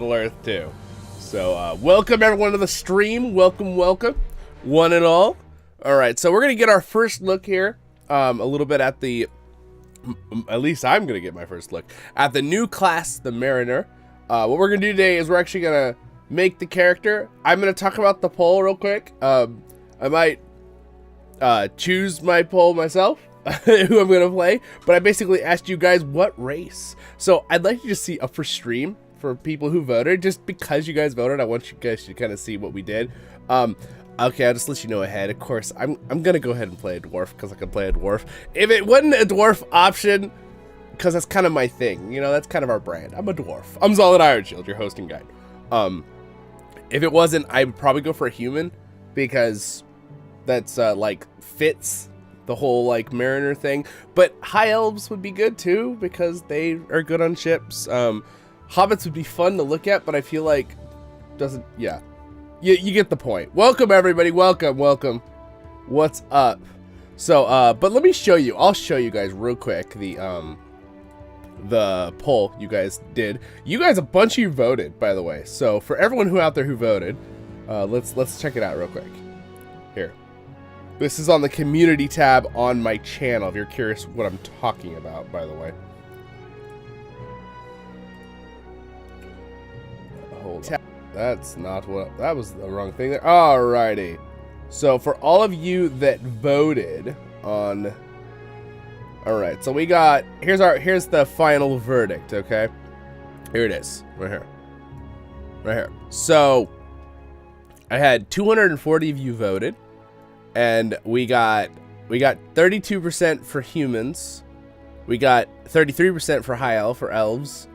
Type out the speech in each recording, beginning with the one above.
Earth too. So welcome everyone to the stream. Welcome, one and all. All right, so we're gonna get our first look here, a little bit at the. At least I'm gonna get my first look at the new class, the Mariner. What we're gonna do today is we're actually gonna make the character. I'm gonna talk about the poll real quick. I might choose my poll myself, who I'm gonna play, but I basically asked you guys what race. So I'd like to just see up for stream for people who voted, just because you guys voted. I want you guys to kind of see what we did. Okay, I'll just let you know ahead. Of course, I'm gonna go ahead and play a dwarf because I can play a dwarf. If it wasn't a dwarf option, because that's kind of my thing, you know, that's kind of our brand. I'm a dwarf. I'm Zollin Ironshield, your hosting guide. If it wasn't, I would probably go for a human because that's like fits the whole like Mariner thing. But high elves would be good too because they are good on ships. Hobbits would be fun to look at, but I feel like doesn't. Yeah, you get the point. Welcome everybody. Welcome. What's up? So, but let me show you. I'll show you guys real quick the poll you guys did. You guys, a bunch of you voted, by the way. So for everyone who out there who voted, let's check it out real quick. Here, this is on the community tab on my channel. If you're curious what I'm talking about, by the way. Hold on. That's not what, that was the wrong thing there. Alrighty. So for all of you that voted on, alright, so we got, here's the final verdict, okay? Here it is, right here. So I had 240 of you voted, and we got 32% for humans, we got 33% for high elf, for elves.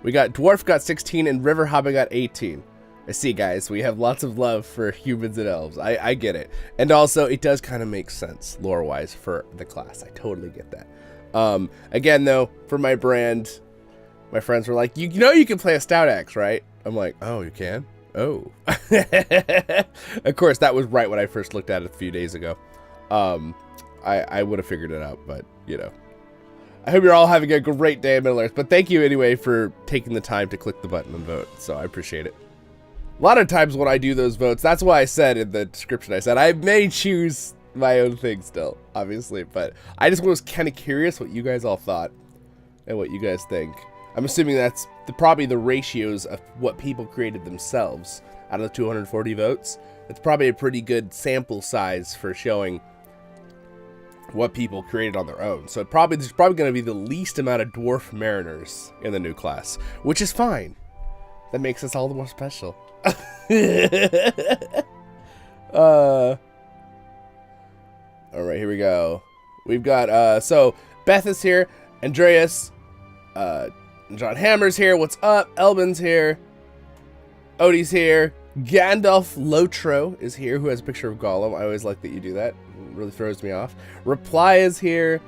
We got Dwarf got 16 and River Hobbit got 18. I see, guys, we have lots of love for humans and elves. I get it. And also, it does kind of make sense lore-wise for the class. I totally get that. Again, though, for my brand, my friends were like, you know you can play a stout axe, right? I'm like, oh, you can? Oh. Of course, that was right when I first looked at it a few days ago. I would have figured it out, but, you know. I hope you're all having a great day in Middle-earth, but thank you anyway for taking the time to click the button and vote, so I appreciate it. A lot of times when I do those votes, that's why I said in the description, I said I may choose my own thing still, obviously, but I just was kind of curious what you guys all thought and what you guys think. I'm assuming that's probably the ratios of what people created themselves out of the 240 votes. It's probably a pretty good sample size for showing what people created on their own. So there's probably going to be the least amount of dwarf mariners in the new class, which is fine. That makes us all the more special. All right, here we go. We've got so Beth is here, Andreas, John Hammer's here. What's up? Elbin's here. Odie's here. Gandalf Lotro is here, who has a picture of Gollum. I always like that you do that. It really throws me off. Reply is here.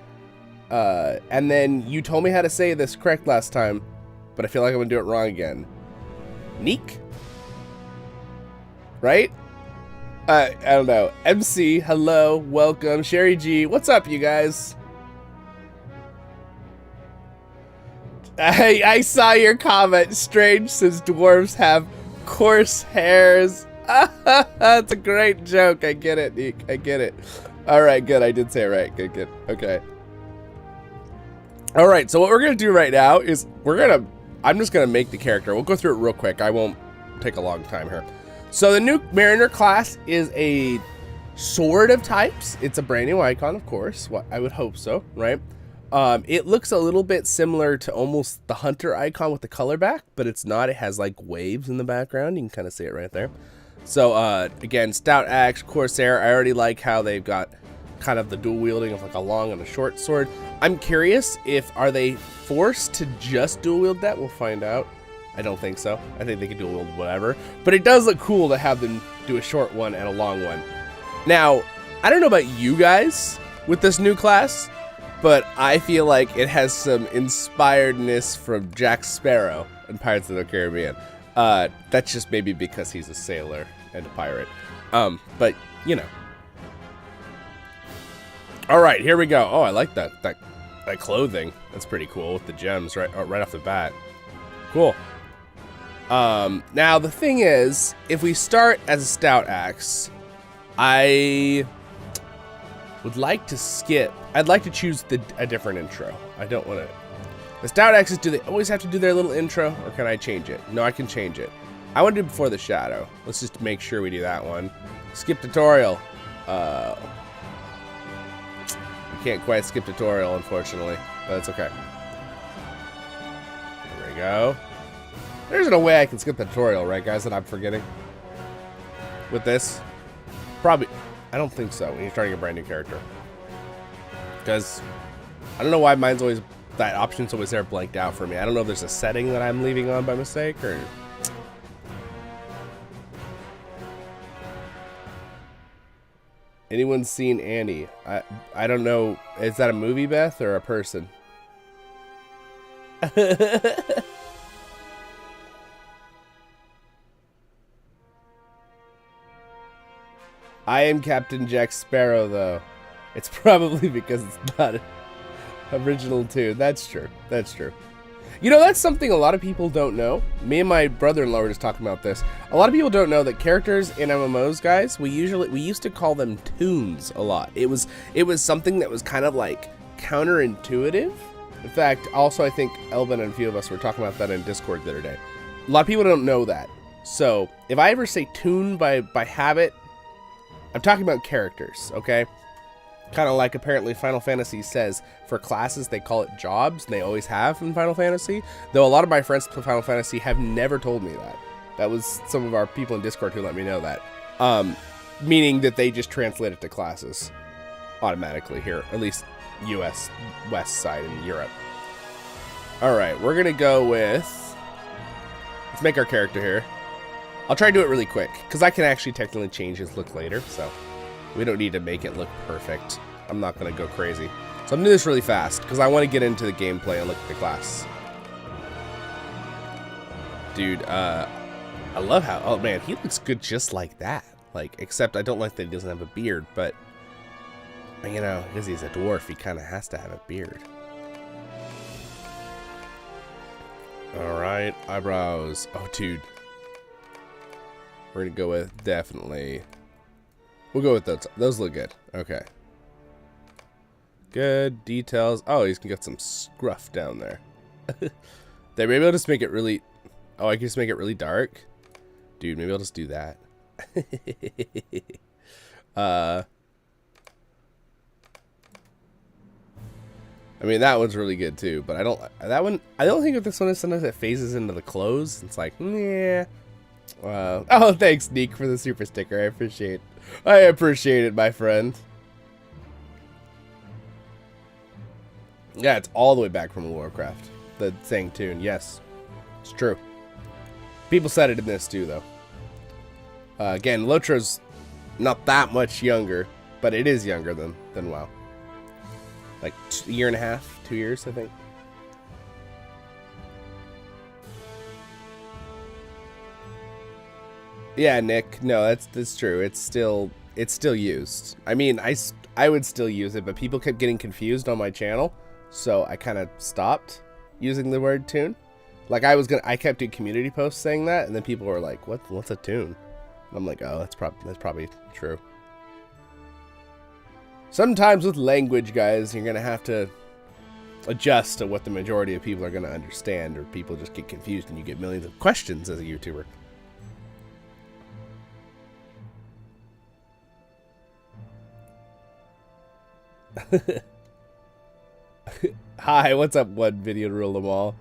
And then you told me how to say this correct last time, but I feel like I'm going to do it wrong again. Neek? Right? I don't know. MC, hello, welcome. Sherry G, what's up, you guys? I saw your comment. Strange says dwarves have coarse hairs. That's a great joke. I get it, Neek. I get it. All right, good. I did say it right. Good. Okay. All right, so what we're going to do right now is I'm just going to make the character. We'll go through it real quick. I won't take a long time here. So the new Mariner class is a sword of types. It's a brand new icon, of course. Well, I would hope so, right? It looks a little bit similar to almost the Hunter icon with the color back, but it's not. It has like waves in the background. You can kind of see it right there. So again, Stout Axe, Corsair. I already like how they've got kind of the dual wielding of like a long and a short sword. I'm curious are they forced to just dual wield that? We'll find out. I don't think so. I think they can dual wield whatever. But it does look cool to have them do a short one and a long one. Now, I don't know about you guys with this new class, but I feel like it has some inspiredness from Jack Sparrow in Pirates of the Caribbean. That's just maybe because he's a sailor and a pirate. But, you know. Alright, here we go. Oh, I like that clothing. That's pretty cool with the gems right off the bat. Cool. Now the thing is, if we start as a stout axe, I would like to skip. I'd like to choose a different intro. I don't want to. The stout axes, do they always have to do their little intro, or can I change it? No, I can change it. I want to do before the shadow. Let's just make sure we do that one. Skip tutorial. We can't quite skip tutorial, unfortunately, but it's okay. There we go. There's no way I can skip the tutorial, right, guys, that I'm forgetting? With this? Probably. I don't think so, when you're starting a brand new character. Because I don't know why mine's always, that option's always there blanked out for me. I don't know if there's a setting that I'm leaving on by mistake, or... Anyone seen Annie? I don't know. Is that a movie, Beth, or a person? I am Captain Jack Sparrow, though. It's probably because it's not an original tune. That's true. That's true. You know, that's something a lot of people don't know. Me and my brother-in-law were just talking about this. A lot of people don't know that characters in MMOs, guys, we used to call them tunes a lot. It was something that was kind of like counterintuitive. In fact, also I think Elvin and a few of us were talking about that in Discord the other day. A lot of people don't know that. So if I ever say tune by habit, I'm talking about characters, okay? Kind of like apparently Final Fantasy says for classes they call it jobs, and they always have in Final Fantasy. Though a lot of my friends play Final Fantasy have never told me that. That was some of our people in Discord who let me know that. Meaning that they just translate it to classes automatically here, at least US West side in Europe. Alright, we're gonna go with... Let's make our character here. I'll try to do it really quick, because I can actually technically change his look later, so... We don't need to make it look perfect. I'm not going to go crazy. So I'm doing this really fast because I want to get into the gameplay and look at the class. Dude, I love how... Oh, man, he looks good just like that. Like, except I don't like that he doesn't have a beard, but... You know, because he's a dwarf, he kind of has to have a beard. Alright, eyebrows. Oh, dude. We're going to go with definitely... We'll go with those. Those look good. Okay. Good. Details. Oh, he's got some scruff down there. There, maybe I'll just make it really... Oh, I can just make it really dark? Dude, maybe I'll just do that. I mean, that one's really good too, but I don't... That one... I don't think if this one is sometimes it phases into the clothes. It's like, yeah. Oh, thanks, Neek, for the super sticker. I appreciate it, my friend. Yeah, it's all the way back from Warcraft. The saying tune, yes. It's true. People said it in this too, though. Again, Lotro's not that much younger, but it is younger than WoW. Like a year and a half, 2 years, I think. Yeah, Nick. No, that's true. It's still used. I mean, I would still use it, but people kept getting confused on my channel, so I kind of stopped using the word tune. Like I kept doing community posts saying that, and then people were like, "What's a tune?" And I'm like, "Oh, that's probably true." Sometimes with language, guys, you're gonna have to adjust to what the majority of people are gonna understand, or people just get confused and you get millions of questions as a YouTuber. Hi, what's up, one video to rule them all?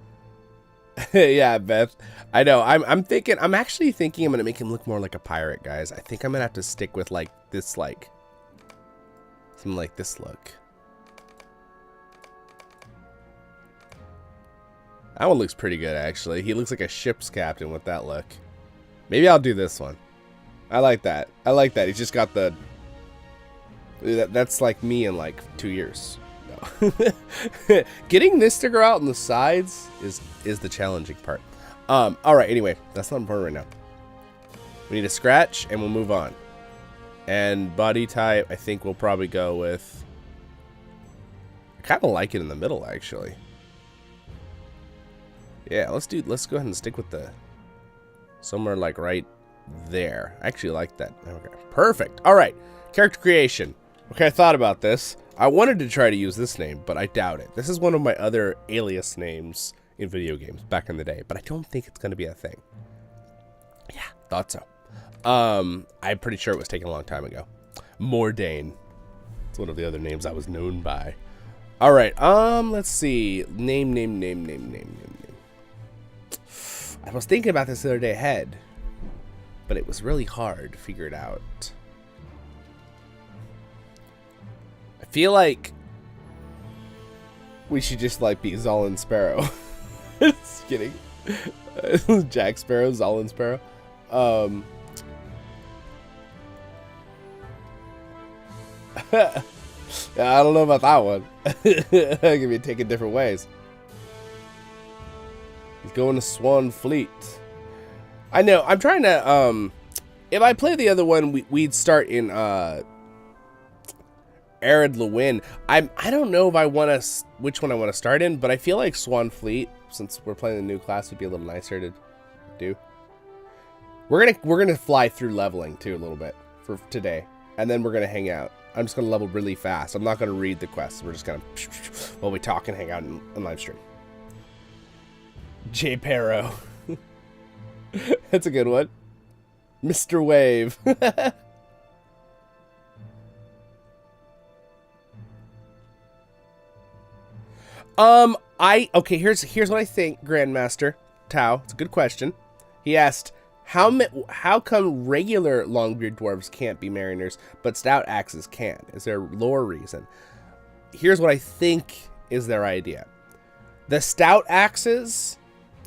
Yeah, Beth. I know. I'm actually thinking I'm gonna make him look more like a pirate, guys. I think I'm gonna have to stick with like this, like something like this look. That one looks pretty good, actually. He looks like a ship's captain with that look. Maybe I'll do this one. I like that. I like that. He's just got the... That's like me in like 2 years. No. Getting this to grow out on the sides is the challenging part. Alright, anyway. That's not important right now. We need a scratch, and we'll move on. And body type, I think we'll probably go with... I kind of like it in the middle, actually. Yeah, let's go ahead and stick with the Somewhere like right there. I actually like that. Okay, perfect. All right, character creation. Okay, I thought about this. I wanted to try to use this name, but I doubt it. This is one of my other alias names in video games back in the day, but I don't think it's going to be a thing. Yeah, thought so. I'm pretty sure it was taken a long time ago. Mordane. It's one of the other names I was known by. All right, let's see. Name. I was thinking about this the other day ahead, but it was really hard to figure it out. I feel like we should just like be Zollin Sparrow. Just kidding. Jack Sparrow, Zollin Sparrow. I don't know about that one. It can be taken different ways. He's going to Swan Fleet. I know. I'm trying to. If I play the other one, we'd start in Arid Lewin. I don't know if I want to which one I want to start in, but I feel like Swan Fleet, since we're playing the new class, would be a little nicer to do. We're gonna fly through leveling too a little bit for today, and then we're gonna hang out. I'm just gonna level really fast. I'm not gonna read the quests. We're just gonna while we talk and hang out in live stream. J Parrow. That's a good one. Mr. Wave. Okay, here's what I think, Grandmaster Tau. It's a good question. He asked, how come regular Longbeard dwarves can't be mariners, but stout axes can? Is there a lore reason? Here's what I think is their idea. The stout axes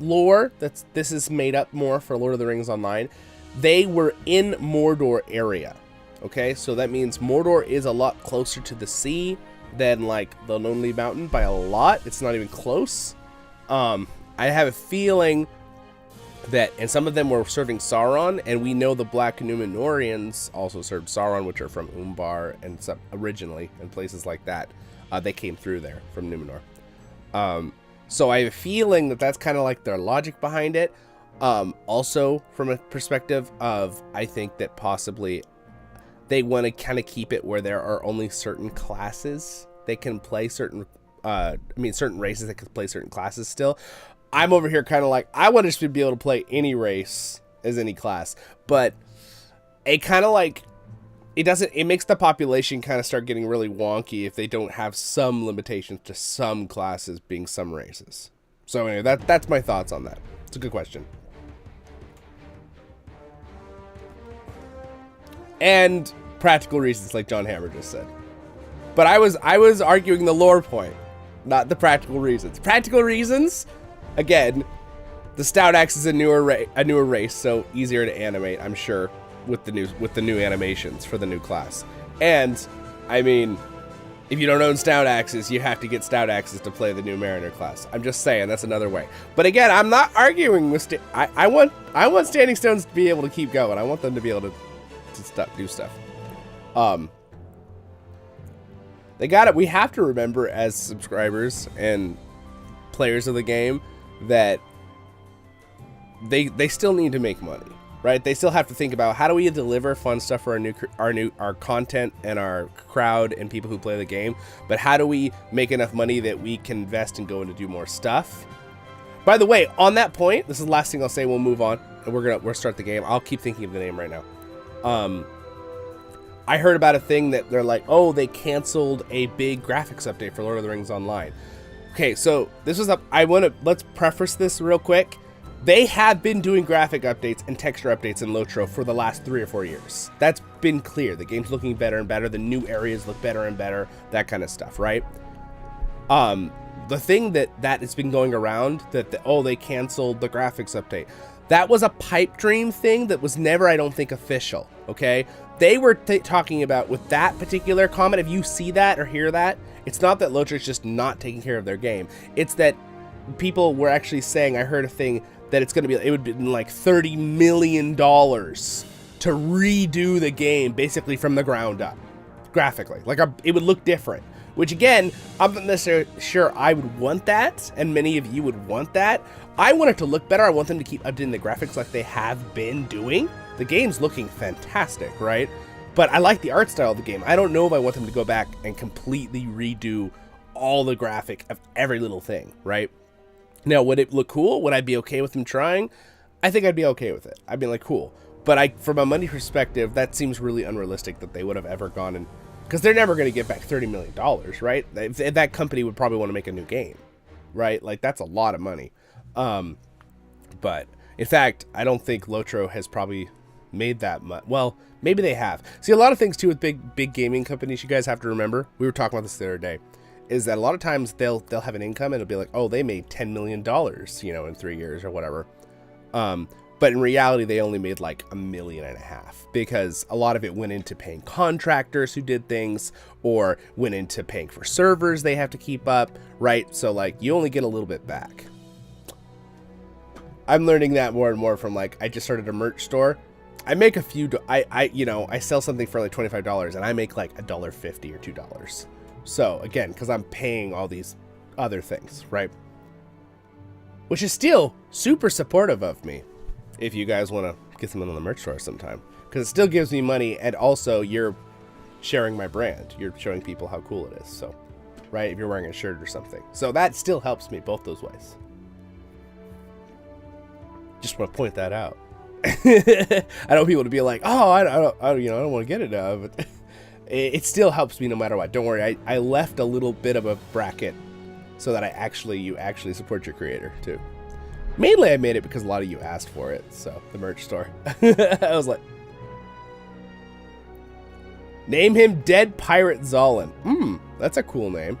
lore, this is made up more for Lord of the Rings Online. They were in Mordor area. Okay, so that means Mordor is a lot closer to the sea than like the Lonely Mountain by a lot. It's not even close. I have a feeling that, and some of them were serving Sauron, and we know the Black Númenóreans also served Sauron, which are from Umbar and some originally, and places like that. They came through there from Númenor. So I have a feeling that that's kind of like their logic behind it. Also, from a perspective of, I think that possibly they want to kind of keep it where there are only certain classes that can play certain, certain races that can play certain classes still. I'm over here kind of like, I want to just be able to play any race as any class, but it kind of like, it makes the population kind of start getting really wonky if they don't have some limitations to some classes being some races. So anyway, that's my thoughts on that. It's a good question. And practical reasons, like John Hammer just said. But I was arguing the lore point, not the practical reasons. Practical reasons, again, the stout axe is a newer race, so easier to animate, I'm sure, with the new animations for the new class. And I mean, if you don't own stout axes, you have to get stout axes to play the new Mariner class. I'm just saying, that's another way. But again, I'm not arguing with I want Standing Stones to be able to keep going. I want them to be able to do stuff. They got it. We have to remember as subscribers and players of the game that they still need to make money, right? They still have to think about, how do we deliver fun stuff for our content and our crowd and people who play the game, but how do we make enough money that we can invest and go in to do more stuff? By the way, on that point, this is the last thing I'll say. We'll move on and we'll start the game. I'll keep thinking of the name right now. I heard about a thing that they're like, oh, they canceled a big graphics update for Lord of the Rings Online. Okay, so this was let's preface this real quick. They have been doing graphic updates and texture updates in LOTRO for the last 3 or 4 years. That's been clear. The game's looking better and better. The new areas look better and better. That kind of stuff, right? The thing that has been going around they canceled the graphics update. That was a pipe dream thing that was never, I don't think, official, okay? They were talking about, with that particular comment, if you see that or hear that, it's not that LOTRO's just not taking care of their game. It's that people were actually saying, I heard a thing, that it would be like $30 million to redo the game, basically from the ground up, graphically. Like, it would look different. which again, I'm not necessarily sure I would want that, and many of you would want that. I want it to look better. I want them to keep updating the graphics like they have been doing. The game's looking fantastic, right? But I like the art style of the game. I don't know if I want them to go back and completely redo all the graphic of every little thing, right? Now, would it look cool? Would I be okay with them trying? I think I'd be okay with it. I'd be like, cool. But from a money perspective, that seems really unrealistic that they would have ever gone and... Because they're never going to get back $30 million, right? If that company would probably want to make a new game, right? Like, that's a lot of money. But, in fact, I don't think LOTRO has probably made that much. Well, maybe they have. See, a lot of things, too, with big gaming companies, you guys have to remember, we were talking about this the other day, is that a lot of times they'll have an income and it'll be like, oh, they made $10 million, you know, in 3 years or whatever. But in reality, they only made like $1.5 million because a lot of it went into paying contractors who did things or went into paying for servers they have to keep up, right? So like you only get a little bit back. I'm learning that more and more from like, I just started a merch store. I make a few, I sell something for like $25 and I make like $1.50 or $2. So again, because I'm paying all these other things, right? Which is still super supportive of me. If you guys want to get something on the merch store sometime, because it still gives me money, and also you're sharing my brand. You're showing people how cool it is. So, right? If you're wearing a shirt or something, so that still helps me both those ways. Just want to point that out. I don't want people to be like, oh, I don't want to get it now, but it still helps me no matter what. Don't worry, I left a little bit of a bracket so that you actually support your creator too. Mainly I made it because a lot of you asked for it, so the merch store. I was like, name him Dead Pirate Zollin. That's a cool name.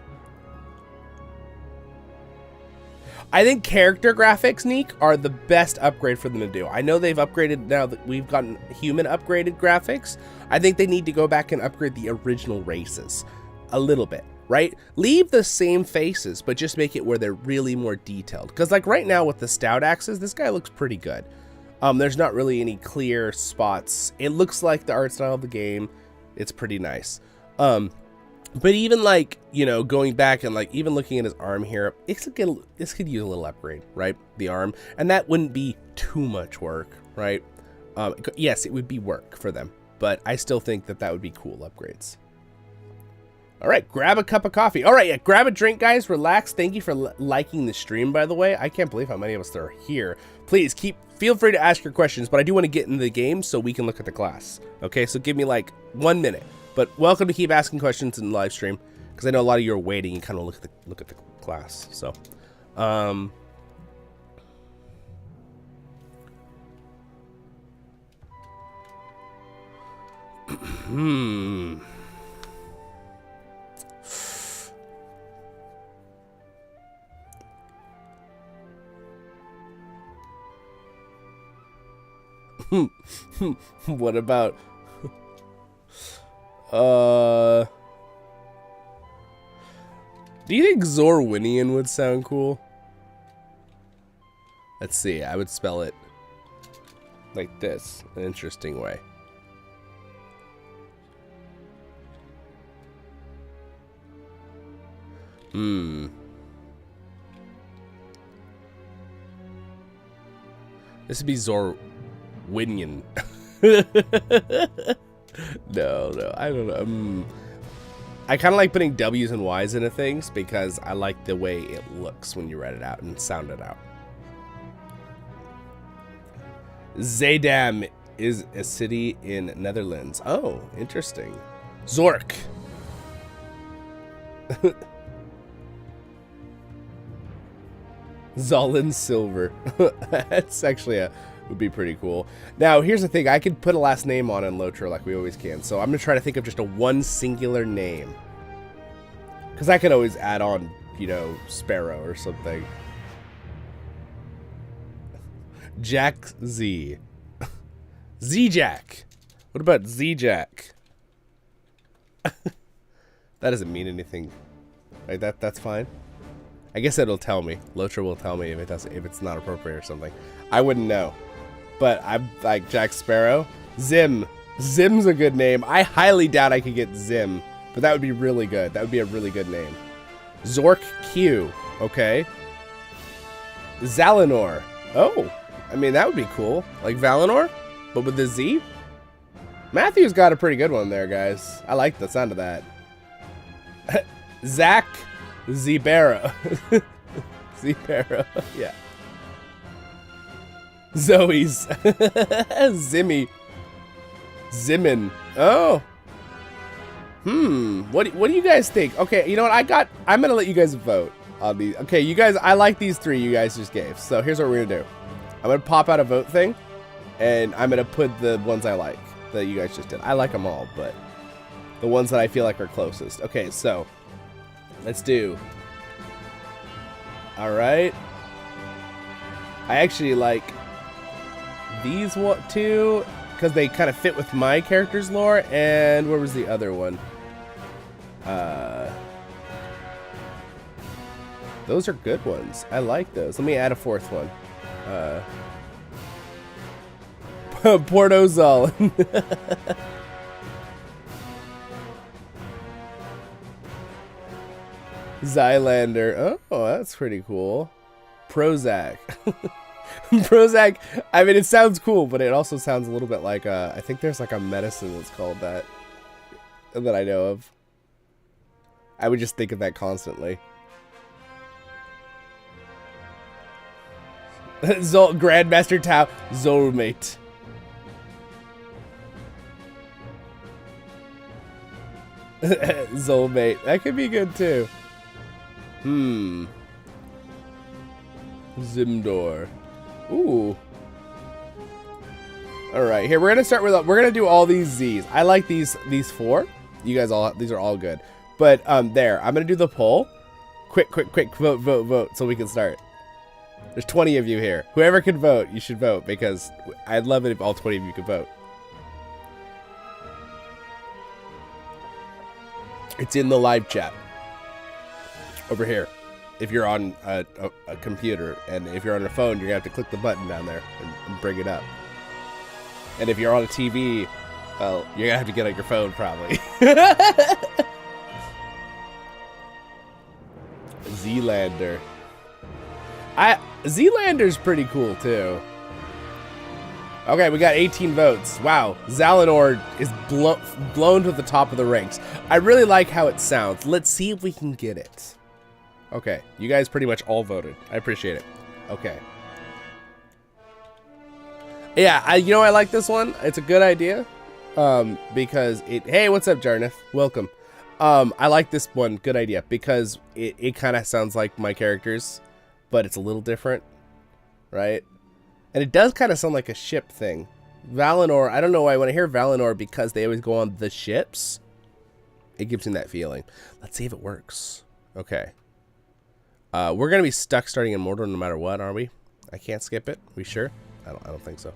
I think character graphics, Neek, are the best upgrade for them to do. I know they've upgraded now that we've gotten human upgraded graphics. I think they need to go back and upgrade the original races a little bit. Right? Leave the same faces, but just make it where they're really more detailed. Because like right now with the stout axes, this guy looks pretty good. There's not really any clear spots. It looks like the art style of the game. It's pretty nice. But even like, you know, going back and like even looking at his arm here, this could use a little upgrade, right? The arm. And that wouldn't be too much work, right? Yes, it would be work for them. But I still think that would be cool upgrades. All right, grab a cup of coffee. All right, yeah, grab a drink, guys. Relax. Thank you for liking the stream, by the way. I can't believe how many of us are here. Please feel free to ask your questions, but I do want to get into the game so we can look at the class. Okay, so give me like 1 minute. But welcome to keep asking questions in the live stream because I know a lot of you are waiting and kind of look at the class. So, What about do you think Zorwinian would sound cool? Let's see, I would spell it like this, an interesting way. This would be Zorwinian. No, I don't know. I kind of like putting W's and Y's into things because I like the way it looks when you write it out and sound it out. Zeddam is a city in Netherlands. Oh, interesting. Zork. Zollin Silver. That's actually would be pretty cool. Now, here's the thing. I could put a last name on in LOTRO like we always can. So I'm going to try to think of just one singular name. Because I could always add on, you know, Sparrow or something. Jack Z. Z-Jack. What about Z-Jack? That doesn't mean anything. Right, that's fine. I guess it'll tell me. LOTRO will tell me if it's not appropriate or something. I wouldn't know. But I'm like Jack Sparrow. Zim. Zim's a good name. I highly doubt I could get Zim But that would be really good. That would be a really good name. Zork Q. Okay. Zalinor. Oh. I mean, that would be cool. Like Valinor, but with the Z. Matthew's got a pretty good one there, guys. I like the sound of that. Zach Zibera. Zibera. Yeah. Zoe's. Zimmy. Zimin. Oh. What do you guys think? Okay, you know what? I'm gonna let you guys vote on these. Okay, you guys, I like these three you guys just gave. So here's what we're gonna do. I'm gonna pop out a vote thing, and I'm gonna put the ones I like that you guys just did. I like them all, but the ones that I feel like are closest. Okay, so let's do. All right. I actually like these two because they kind of fit with my character's lore. And where was the other one? Those are good ones. I like those. Let me add a fourth one. Porto Zollin. Zylander. Oh, that's pretty cool. Prozac. Prozac, I mean, it sounds cool, but it also sounds a little bit like, I think there's like a medicine that's called that I know of. I would just think of that constantly. Grandmaster Tau, Zolmate. Zolmate, that could be good too. Zimdor. Ooh. All right, here we're gonna start with. We're gonna do all these Z's. I like these four. You guys all. These are all good. But there. I'm gonna do the poll. Quick, vote, so we can start. There's 20 of you here. Whoever can vote, you should vote because I'd love it if all 20 of you could vote. It's in the live chat over here. If you're on a computer, and if you're on a phone, you're gonna have to click the button down there and bring it up. And if you're on a TV, well, you're gonna have to get on your phone probably. Zealander. Zealander's pretty cool too. Okay, we got 18 votes. Wow, Zalinor is blown to the top of the ranks. I really like how it sounds. Let's see if we can get it. Okay, you guys pretty much all voted. I appreciate it. Okay. Yeah, I like this one. It's a good idea. Because it. Hey, what's up, Jarneth? Welcome. I like this one. Good idea because it kind of sounds like my characters, but it's a little different, right? And it does kind of sound like a ship thing. Valinor. I don't know why when I hear Valinor because they always go on the ships. It gives me that feeling. Let's see if it works. Okay. We're gonna be stuck starting in Mordor no matter what, aren't we? I can't skip it. We sure? I don't think so.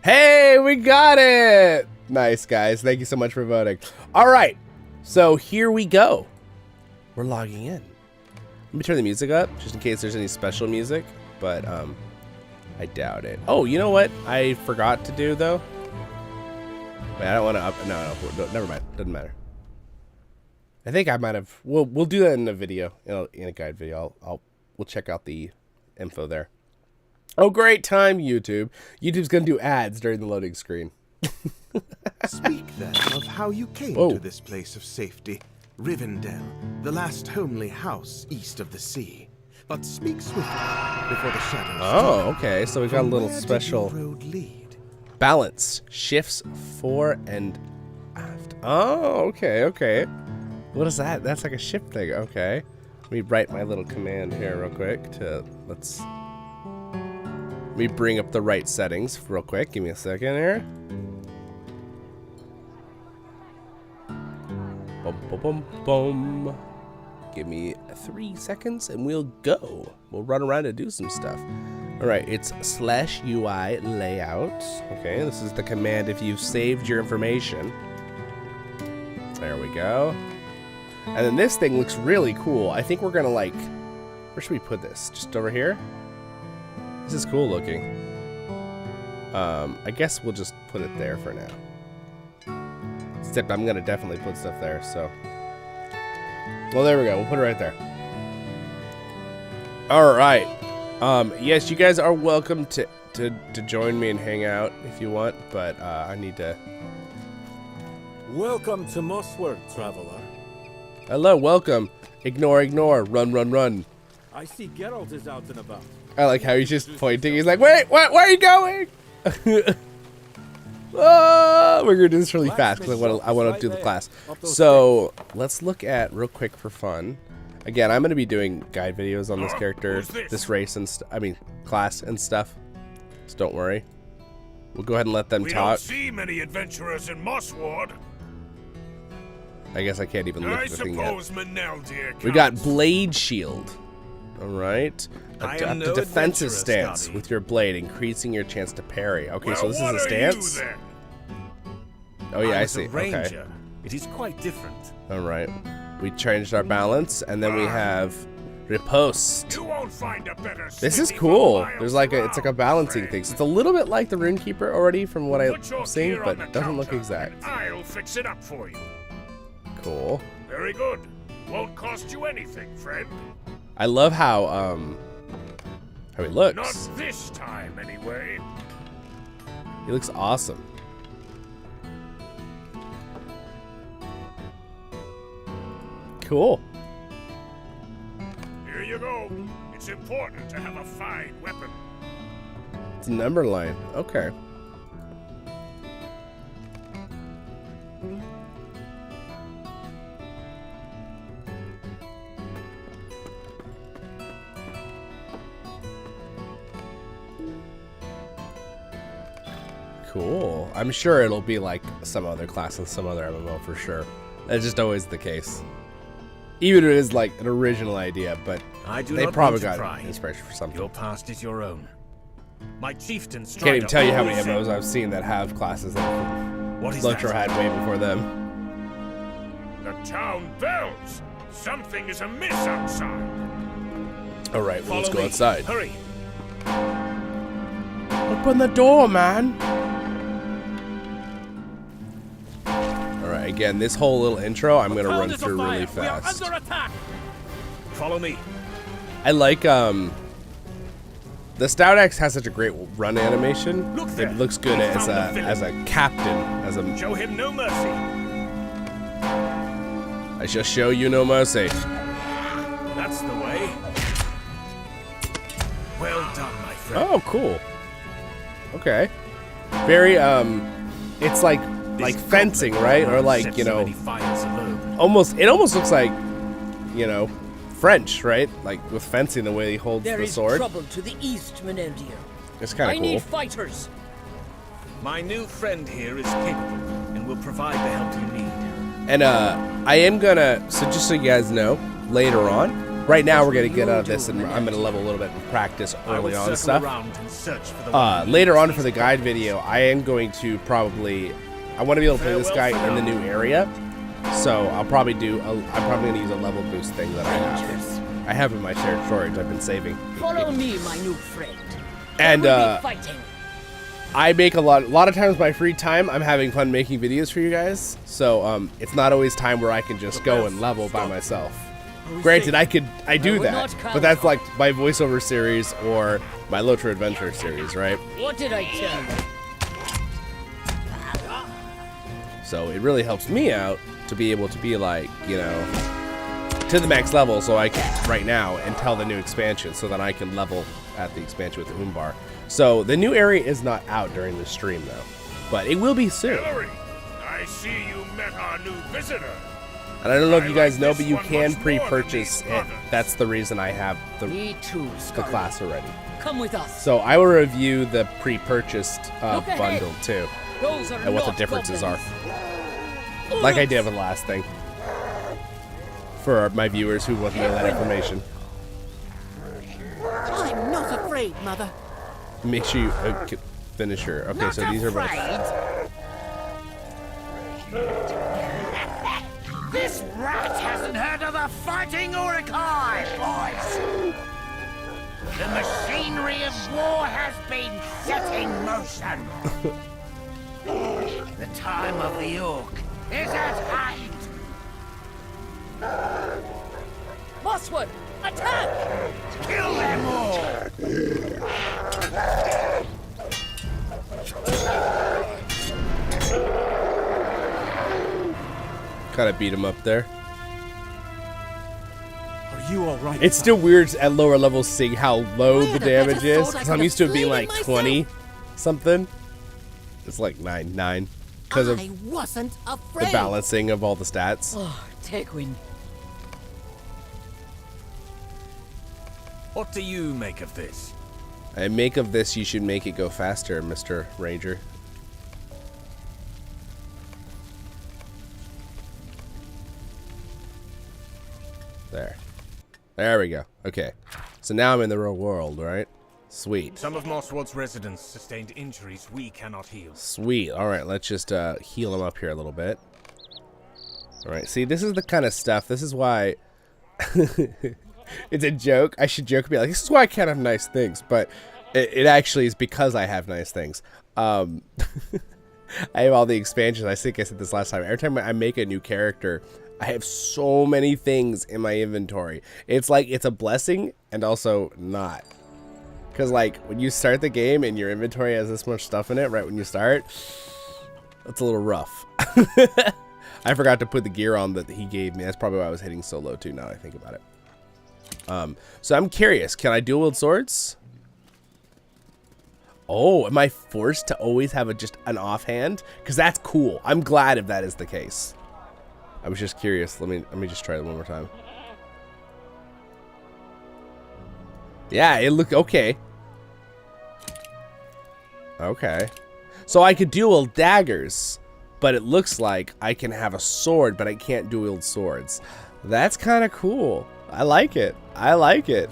Hey, we got it! Nice, guys. Thank you so much for voting. All right, so here we go. We're logging in. Let me turn the music up just in case there's any special music, but I doubt it. Oh, you know what I forgot to do though? Wait, I don't want to no, never mind. Doesn't matter. I think I might have. We'll do that in a video, in a guide video. We'll check out the info there. Oh, great time, YouTube. YouTube's gonna do ads during the loading screen. Speak then of how you came to this place of safety, Rivendell, the last homely house east of the sea. But speak swiftly before the shadows. Oh, okay. So we've got a little special road lead. balance shifts fore and aft. Oh, okay. What is that? That's like a ship thing. Okay. Let me write my little command here real quick let me bring up the right settings real quick. Give me a second here. Boom. Give me 3 seconds and we'll go. We'll run around and do some stuff. All right, it's /UI layout. Okay, this is the command if you've saved your information. There we go. And then this thing looks really cool. I think we're gonna where should we put this? Just over here? This is cool looking. I guess we'll just put it there for now. Except I'm gonna definitely put stuff there, so. Well, there we go. We'll put it right there. All right. Yes, you guys are welcome to join me and hang out if you want, but I need to. Welcome to Mossworth, traveler. Hello, welcome. Ignore, ignore. Run, run, run. I see Geralt is out and about. I like how he's just pointing. He's like, wait, what? Where are you going? Oh, we're gonna do this really fast because I want to do the class. So let's look at real quick for fun. Again, I'm gonna be doing guide videos on this character, this race and class and stuff. So don't worry. We'll go ahead and let them talk. We don't see many adventurers in Mossward. I guess I can't even look at the thing yet. We We got Blade Shield. All right. Adopt a defensive stance with your blade, increasing your chance to parry. Okay, so this is a stance. Oh yeah, I see. Okay. It is quite different. All right. We changed our balance, and then we have riposte. You won't find a better This is city cool. for There's like miles it's like a around, balancing friend. thing. So it's a little bit like the Runekeeper already from what Put your I'm seeing, gear but on the it doesn't look counter, exact. and I'll fix it up for you. Cool. Very good. Won't cost you anything, friend. I love how he looks. Not this time, anyway. He looks awesome. Cool. Here you go. It's important to have a fine weapon. It's a number line. Okay. Cool. I'm sure it'll be like some other class in some other MMO for sure. That's just always the case. Even if it is like an original idea, but they probably got inspiration for something. Your past is your own. My chieftain Can't even tell you how many MMOs I've seen that have classes that LOTRO had way before them. The town bells. Something is amiss outside. All right, well, let's go outside. Hurry. Open the door, man. All right, again, this whole little intro, I'm gonna run through really fast. We are under attack. Follow me. I like the Stout Axe has such a great run animation. Look there. It looks good as a captain, as a. Show him no mercy. I shall show you no mercy. That's the way. Well done, my friend. Oh, cool. Okay. Very it's like fencing, right? Or like, you know, almost it almost looks like, you know, French, right? Like with fencing, the way he holds the sword. There is trouble to the east, Menendir. It's kind of cool. I need fighters. My new friend here is capable and will provide the help you need. And I am gonna, so just so you guys know, later on, right now we're gonna get out of this and I'm gonna level a little bit and practice early on stuff. Later on for the guide video, I am going to probably, I want to be able to play this guy in the new area. So I'll probably do, I'm probably gonna use a level boost thing that I have. I have in my shared storage, I've been saving. Follow me, my new friend. And fighting. I make a lot of times my free time, I'm having fun making videos for you guys. So it's not always time where I can just go and level by myself. Granted, I do that, but that's like my voiceover series or my LOTRO Adventure series, right? What did I tell you? So it really helps me out to be able to be like, you know, to the max level so I can right now until the new expansion so that I can level at the expansion with the Umbar. So the new area is not out during the stream though, but it will be soon. Hillary, I see you met our new visitor. And I don't know if you guys know, but you can pre-purchase it. That's the reason I have the class already. Come with us. So I will review the pre-purchased bundle too, Those are and what the differences are. Like I did with the last thing. For my viewers who want to know that information. I'm not afraid, Mother. Make sure you finish her. Okay, so these are both. This rat hasn't heard of the fighting Urukai, boys! The machinery of war has been set in motion. The time of the Orc is at hand. Mosswood, attack! Kill them all. Kind of beat him up there. Are you all right? It's still weird at lower levels seeing how low the Man, I damage just is. thought I 'Cause I'm could used to it have being slain like myself. 20 something. It's like 9 because of I wasn't the afraid. balancing of all the stats. Oh, Tegwin. What do you make of this? I make of this you should make it go faster, Mr. Ranger. There we go. Okay. So now I'm in the real world, right? Sweet. Some of Mosswood's residents sustained injuries we cannot heal. Sweet. All right, let's just heal him up here a little bit. All right. See, this is the kind of stuff. This is why it's a joke. I should joke and be like, this is why I can't have nice things. But it actually is because I have nice things. I have all the expansions. I think I said this last time. Every time I make a new character, I have so many things in my inventory. It's like it's a blessing and also not. Because, like, when you start the game and your inventory has this much stuff in it right when you start, that's a little rough. I forgot to put the gear on that he gave me. That's probably why I was hitting so low, too, now that I think about it. So I'm curious. Can I dual wield swords? Oh, am I forced to always have just an offhand? Because that's cool. I'm glad if that is the case. I was just curious. Let me just try it one more time. Yeah, it looked okay. Okay. So I could dual wield daggers, but it looks like I can have a sword, but I can't dual wield swords. That's kind of cool. I like it. I like it.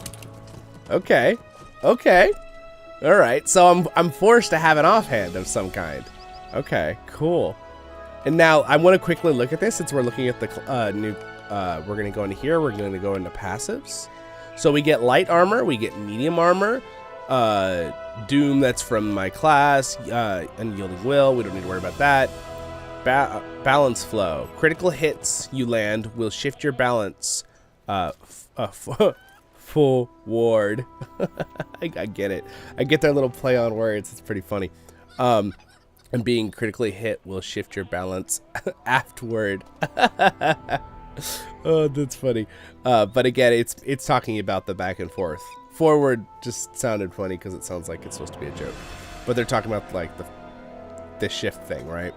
Okay. Okay. All right. So I'm forced to have an offhand of some kind. Okay. Cool. And now I want to quickly look at this since we're looking at the new. We're gonna go into here. We're gonna go into passives. So we get light armor. We get medium armor. Doom, that's from my class. Unyielding will. We don't need to worry about that. Balance flow. Critical hits you land will shift your balance forward. I get it. I get their little play on words. It's pretty funny. And being critically hit will shift your balance aftward. Oh, that's funny. But again, it's talking about the back and forth. Forward just sounded funny because it sounds like it's supposed to be a joke. But they're talking about like the shift thing, right?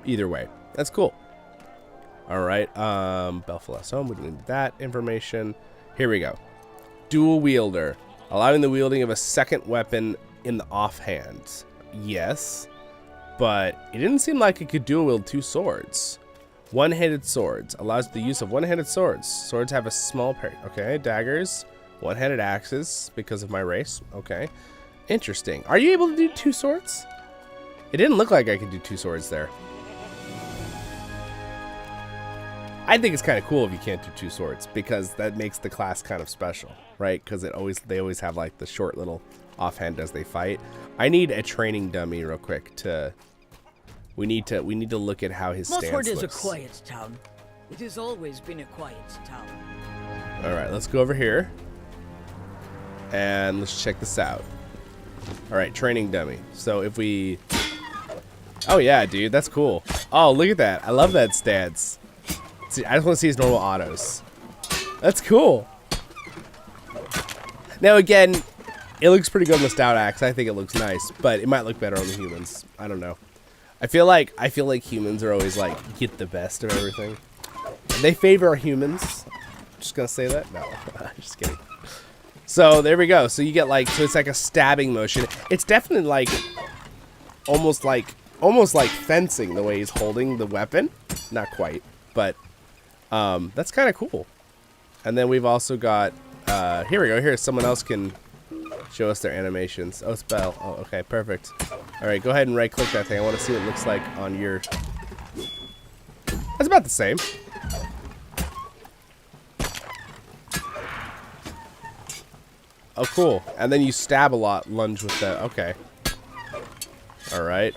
Either way, that's cool. All right, Belfast Home. We don't need that information. Here we go. Dual wielder, allowing the wielding of a second weapon in the offhand. Yes, but it didn't seem like it could dual wield two swords. One-handed swords allows the use of one-handed swords. Swords have a small pair. Okay, daggers, one-handed axes because of my race. Okay, interesting. Are you able to do two swords? It didn't look like I could do two swords there. I think it's kind of cool if you can't do two swords because that makes the class kind of special, right? Because they always have like the short little offhand as they fight. I need a training dummy real quick to. We need to look at how his stance looks. Mosswood is a quiet town. It has always been a quiet town. All right, let's go over here and let's check this out. All right, training dummy. So if we, oh yeah, dude, that's cool. Oh, look at that! I love that stance. See, I just want to see his normal autos. That's cool. Now again, it looks pretty good on the stout axe. I think it looks nice, but it might look better on the humans. I don't know. I feel like humans are always like get the best of everything. They favor humans. Just gonna say that? No, just kidding. So there we go. So you get like, so it's like a stabbing motion. It's definitely like almost like fencing the way he's holding the weapon. Not quite, but that's kind of cool. And then we've also got here we go. Here, someone else can show us their animations. Oh, spell. Oh, okay, perfect. All right, go ahead and right-click that thing. I want to see what it looks like on your. That's about the same. Oh, cool. And then you stab a lot, lunge with that. Okay. All right.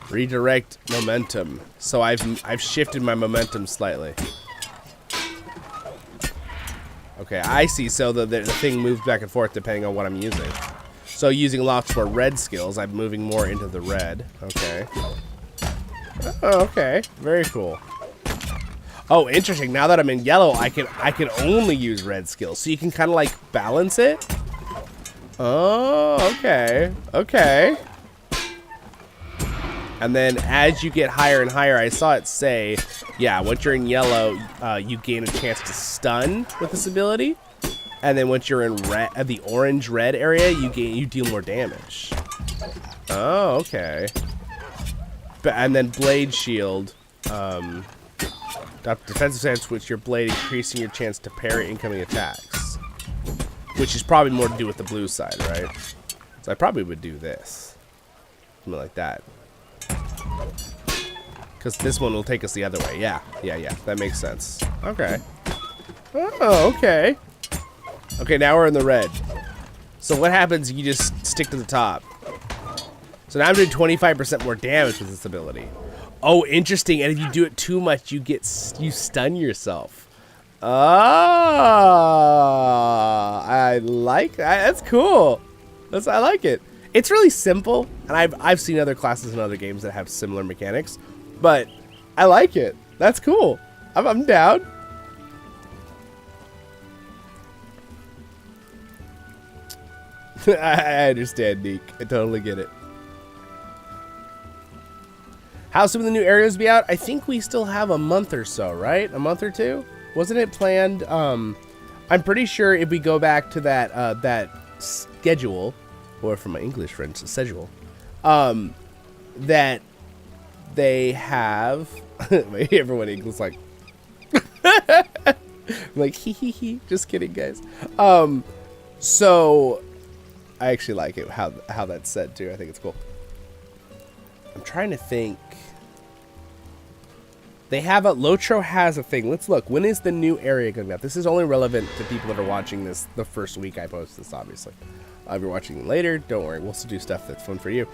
Redirect momentum. So I've shifted my momentum slightly. Okay, I see. So the thing moves back and forth depending on what I'm using. So using lots more red skills, I'm moving more into the red. Okay. Oh, okay. Very cool. Oh, interesting. Now that I'm in yellow, I can only use red skills. So you can kind of like balance it. Oh, okay. Okay. And then as you get higher and higher, I saw it say, yeah, once you're in yellow, you gain a chance to stun with this ability. And then once you're in red, the orange-red area, you deal more damage. Oh, okay. And then blade shield, defensive stance, which your blade increasing your chance to parry incoming attacks, which is probably more to do with the blue side, right? So I probably would do this, something like that, because this one will take us the other way. Yeah, that makes sense. Okay. Oh, okay. Okay, now we're in the red. So what happens? You just stick to the top. So now I'm doing 25% more damage with this ability. Oh, interesting. And if you do it too much, you stun yourself. Ah, I like that. That's cool. I like it. It's really simple, and I've seen other classes in other games that have similar mechanics, but I like it. That's cool. I'm down. I understand, Neek. I totally get it. How soon will the new areas be out? I think we still have a month or so, right? A month or two? Wasn't it planned? I'm pretty sure if we go back to that that schedule, or from my English friends, schedule, that they have. Everyone in English like, like hee hee hee. Just kidding, guys. So I actually like it how that's said too. I think it's cool. I'm trying to think. They have LOTRO has a thing. Let's look. When is the new area going to be out? This is only relevant to people that are watching this the first week I post this, obviously. If you're watching later, don't worry. We'll still do stuff that's fun for you.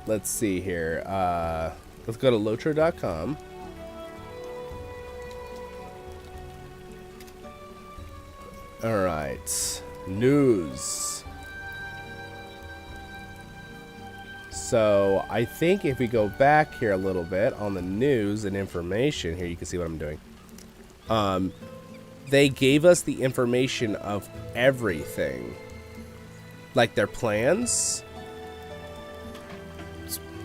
Let's see here. Let's go to LOTRO.com. All right. News. So I think if we go back here a little bit on the news and information, here you can see what I'm doing. They gave us the information of everything, like their plans.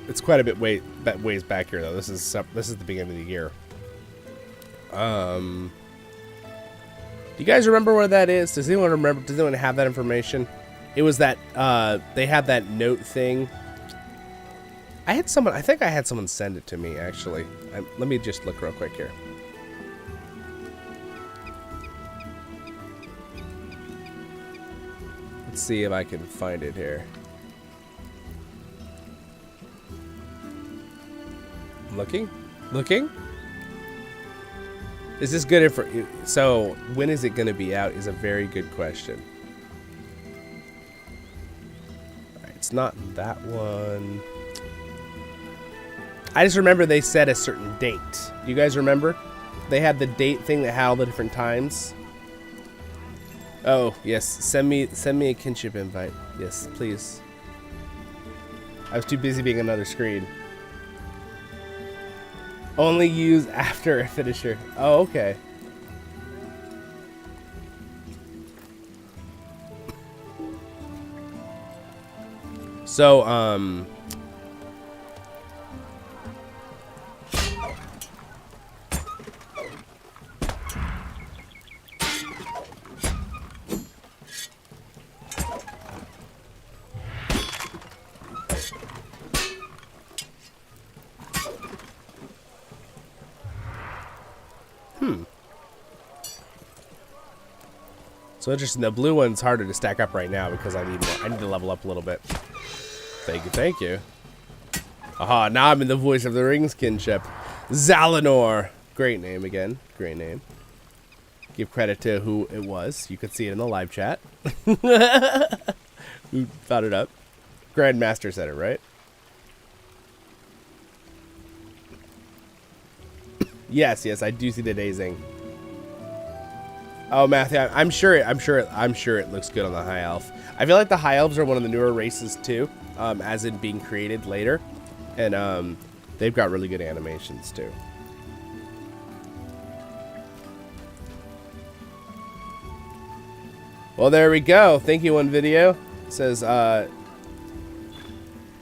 It's quite a bit ways back here though. This is the beginning of the year. Do you guys remember where that is? Does anyone remember? Does anyone have that information? It was that they had that note thing. I think I had someone send it to me, actually. Let me just look real quick here. Let's see if I can find it here. Looking? Is this good info? So, when is it going to be out is a very good question. Alright, it's not that one. I just remember they said a certain date. Do you guys remember? They had the date thing that had all the different times. Oh, yes. Send me a kinship invite. Yes, please. I was too busy being another screen. Only use after a finisher. Oh, okay. So, So interesting. The blue one's harder to stack up right now because I need to level up a little bit. Thank you. Aha, now I'm in the Voice of the Rings kinship. Zalinor. Great name again. Great name. Give credit to who it was. You could see it in the live chat. Who thought it up? Grandmaster said it, right? Yes, yes, I do see the dazing. Oh, Matthew, I'm sure it looks good on the high elf. I feel like the high elves are one of the newer races too, as in being created later, and they've got really good animations too. Well, there we go. Thank you, One Video. It says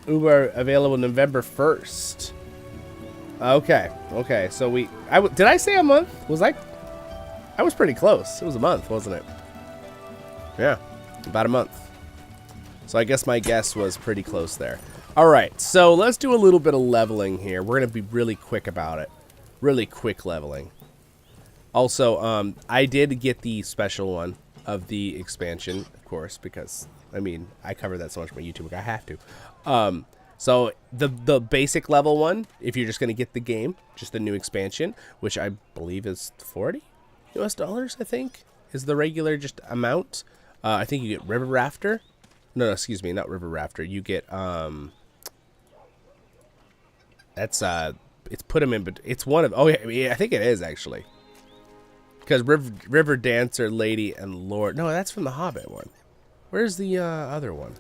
Uber available November 1st. Okay, okay. So did I say a month? I was pretty close. It was a month, wasn't it? Yeah, about a month. So I guess my guess was pretty close there. All right, so let's do a little bit of leveling here. We're gonna be really quick about it. Really quick leveling. Also, I did get the special one of the expansion, of course, because I mean I cover that so much on my YouTube. I have to. So the basic level one, if you're just gonna get the game, just the new expansion, which I believe is $40 US, I think, is the regular just amount. I think you get River Rafter. No, excuse me, not River Rafter. You get that's it's put them in, but it's one of I think it is actually, because River Dancer, Lady, and Lord. No, that's from the Hobbit one. Where's the other one?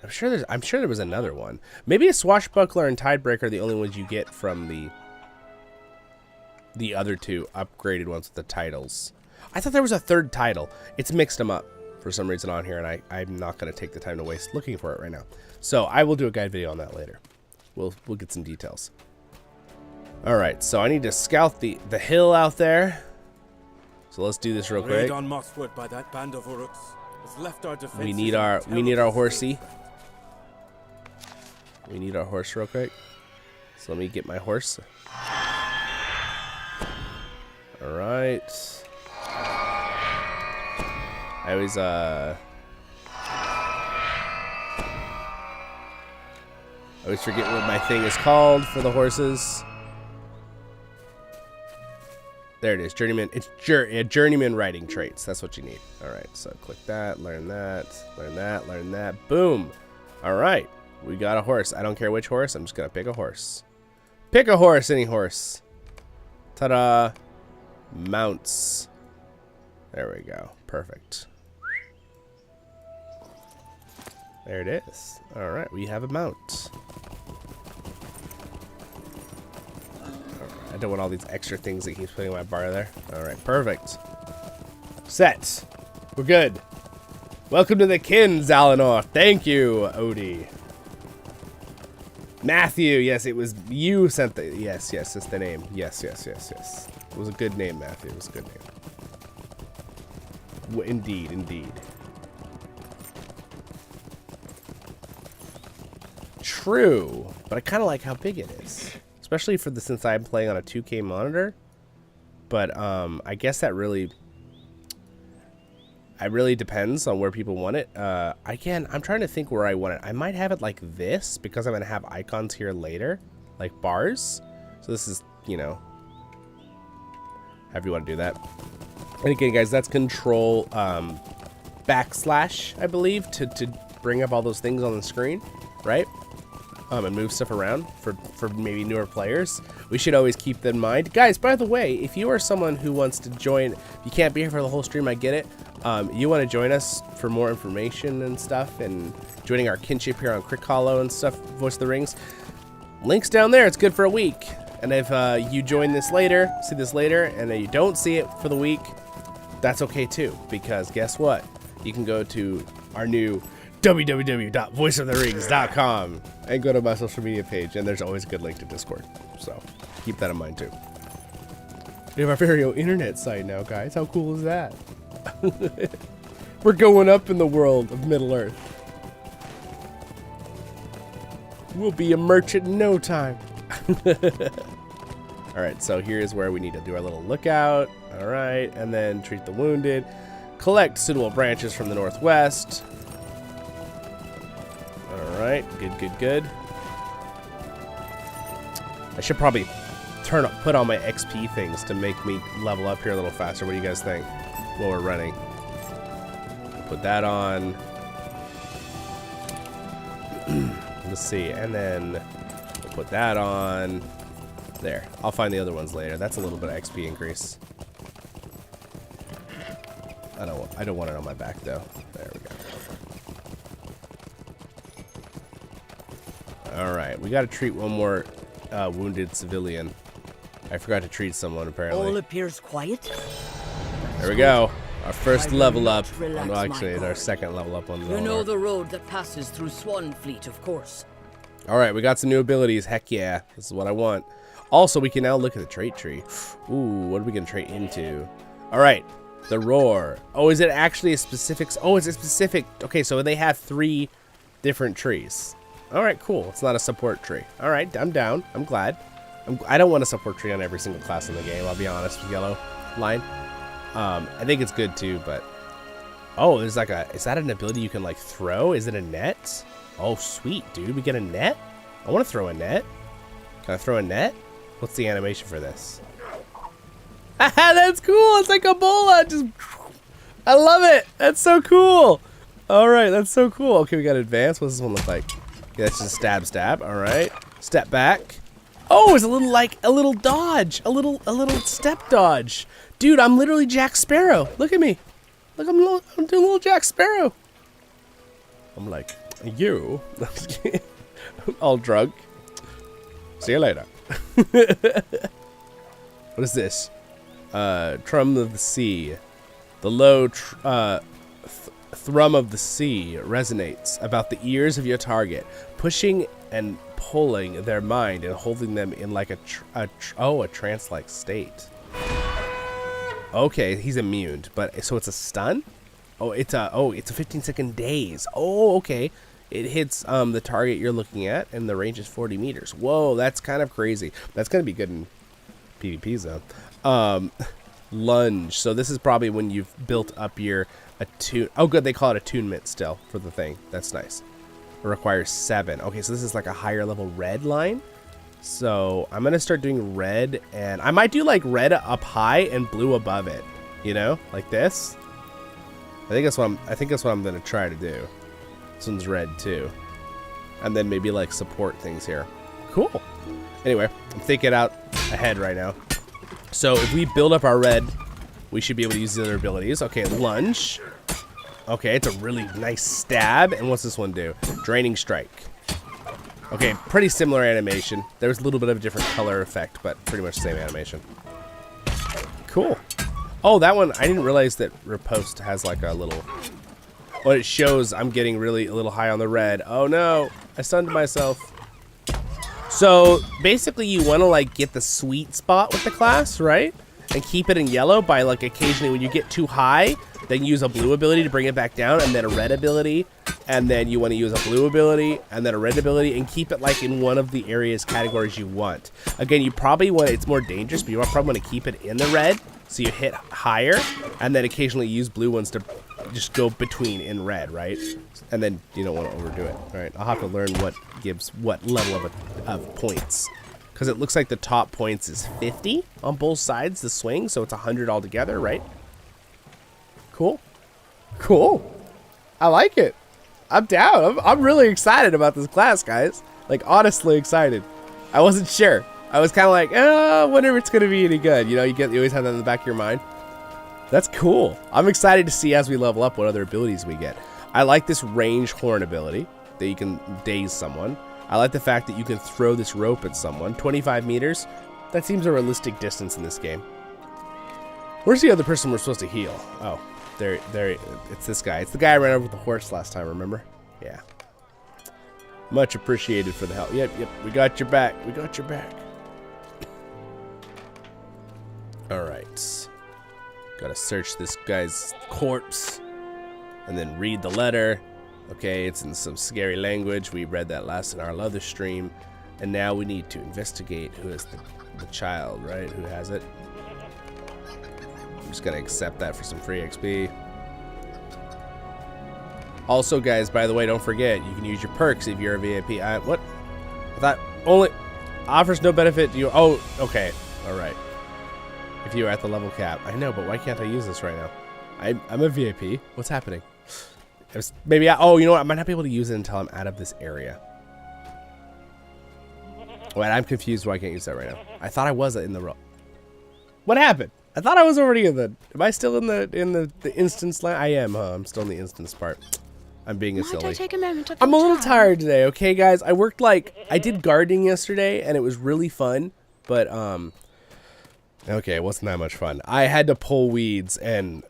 I'm sure there was another one. Maybe a Swashbuckler and Tidebreaker are the only ones you get from the other two upgraded ones with the titles. I thought there was a third title. It's mixed them up for some reason on here, and I'm not going to take the time to waste looking for it right now. So I will do a guide video on that later. We'll get some details. All right, so I need to scout the hill out there. So let's do this real quick. On Mosswood by that band of Uruks has left our defenses. We need our horsey. We need our horse real quick. So let me get my horse. All right. I always forget what my thing is called for the horses. There it is, journeyman. It's journeyman riding traits. That's what you need. All right, so click that, learn that, learn that, learn that. Boom. All right, we got a horse. I don't care which horse. I'm just gonna pick a horse. Pick a horse, any horse. Ta-da. Mounts. There we go. Perfect. There it is. All right, we have a mount. I don't want all these extra things that keeps putting in my bar there. All right, perfect. Set. We're good. Welcome to the kin, Zalinor. Thank you, Odie. Matthew, yes, it was you sent the, yes, that's the name. Yes. It was a good name, Matthew. It was a good name. Indeed. True, but I kind of like how big it is. Especially since I'm playing on a 2K monitor, but I guess that really depends on where people want it. Again, I'm trying to think where I want it. I might have it like this because I'm gonna have icons here later, like bars. So this is, however you want to do that. And again, guys, that's Control backslash, I believe, to bring up all those things on the screen, right? And move stuff around for maybe newer players. We should always keep that in mind. Guys, by the way, if you are someone who wants to join, if you can't be here for the whole stream, I get it. You want to join us for more information and stuff, and joining our kinship here on CrickHollow and stuff, Voice of the Rings, link's down there. It's good for a week. And if you join this later, see this later, and then you don't see it for the week, that's okay too, because guess what? You can go to our new www.voiceoftherings.com and go to my social media page, and there's always a good link to Discord. So keep that in mind too. We have our very own internet site now, guys. How cool is that? We're going up in the world of Middle Earth. We'll be a merchant in no time. Alright, so here's where we need to do our little lookout. Alright, and then treat the wounded. Collect suitable branches from the northwest. Alright, good. I should probably put on my XP things to make me level up here a little faster. What do you guys think while we're running? Put that on. Let's see, and then we'll put that on. There. I'll find the other ones later. That's a little bit of XP increase. I don't want it on my back though. There we go. Alright, we gotta treat one more wounded civilian. I forgot to treat someone apparently. All appears quiet. There we go. Our first I will level not up. relax Well, actually, my it's our guard. second level up on the You know the road that passes through Swanfleet, of course. Alright, we got some new abilities. Heck yeah. This is what I want. Also, we can now look at the trait tree. Ooh, what are we going to trait into? Alright, the roar. Oh, is it actually a specific? Oh, it's a specific. Okay, so they have 3 different trees. Alright, cool. It's not a support tree. Alright, I'm down. I'm glad. I don't want a support tree on every single class in the game, I'll be honest with Yellow Line. I think it's good too, but... Oh, there's like a... Is that an ability you can like throw? Is it a net? Oh, sweet, dude. We get a net? I want to throw a net. Can I throw a net? What's the animation for this? Haha, that's cool. It's like a bola. Just, I love it. That's so cool. All right, that's so cool. Okay, we got advance. What does this one look like? Yeah, that's just a stab. All right, step back. Oh, it's a little like a little dodge, a little step dodge. Dude, I'm literally Jack Sparrow. Look at me. Look, I'm doing a little Jack Sparrow. I'm like you. All drunk. See you later. What is this? Thrum of the sea. The low thrum of the sea resonates about the ears of your target, pushing and pulling their mind and holding them in like a trance-like state. Okay, he's immune, but so it's a stun? Oh, it's a 15-second daze. Oh, okay. It hits the target you're looking at, and the range is 40 meters. Whoa, that's kind of crazy. That's gonna be good in PvP zone. Lunge. So this is probably when you've built up your attune. Oh, good. They call it attunement still for the thing. That's nice. It requires 7. Okay, so this is like a higher level red line. So I'm gonna start doing red, and I might do like red up high and blue above it. You know, like this. I think that's what I'm gonna try to do. This one's red too, and then maybe like support things here. Cool. Anyway, I'm thinking out ahead right now. So if we build up our red, we should be able to use the other abilities. Okay, lunge. Okay, it's a really nice stab. And what's this one do? Draining strike. Okay, pretty similar animation. There's a little bit of a different color effect, but pretty much the same animation. Cool. Oh, that one, I didn't realize that riposte has like a little... Well, it shows I'm getting really a little high on the red. Oh no, I stunned myself. So basically you want to like get the sweet spot with the class, right? And keep it in yellow by like occasionally when you get too high, then use a blue ability to bring it back down, and then a red ability, and then you want to use a blue ability and then a red ability, and keep it like in one of the areas categories you want. Again, you probably want, it's more dangerous, but you probably want to keep it in the red so you hit higher, and then occasionally use blue ones to just go between in red, right? And then you don't want to overdo it. All right, I'll have to learn what gives what level of points, because it looks like the top points is 50 on both sides the swing, so it's 100 altogether, right? Cool. Cool. I like it. I'm down. I'm really excited about this class, guys. Like, honestly excited. I wasn't sure. I was kind of like, I wonder if it's going to be any good. You know, you always have that in the back of your mind. That's cool. I'm excited to see as we level up what other abilities we get. I like this range horn ability that you can daze someone. I like the fact that you can throw this rope at someone. 25 meters. That seems a realistic distance in this game. Where's the other person we're supposed to heal? Oh, there. It's this guy. It's the guy I ran over with the horse last time, remember? Yeah. Much appreciated for the help. Yep. We got your back. We got your back. All right. Gotta search this guy's corpse and then read the letter. Okay, it's in some scary language. We read that last in our other stream. And now we need to investigate who is the child, right? Who has it? I'm just gonna accept that for some free XP. Also, guys, by the way, don't forget, you can use your perks if you're a VIP. What? I thought only offers no benefit to you. Oh, okay. All right. If you're at the level cap. I know, but why can't I use this right now? I'm a VIP. What's happening? Maybe oh, you know what? I might not be able to use it until I'm out of this area. Wait, I'm confused why I can't use that right now. I thought I was in the row. What happened? I thought I was already in the... Am I still in the instance line? I am, huh? I'm still in the instance part. I'm being a silly. Might I take a moment to I'm a little tired today, okay, guys? I worked I did gardening yesterday, and it was really fun. But, okay, it wasn't that much fun. I had to pull weeds and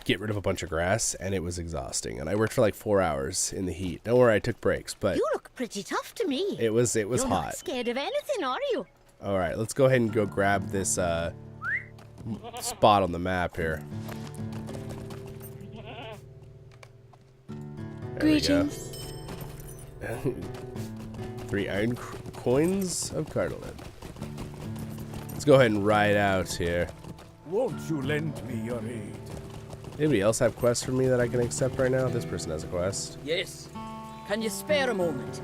get rid of a bunch of grass, and it was exhausting. And I worked for like 4 hours in the heat. Don't worry, I took breaks, but... You look pretty tough to me. It was You're hot. not scared of anything, are you? All right, let's go ahead and go grab this spot on the map here. Greetings. 3 iron coins of cartilage. Let's go ahead and ride out here. Won't you lend me your aid? Anybody else have quests for me that I can accept right now? This person has a quest. Yes. Can you spare a moment?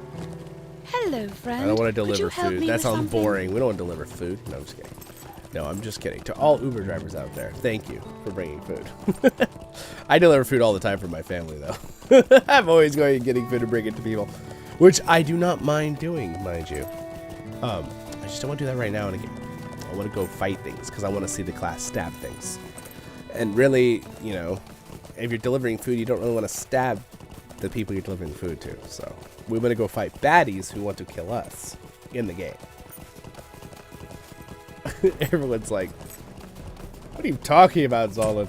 Hello, friend. I don't want to Could you deliver help food. me That with sounds something? boring. We don't want to deliver food. No, I'm just kidding. No, I'm just kidding. To all Uber drivers out there, thank you for bringing food. I deliver food all the time for my family, though. I'm always going and getting food to bring it to people, which I do not mind doing, mind you. I just don't want to do that right now. And again, I want to go fight things because I want to see the class stab things. And really, you know, if you're delivering food, you don't really want to stab the people you're delivering the food to. So we want to go fight baddies who want to kill us in the game. Everyone's like, what are you talking about, Zollin?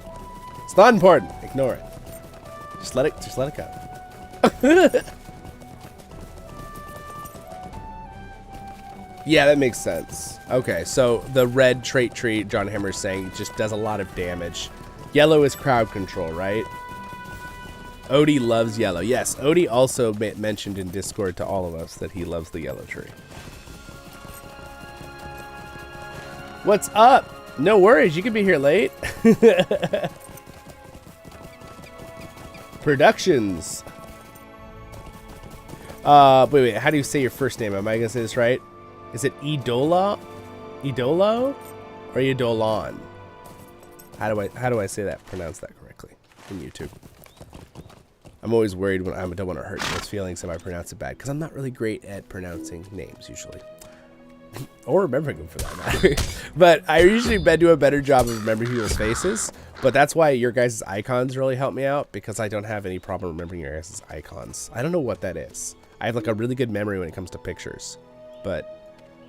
It's not important. Ignore it. Just let it go. Yeah, that makes sense. Okay, so the red trait tree, John Hammer's saying, just does a lot of damage. Yellow is crowd control, right? Odie loves yellow. Yes, Odie also mentioned in Discord to all of us that he loves the yellow tree. What's up? No worries, you can be here late. Productions. Wait, how do you say your first name? Am I gonna say this right? Is it Idola? Idolo? Or Idolon? How do I say that? Pronounce that correctly in YouTube. I'm always worried when I don't want to hurt people's feelings if I pronounce it bad, because I'm not really great at pronouncing names usually. Or remembering them for that matter. But I usually do a better job of remembering people's faces. But that's why your guys' icons really help me out, because I don't have any problem remembering your guys' icons. I don't know what that is. I have like a really good memory when it comes to pictures. But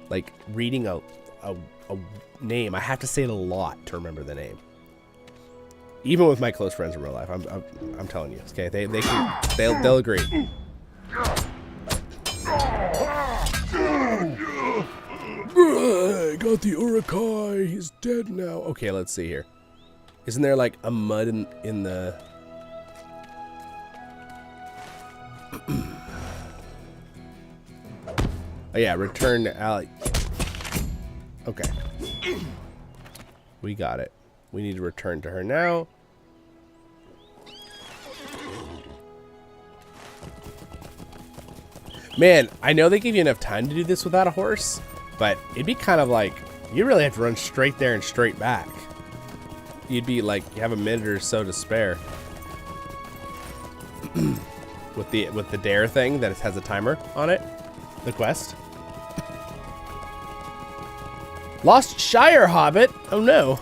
like reading a name, I have to say it a lot to remember the name. Even with my close friends in real life, I'm telling you, okay? They'll agree. I got the Urukai. He's dead now. Okay, let's see here. Isn't there like a mud in the... Oh yeah, return to alley. Okay. We got it. We need to return to her now. Man, I know they give you enough time to do this without a horse, but it'd be kind of like, you really have to run straight there and straight back. You'd be like, you have a minute or so to spare. with the dare thing that has a timer on it. The quest. Lost Shire Hobbit. Oh no.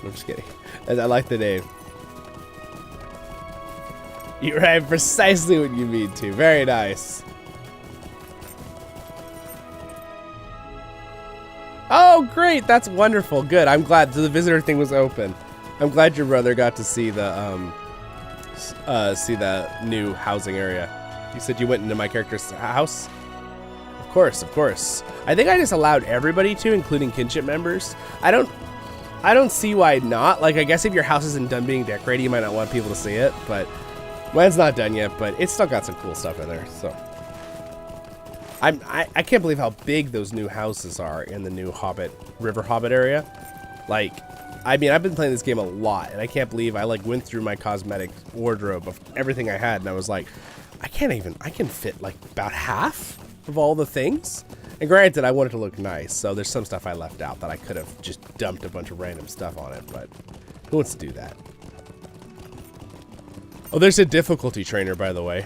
I'm just kidding. I like the name. You write precisely what you mean to. Very nice. Oh, great. That's wonderful. Good. I'm glad the visitor thing was open. I'm glad your brother got to see the new housing area. You said you went into my character's house? Of course, of course. I think I just allowed everybody to, including kinship members. I don't see why not. Like, I guess if your house isn't done being decorated, you might not want people to see it, but mine's not done yet, but it's still got some cool stuff in there, so. I can't believe how big those new houses are in the new River Hobbit area. Like, I mean, I've been playing this game a lot, and I can't believe I like went through my cosmetic wardrobe of everything I had, and I was like, I can fit like about half of all the things. And granted, I wanted to look nice, so there's some stuff I left out that I could have just dumped a bunch of random stuff on it, but who wants to do that? Oh, there's a difficulty trainer, by the way.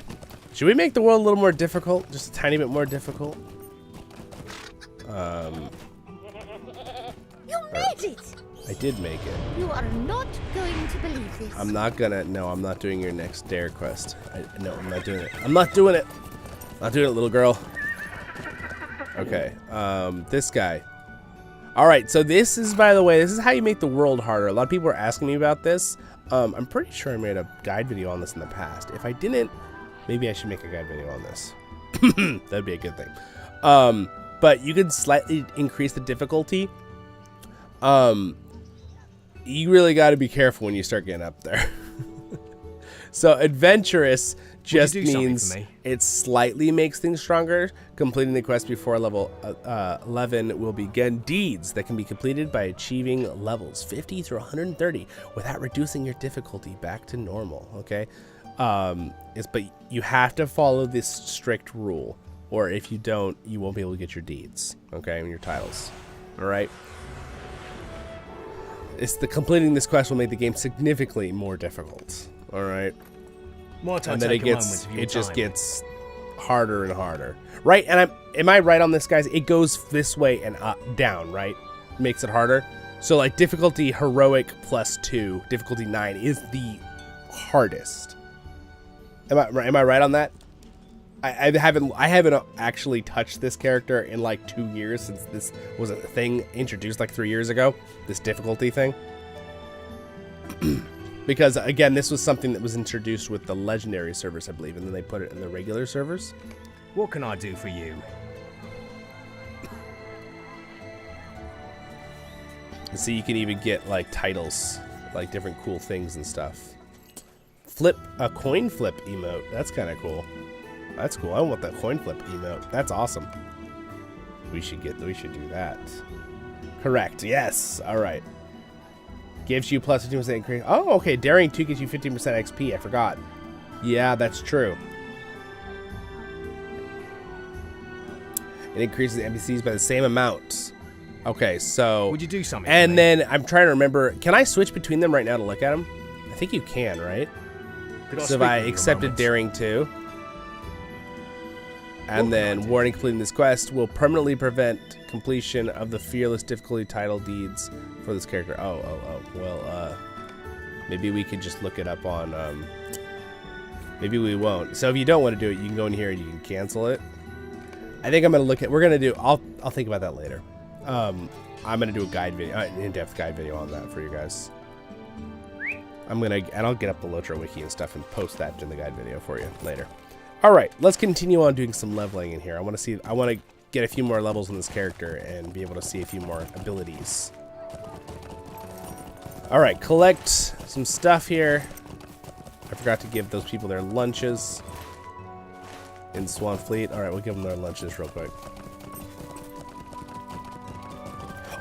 Should we make the world a little more difficult? Just a tiny bit more difficult? You made it! I did make it. You are not going to believe this. I'm not gonna. No, I'm not doing your next dare quest. No, I'm not doing it. I'm not doing it. Not doing it, little girl. Okay. This guy. All right. So this is, by the way, this is how you make the world harder. A lot of people are asking me about this. I'm pretty sure I made a guide video on this in the past. If I didn't, maybe I should make a guide video on this. That'd be a good thing. But you could slightly increase the difficulty. You really got to be careful when you start getting up there. So adventurous just means it slightly makes things stronger. Completing the quest before level 11 will begin deeds that can be completed by achieving levels 50 through 130 without reducing your difficulty back to normal. Okay, but you have to follow this strict rule, or if you don't, you won't be able to get your deeds. Okay, and your titles. All right. It's the completing this quest will make the game significantly more difficult. All right. And then it just gets harder and harder, right? And am I right on this, guys? It goes this way and up, down, right? Makes it harder. So like difficulty heroic +2, difficulty 9 is the hardest. Am I right on that? I haven't actually touched this character in like 2 years since this was a thing introduced like 3 years ago. This difficulty thing. Because, again, this was something that was introduced with the Legendary servers, I believe, and then they put it in the regular servers. What can I do for you? See, you can even get, like, titles, like different cool things and stuff. Flip, a coin flip emote. That's kind of cool. That's cool. I want that coin flip emote. That's awesome. We should do that. Correct. Yes. All right. Gives you plus 15% increase. Oh, okay. Daring 2 gives you 15% XP. I forgot. Yeah, that's true. It increases the NPCs by the same amount. Okay, so... Would you do something? And then I'm trying to remember. Can I switch between them right now to look at them? I think you can, right? So if I accepted Daring 2. And then warning, completing this quest will permanently prevent completion of the fearless difficulty title deeds for this character. Well, maybe we could just look it up on, maybe we won't. So if you don't want to do it, you can go in here and you can cancel it. I think I'm going to look at, I'll think about that later. I'm going to do a guide video, an in-depth guide video on that for you guys. And I'll get up the LOTRO wiki and stuff and post that in the guide video for you later. All right, let's continue on doing some leveling in here. I want to get a few more levels in this character and be able to see a few more abilities. All right, collect some stuff here. I forgot to give those people their lunches in Swan Fleet. All right, we'll give them their lunches real quick.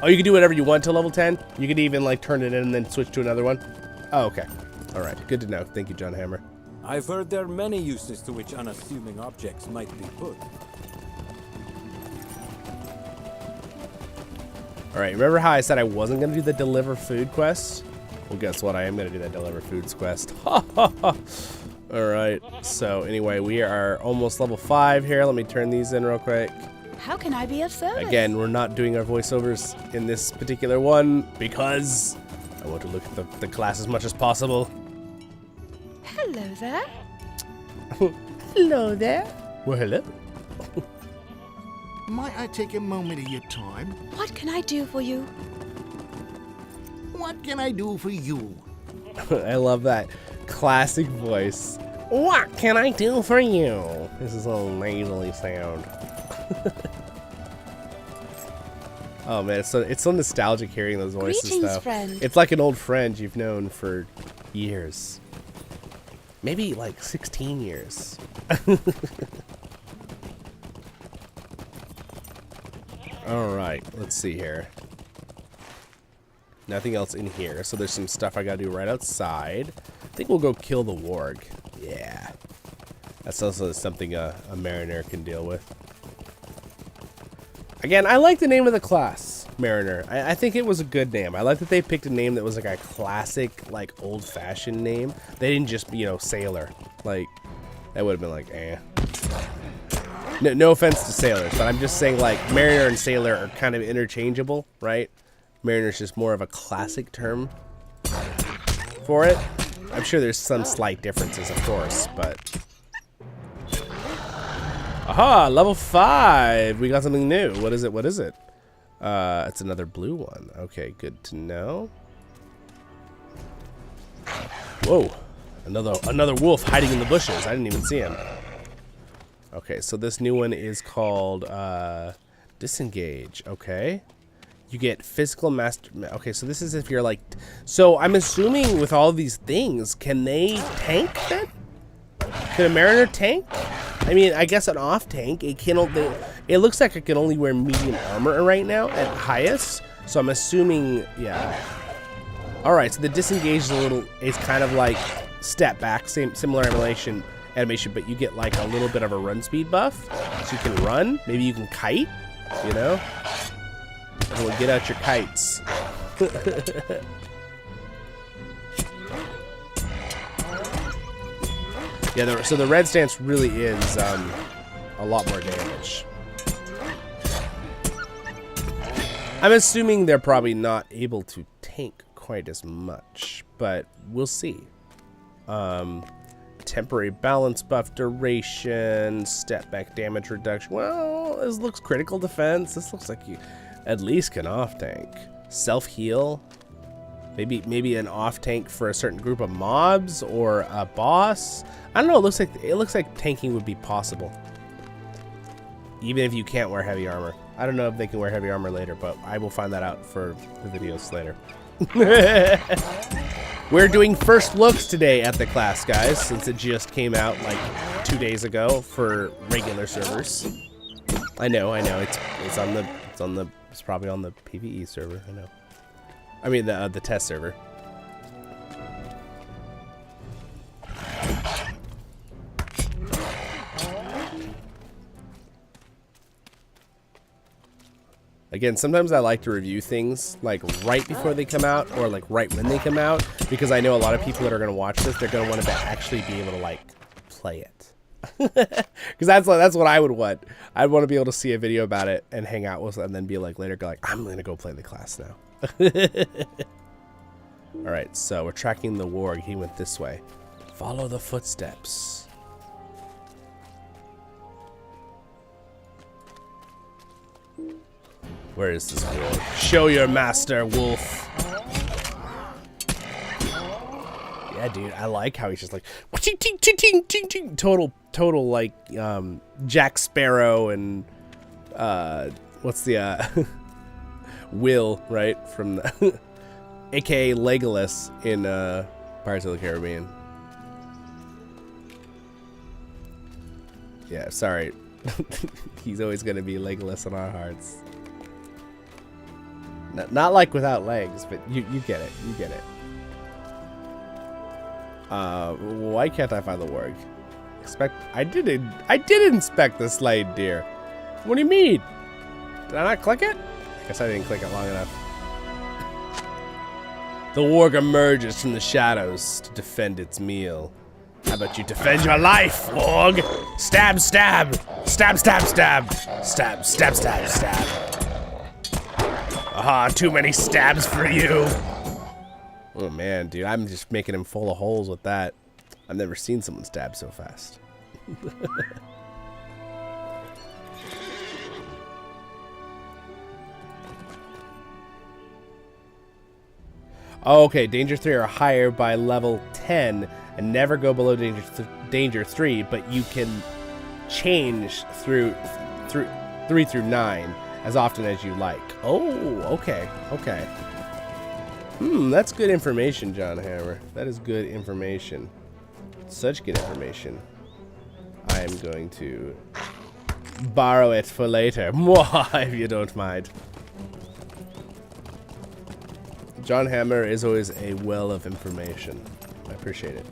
Oh, you can do whatever you want till level 10? You could even like turn it in and then switch to another one? Oh, okay. All right, good to know. Thank you, John Hammer. I've heard there are many uses to which unassuming objects might be put. Alright, remember how I said I wasn't going to do the deliver food quest? Well, guess what? I am going to do that deliver foods quest. Alright, so anyway, we are almost level 5 here. Let me turn these in real quick. How can I be of service? Again, we're not doing our voiceovers in this particular one because I want to look at the class as much as possible. Hello there. Hello there. Well, hello. Might I take a moment of your time? What can I do for you? What can I do for you? I love that classic voice. What can I do for you? This is a little nasally sound. Oh man, it's so nostalgic hearing those voices. Greetings, stuff. friend. It's like an old friend you've known for years. Maybe like 16 years. Alright, let's see here. Nothing else in here, so there's some stuff I gotta do right outside. I think we'll go kill the warg. Yeah. That's also something a mariner can deal with. Again, I like the name of the class, Mariner. I think it was a good name. I like that they picked a name that was like a classic, like old-fashioned name. They didn't just, you know, sailor. Like, that would have been like, eh. No offense to sailors, but I'm just saying, like, mariner and sailor are kind of interchangeable, right? Mariner's just more of a classic term for it. I'm sure there's some slight differences, of course, but... Aha! Level 5! We got something new. What is it? What is it? It's another blue one. Okay, good to know. Whoa! Another wolf hiding in the bushes. I didn't even see him. Okay, so this new one is called Disengage. Okay. You get physical master. Okay, so this is if you're like. So I'm assuming with all these things, can they tank then? Can a mariner tank? I mean, I guess an off tank. It can. It looks like it can only wear medium armor right now at highest. So I'm assuming, yeah. All right, so the disengage is a little. It's kind of like step back, similar animation, but you get like a little bit of a run speed buff, so you can run. Maybe you can kite. You know. Everyone get out your kites. Yeah, so the red stance really is a lot more damage. I'm assuming they're probably not able to tank quite as much, but we'll see. Temporary balance buff duration, step back damage reduction. Well, this looks critical defense. This looks like you at least can off tank. Self heal. Maybe an off tank for a certain group of mobs or a boss. I don't know. It looks like tanking would be possible, even if you can't wear heavy armor. I don't know if they can wear heavy armor later, but I will find that out for the videos later. We're doing first looks today at the class, guys, since it just came out like 2 days ago for regular servers. I know. It's probably on the PvE server. I know. I mean the test server. Again, sometimes I like to review things like right before they come out or like right when they come out, because I know a lot of people that are going to watch this, they're going to want to actually be able to like play it. Because that's what I would want. I'd want to be able to see a video about it and hang out with it and then be like later go like, I'm going to go play the class now. All right, so we're tracking the warg. He went this way. Follow the footsteps. Where is this warg? Show your master, wolf. Yeah, dude, I like how he's just like total like Jack Sparrow and what's the Will, right, from the aka Legolas in Pirates of the Caribbean. Yeah, sorry. He's always gonna be Legolas in our hearts. Not like without legs, but you get it. You get it. Why can't I find the warg? I did inspect the slayed deer. What do you mean? Did I not click it? I guess I didn't click it long enough. The warg emerges from the shadows to defend its meal. How about you defend your life, warg? Stab, stab, stab, stab, stab, stab, stab, stab, stab. Aha, too many stabs for you. Oh man, dude, I'm just making him full of holes with that. I've never seen someone stab so fast. Oh, okay, Danger 3 are higher by level 10 and never go below Danger 3, but you can change through 3 through 9 as often as you like. Oh, okay, okay. That's good information, John Hammer. That is good information. Such good information. I am going to borrow it for later, if you don't mind. John Hammer is always a well of information. I appreciate it.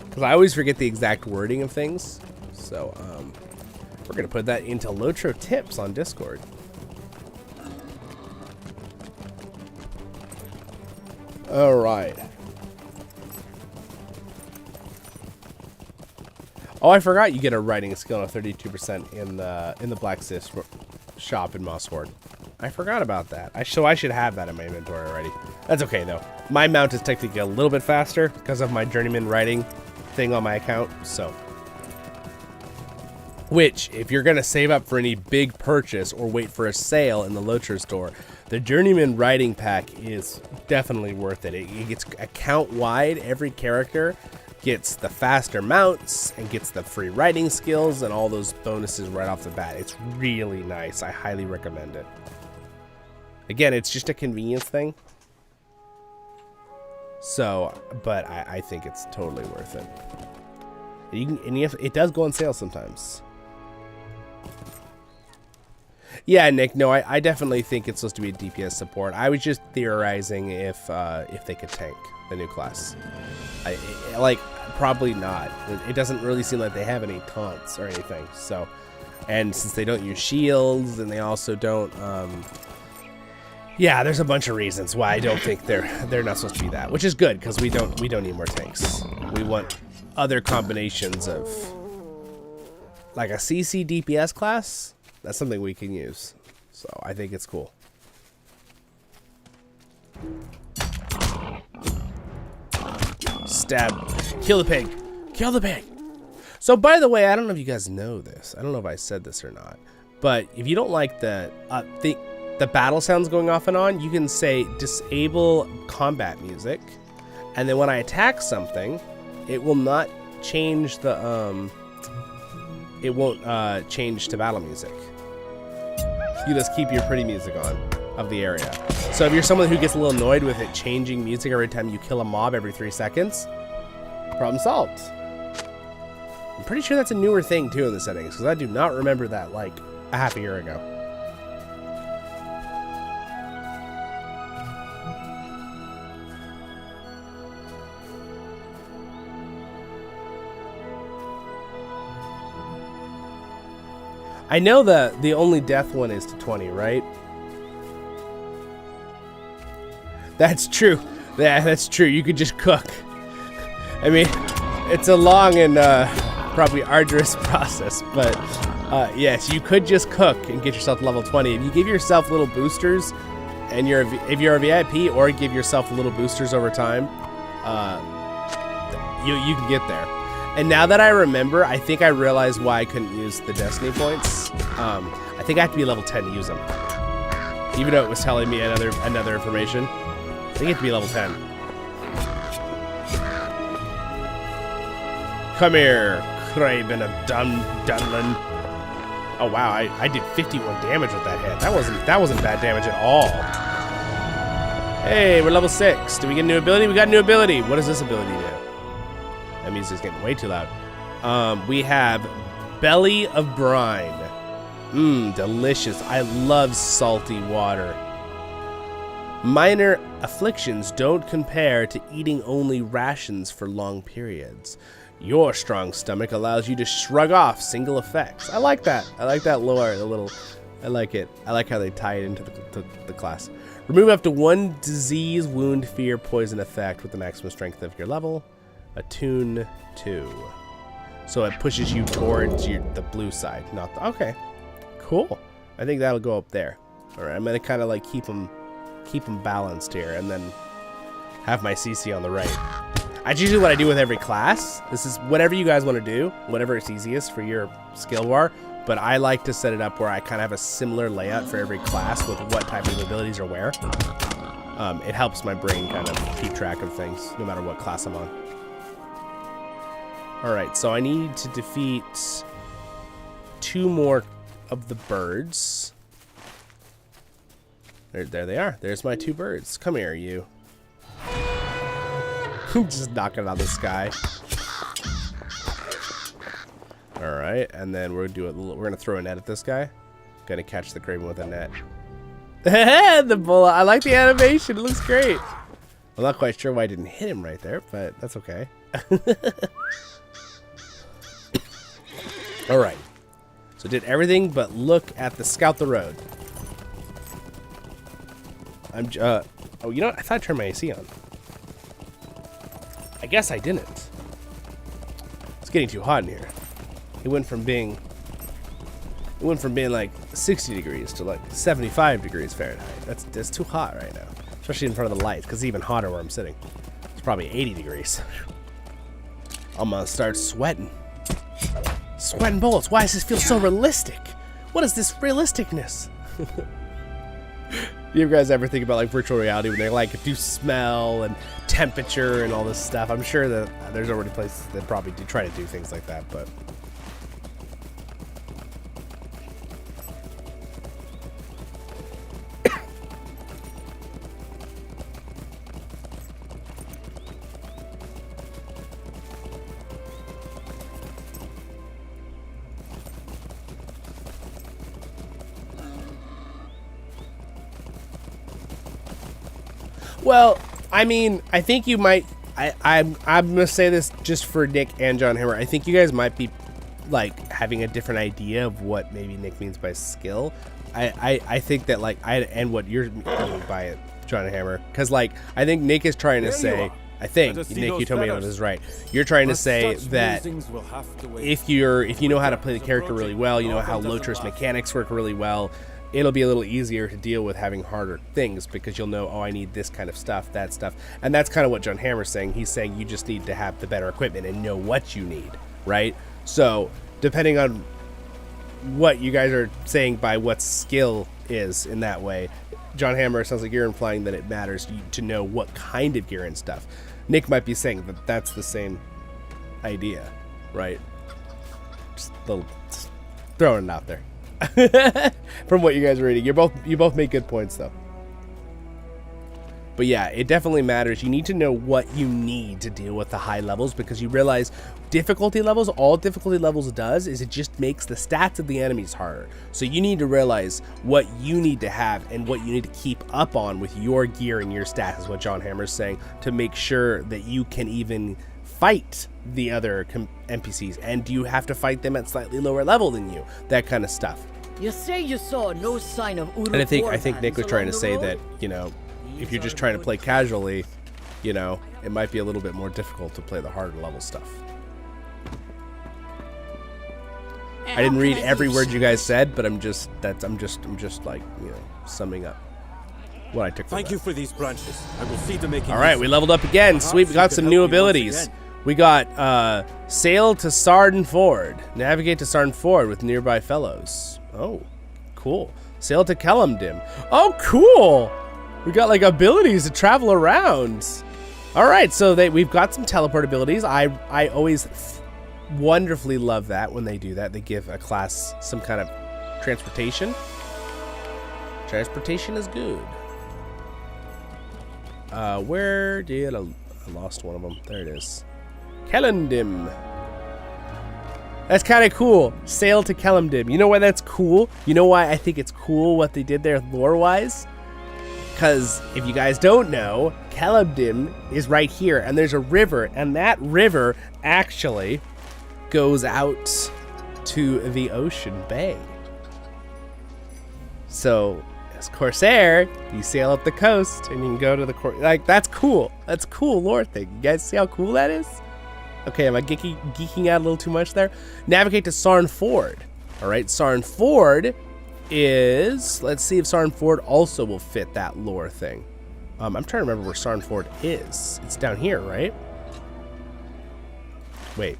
Because I always forget the exact wording of things. So, we're going to put that into LOTRO tips on Discord. All right. Oh, I forgot you get a writing skill of 32% in the blacksmith shop in Mossward. I forgot about that. So I should have that in my inventory already. That's okay though. My mount is technically a little bit faster because of my journeyman writing thing on my account. So, which if you're gonna save up for any big purchase or wait for a sale in the LOTRO store, the journeyman writing pack is definitely worth it. It gets account wide. Every character gets the faster mounts and gets the free writing skills and all those bonuses right off the bat. It's really nice. I highly recommend it. Again, it's just a convenience thing. So, but I think it's totally worth it. It does go on sale sometimes. Yeah, Nick. No, I definitely think it's supposed to be a DPS support. I was just theorizing if they could tank the new class. Like probably not. It doesn't really seem like they have any taunts or anything. So, and since they don't use shields and they also don't, yeah, there's a bunch of reasons why I don't think they're not supposed to be that, which is good because we don't need more tanks. We want other combinations of like a CC DPS class. That's something we can use. So I think it's cool. Stab. Kill the pig. Kill the pig. So by the way, I don't know if you guys know this. I don't know if I said this or not. But if you don't like the battle sounds going off and on, you can say disable combat music. And then when I attack something, it will not change the it won't change to battle music. You just keep your pretty music on of the area. So if you're someone who gets a little annoyed with it changing music every time you kill a mob every 3 seconds, problem solved. I'm pretty sure that's a newer thing too in the settings because I do not remember that like a half a year ago. I know the only death one is to 20, right? That's true. Yeah, that's true. You could just cook. I mean, it's a long and probably arduous process, but yes, you could just cook and get yourself to level 20. If you give yourself little boosters, and if you're a VIP, or give yourself little boosters over time, you can get there. And now that I remember, I think I realized why I couldn't use the Destiny points. I think I have to be level 10 to use them. Even though it was telling me another information. I think you have to be level 10. Come here, Craven of Dunlin. Oh wow, I did 51 damage with that hit. That wasn't bad damage at all. Hey, we're level 6. Do we get a new ability? We got a new ability. What does this ability do? That music's getting way too loud. We have Belly of Brine. Mmm, delicious. I love salty water. Minor afflictions don't compare to eating only rations for long periods. Your strong stomach allows you to shrug off single effects. I like that. I like that lore. I like it. I like how they tie it into the class. Remove up to 1 disease, wound, fear, poison effect with the maximum strength of your level. Attune 2. So it pushes you towards the blue side, not the... Okay. Cool. I think that'll go up there. Alright, I'm going to kind of like keep them balanced here and then have my CC on the right. That's usually what I do with every class. This is whatever you guys want to do, whatever is easiest for your skill bar, but I like to set it up where I kind of have a similar layout for every class with what type of abilities are where. It helps my brain kind of keep track of things no matter what class I'm on. Alright, so I need to defeat 2 more of the birds. There they are. There's my 2 birds. Come here, you. Just knocking it out of the sky. Alright, and then we're gonna throw a net at this guy. Gonna catch the Craven with a net. The bullet. I like the animation. It looks great. I'm not quite sure why I didn't hit him right there, but that's okay. Alright. So did everything but look at the scout the road. Oh, you know what? I thought I turned my AC on. I guess I didn't. It's getting too hot in here. It went from being like 60 degrees to like 75 degrees Fahrenheit. That's too hot right now, especially in front of the lights, because it's even hotter where I'm sitting. It's probably 80 degrees. I'm gonna start sweating. Sweating bullets. Why does this feel so realistic? What is this realisticness? You guys ever think about like virtual reality when they like do smell and temperature and all this stuff? I'm sure that there's already places that probably do try to do things like that, but well, I mean, I think you might. I'm gonna say this just for Nick and John Hammer. I think you guys might be like having a different idea of what maybe Nick means by skill. I think that like and what you're meaning by it, John Hammer, because like I think Nick is trying to say. I think Nick, you told me this is right. You're trying to say that if you know how to play the character really well, you know how LOTRO's mechanics work really well, it'll be a little easier to deal with having harder things because you'll know, oh, I need this kind of stuff, that stuff. And that's kind of what John Hammer's saying. He's saying you just need to have the better equipment and know what you need, right? So depending on what you guys are saying by what skill is in that way, John Hammer, sounds like you're implying that it matters to know what kind of gear and stuff. Nick might be saying that that's the same idea, right? Just throwing it out there. From what you guys are reading, you both make good points though. But yeah, it definitely matters. You need to know what you need to deal with the high levels, because you realize difficulty levels, all difficulty levels does is it just makes the stats of the enemies harder. So you need to realize what you need to have and what you need to keep up on with your gear and your stats, is what John Hammer's saying, to make sure that you can even fight the other NPCs. And do you have to fight them at slightly lower level than you? That kind of stuff. You say you saw no sign of Uruk. And I think Nick was trying to say that, you know, if you're just trying to play casually, you know, it might be a little bit more difficult to play the harder level stuff. I didn't read every word you guys said, but I'm just like, you know, summing up what I took from that. Thank you for these branches. I will see to make it. All right, we leveled up again. Sweet, we got some new abilities. We got sail to Sarden Ford, navigate to Sarden Ford with nearby fellows. Oh, cool. Sail to Kellamdim. Oh, cool. We got like abilities to travel around. All right, so we've got some teleport abilities. I always wonderfully love that when they do that. They give a class some kind of transportation. Transportation is good. Where did I lost one of them? There it is. Kellamdim. That's kind of cool. Sail to Kellamdim. You know why that's cool? You know why I think it's cool what they did there lore-wise? Because if you guys don't know, Kellamdim is right here, and there's a river, and that river actually goes out to the ocean bay. So, as Corsair, you sail up the coast, and you can go to the like, that's cool. That's a cool lore thing. You guys see how cool that is? Okay, am I geeking out a little too much there? Navigate to Sarn Ford. All right, Sarn Ford is, let's see if Sarn Ford also will fit that lore thing. I'm trying to remember where Sarn Ford is. It's down here, right? Wait.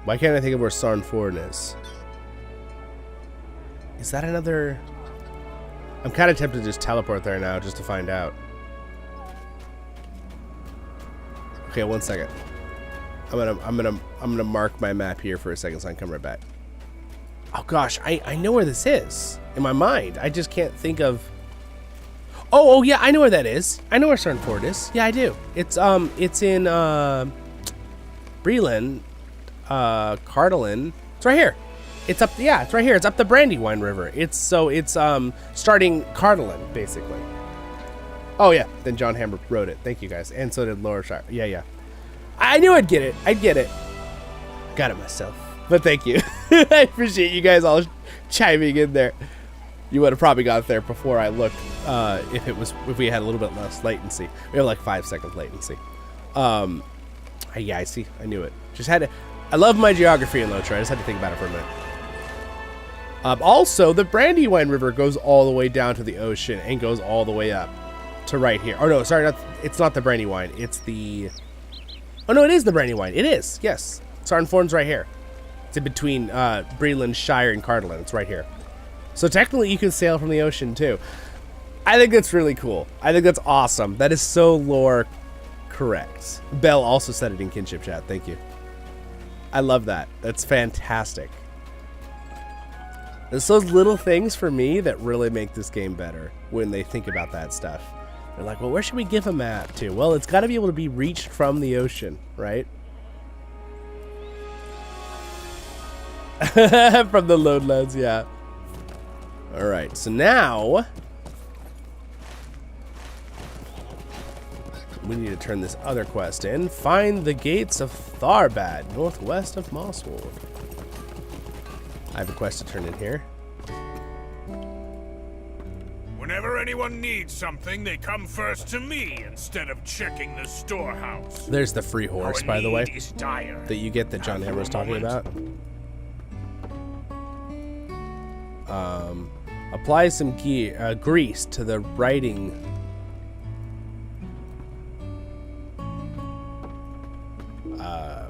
Why can't I think of where Sarn Ford is? Is that another? I'm kind of tempted to just teleport there now just to find out. Okay, 1 second. I'm gonna mark my map here for a second so I can come right back. Oh gosh, I know where this is in my mind. I just can't think of. Oh yeah, I know where that is. I know where Sarn Ford is. Yeah, I do. It's in Breland, Cardalin. It's right here. It's up. Yeah, it's right here. It's up the Brandywine River. It's starting Cardalin basically. Oh yeah, then John Hammer wrote it. Thank you guys, and so did Laura Shire. Yeah. I knew I'd get it. Got it myself. But thank you. I appreciate you guys all chiming in there. You would have probably got there before I looked. If we had a little bit less latency. We have like 5 seconds latency. Yeah, I see. I knew it. Just had to. I love my geography in LOTRO. I just had to think about it for a minute. Also, the Brandywine River goes all the way down to the ocean and goes all the way up to right here. Oh, no, sorry. It's not the Brandywine. It's the... Oh, no, it is the Brandywine. It is. Yes. Sarnforn's right here. It's in between Breland, Shire, and Cardolan. It's right here. So technically, you can sail from the ocean, too. I think that's really cool. I think that's awesome. That is so lore correct. Belle also said it in Kinship chat. Thank you. I love that. That's fantastic. It's those little things for me that really make this game better when they think about that stuff. They're like, well, where should we give a map to? Well, it's got to be able to be reached from the ocean, right? From the Lowlands, yeah. All right, so now we need to turn this other quest in. Find the gates of Tharbad, northwest of Mosswold. I have a quest to turn in here. Whenever anyone needs something, they come first to me instead of checking the storehouse. There's the free horse, by the way, is dire. that you get that John Hammer was talking about. Apply some grease to the writing.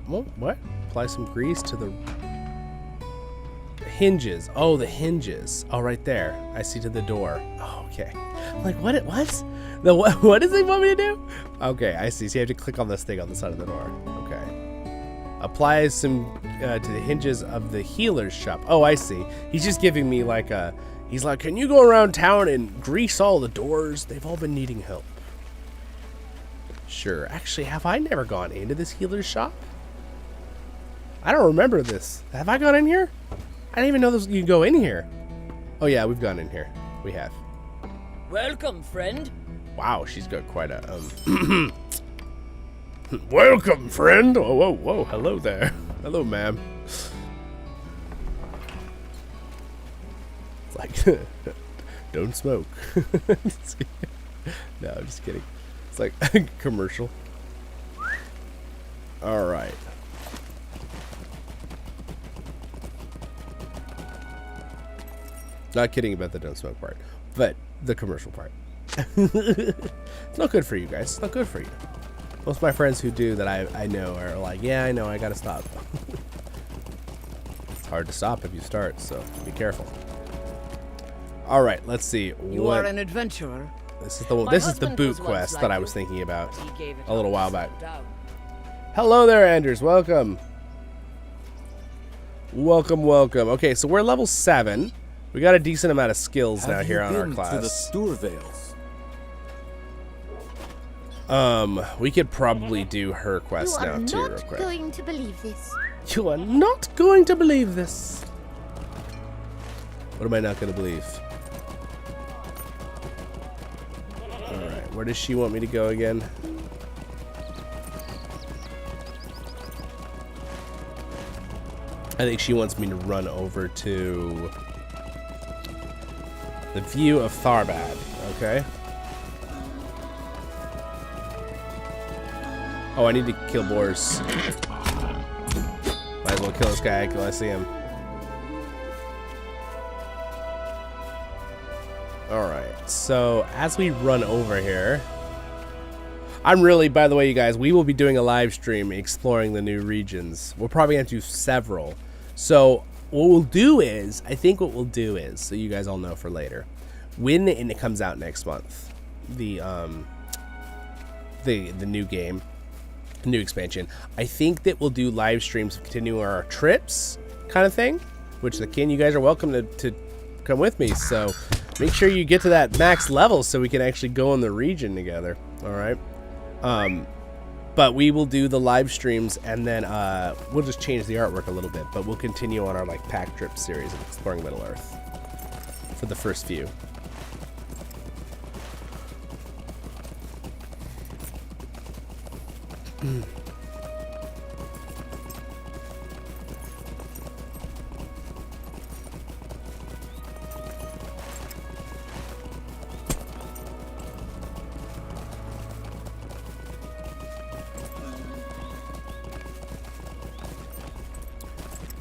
What? Apply some grease to the hinges. Oh, the hinges. Oh, right there. I see to the door. Oh, okay. I'm like, what? What does he want me to do? Okay, I see. So you have to click on this thing on the side of the door. Okay. Apply some to the hinges of the healer's shop. Oh, I see. He's just giving me like a... He's like, can you go around town and grease all the doors? They've all been needing help. Sure. Actually, have I never gone into this healer's shop? I don't remember this. Have I gone in here? I didn't even know you can go in here. Oh, yeah, we've gone in here. We have. Welcome, friend. Wow, she's got quite a... Welcome, friend. Whoa, whoa, whoa. Hello there. Hello, ma'am. It's like, don't smoke. No, I'm just kidding. It's like a commercial. All right. Not kidding about the don't smoke part, but the commercial part. It's not good for you guys. It's not good for you. Most of my friends who do that I know are like, yeah, I know, I gotta stop. It's hard to stop if you start, so be careful. All right, let's see. You are an adventurer. This is the one. This is the boot quest that I was thinking about a little while back. Hello there, Anders. Welcome. Welcome, welcome. Okay, so we're level 7. We got a decent amount of skills now here on our class. To the Sturvales? We could probably do her quest now too, real quick. You are not going to believe this. You are not going to believe this. What am I not going to believe? Alright, where does she want me to go again? I think she wants me to run over to the view of Tharbad, okay? Oh, I need to kill boars. Might as well kill this guy until I see him. Alright, so as we run over here, I'm really, by the way, you guys, we will be doing a live stream exploring the new regions. We'll probably have to do several. So what we'll do is, I think what we'll do is, so you guys all know for later, when it comes out next month, the new game, new expansion, I think that we'll do live streams continuing our trips kind of thing, which the kin, you guys are welcome to come with me. So make sure you get to that max level so we can actually go in the region together. All right. But we will do the live streams, and then we'll just change the artwork a little bit, but we'll continue on our like pack trip series of exploring Middle Earth for the first few.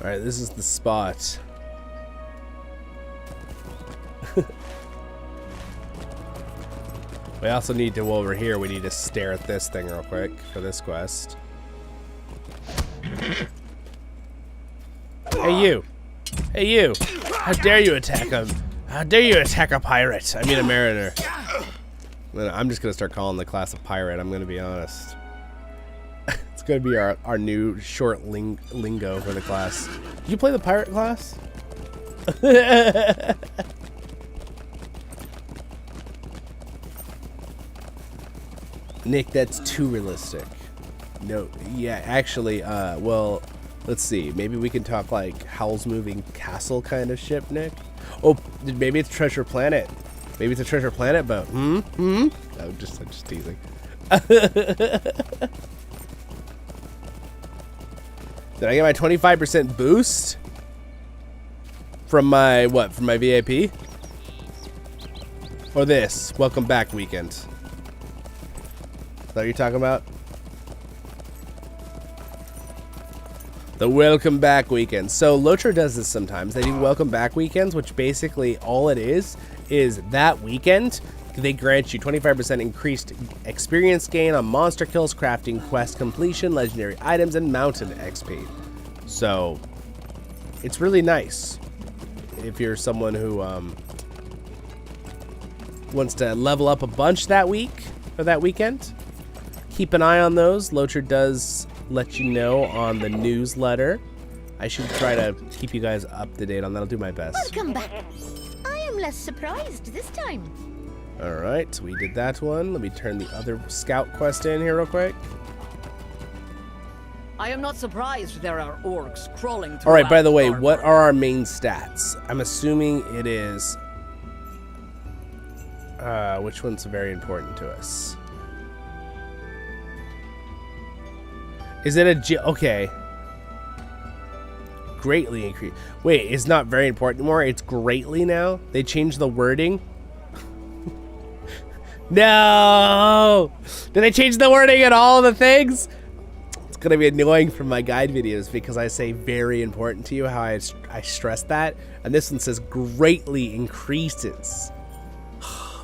Alright, this is the spot. We also need to, over here, we need to stare at this thing real quick for this quest. Hey, you. Hey, you. How dare you attack him? How dare you attack a pirate? I mean, a mariner. I'm just going to start calling the class a pirate, I'm going to be honest. It's going to be our new short lingo for the class. Did you play the pirate class? Nick, that's too realistic. No, yeah, actually, well, let's see. Maybe we can talk like Howl's Moving Castle kind of ship, Nick. Oh, maybe it's Treasure Planet. Maybe it's a Treasure Planet boat. I'm just teasing. Did I get my 25% boost from my what? From my VIP? Or this? Welcome back weekend. Is that what you're talking about? The welcome back weekend. So LOTRO does this sometimes. They do welcome back weekends, which basically all it is that weekend they grant you 25% increased experience gain on monster kills, crafting, quest completion, legendary items, and mountain XP. So it's really nice if you're someone who wants to level up a bunch that week or that weekend. Keep an eye on those. LOTRO does let you know on the newsletter. I should try to keep you guys up to date on that. I'll do my best. Welcome back. I am less surprised this time. Alright, so we did that one. Let me turn the other scout quest in here real quick. I am not surprised there are orcs crawling through. Alright, by the way, what are our main stats? I'm assuming it is... which one's very important to us? Is it a... Okay. Greatly increased. Wait, it's not very important anymore. It's greatly now? They changed the wording? No! Did they change the wording at all of the things? It's going to be annoying for my guide videos because I say very important to you, how I stress that. And this one says greatly increases.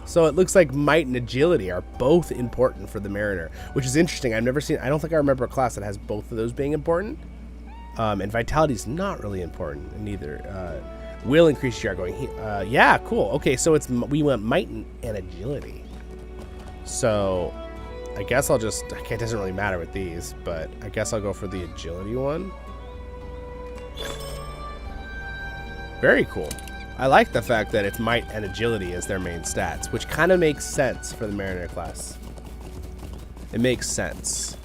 So it looks like might and agility are both important for the mariner, which is interesting. I've never seen, I don't think I remember a class that has both of those being important. And vitality is not really important in either. Will increase your going. Yeah, cool. Okay, so we went might and agility. So I guess I'll just, okay, it doesn't really matter with these, but I guess I'll go for the agility one. Very cool. I like the fact that it's might and agility as their main stats, which kind of makes sense for the mariner class. It makes sense.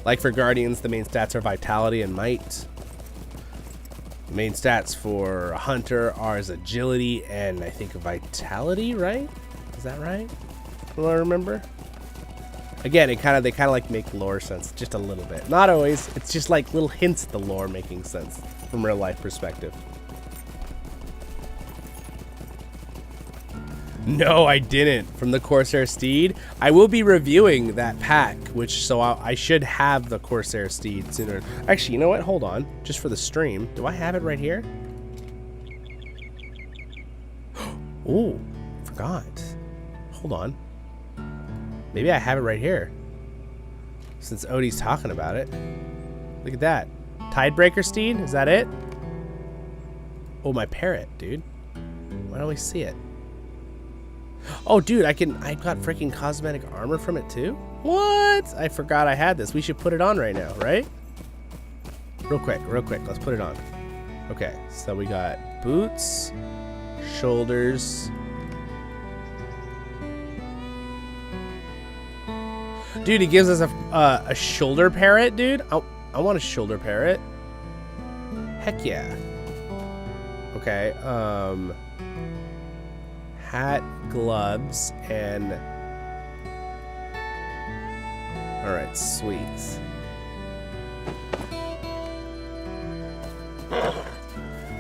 Like for guardians, the main stats are vitality and might. The main stats for a hunter are agility and I think vitality, right? Is that right? Will I remember? Again, they kind of like make lore sense just a little bit. Not always. It's just like little hints of the lore making sense from real life perspective. No, I didn't. From the Corsair Steed. I will be reviewing that pack, which so I should have the Corsair Steed sooner. Actually, you know what? Hold on. Just for the stream. Do I have it right here? Oh, forgot. Hold on. Maybe I have it right here. Since Odie's talking about it. Look at that. Tidebreaker Steed? Is that it? Oh, my parrot, dude. Why don't we see it? Oh, dude, I got freaking cosmetic armor from it too? What? I forgot I had this. We should put it on right now, right? Real quick. Let's put it on. Okay, so we got boots, shoulders. Dude, he gives us a shoulder parrot, dude. I want a shoulder parrot. Heck yeah. Okay, hat, gloves, and... Alright, sweet.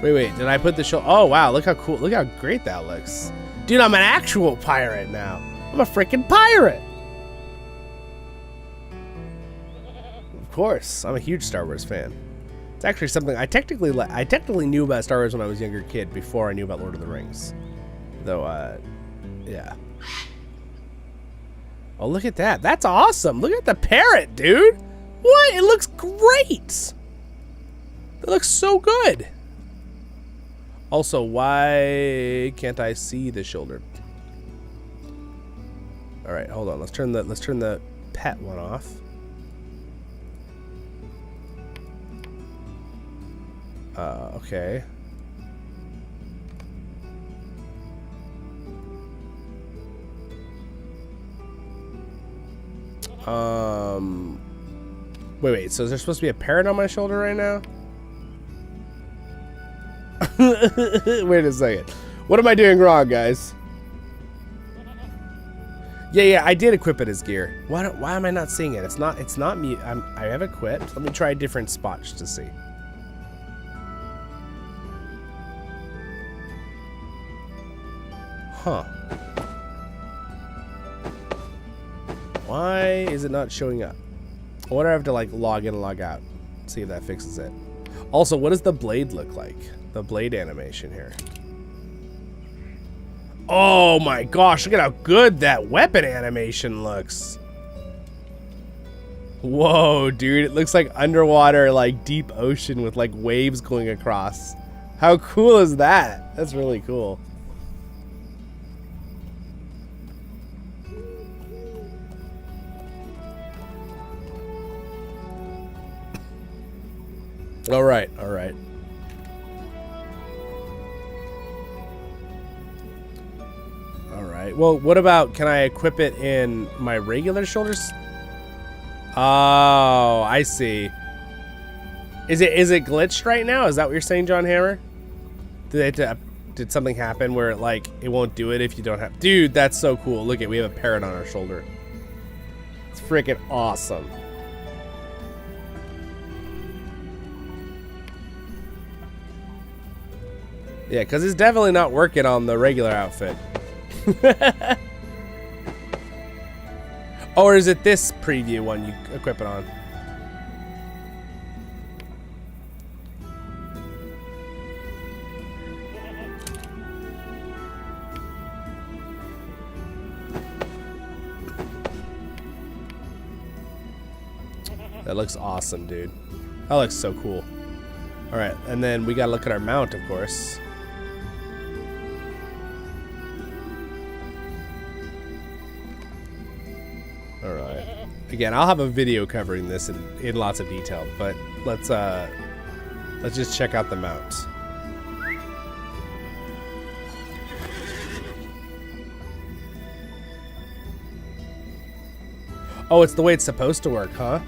Wait, did I put the shoulder... Oh, wow, look how cool, look how great that looks. Dude, I'm an actual pirate now. I'm a freaking pirate. Of course, I'm a huge Star Wars fan. It's actually something I technically knew about Star Wars when I was a younger kid, before I knew about Lord of the Rings. Though, yeah. Oh, look at that. That's awesome. Look at the parrot, dude. What? It looks great. That looks so good. Also, why can't I see the shoulder? All right, hold on. Let's turn the pet one off. Okay. Wait. So is there supposed to be a parrot on my shoulder right now? Wait a second. What am I doing wrong, guys? Yeah, I did equip it as gear. Why am I not seeing it? It's not me. I have equipped. Let me try different spots to see. Huh. Why is it not showing up? I wonder if I have to like log in and log out. See if that fixes it. Also, what does the blade look like? The blade animation here. Oh my gosh, look at how good that weapon animation looks. Whoa, dude, it looks like underwater, like deep ocean with like waves going across. How cool is that? That's really cool. All right. Well, what about, can I equip it in my regular shoulders? Oh, I see. Is it glitched right now? Is that what you're saying, John Hammer? Did something happen where it won't do it if you don't have... Dude, that's so cool. Look we have a parrot on our shoulder. It's freaking awesome. Yeah, because it's definitely not working on the regular outfit. Or is it this preview one you equip it on? That looks awesome, dude. That looks so cool. All right, and then we gotta look at our mount, of course. All right. Again, I'll have a video covering this in lots of detail, but let's just check out the mount. Oh, it's the way it's supposed to work, huh?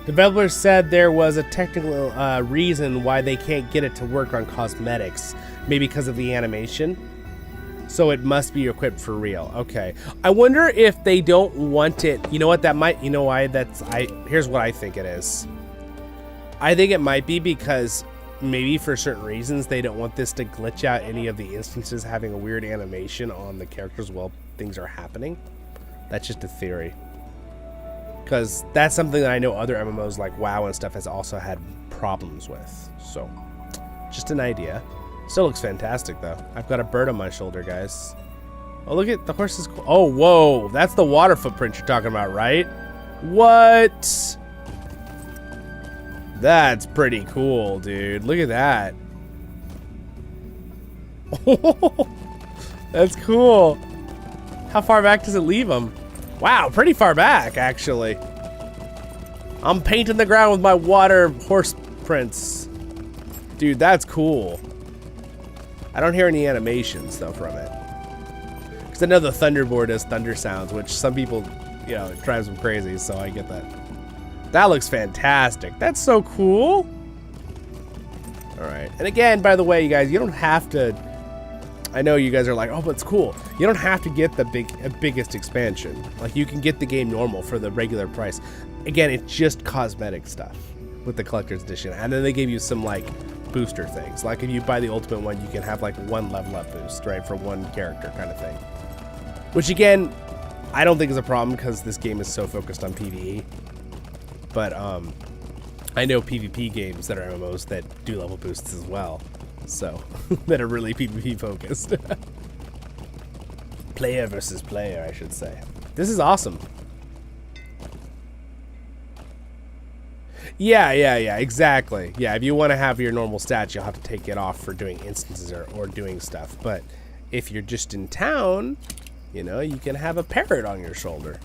Developers said there was a technical reason why they can't get it to work on cosmetics, maybe because of the animation. So it must be equipped for real. Okay. I wonder if they don't want it. You know what? That might. You know why? Here's what I think it is. I think it might be because maybe for certain reasons they don't want this to glitch out any of the instances having a weird animation on the characters while things are happening. That's just a theory. Because that's something that I know other MMOs like WoW and stuff has also had problems with. So, just an idea. Still looks fantastic, though. I've got a bird on my shoulder, guys. Oh, look at the horse is cool. Oh, whoa. That's the water footprint you're talking about, right? What? That's pretty cool, dude. Look at that. That's cool. How far back does it leave them? Wow, pretty far back, actually. I'm painting the ground with my water horse prints. Dude, that's cool. I don't hear any animations, though, from it. Because I know the Thunderboard does thunder sounds, which some people, you know, it drives them crazy, so I get that. That looks fantastic. That's so cool. All right. And again, by the way, you guys, you don't have to... I know you guys are like, oh, but it's cool. You don't have to get the biggest expansion. Like, you can get the game normal for the regular price. Again, it's just cosmetic stuff with the collector's edition. And then they give you some, like, booster things. Like, if you buy the ultimate one, you can have, like, one level up boost, right, for one character kind of thing. Which, again, I don't think is a problem because this game is so focused on PvE. But, I know PvP games that are MMOs that do level boosts as well, so that are really PvP focused. Player versus player, I should say. This is awesome. Yeah, exactly. Yeah, if you want to have your normal stats, you'll have to take it off for doing instances or doing stuff. But if you're just in town, you know, you can have a parrot on your shoulder.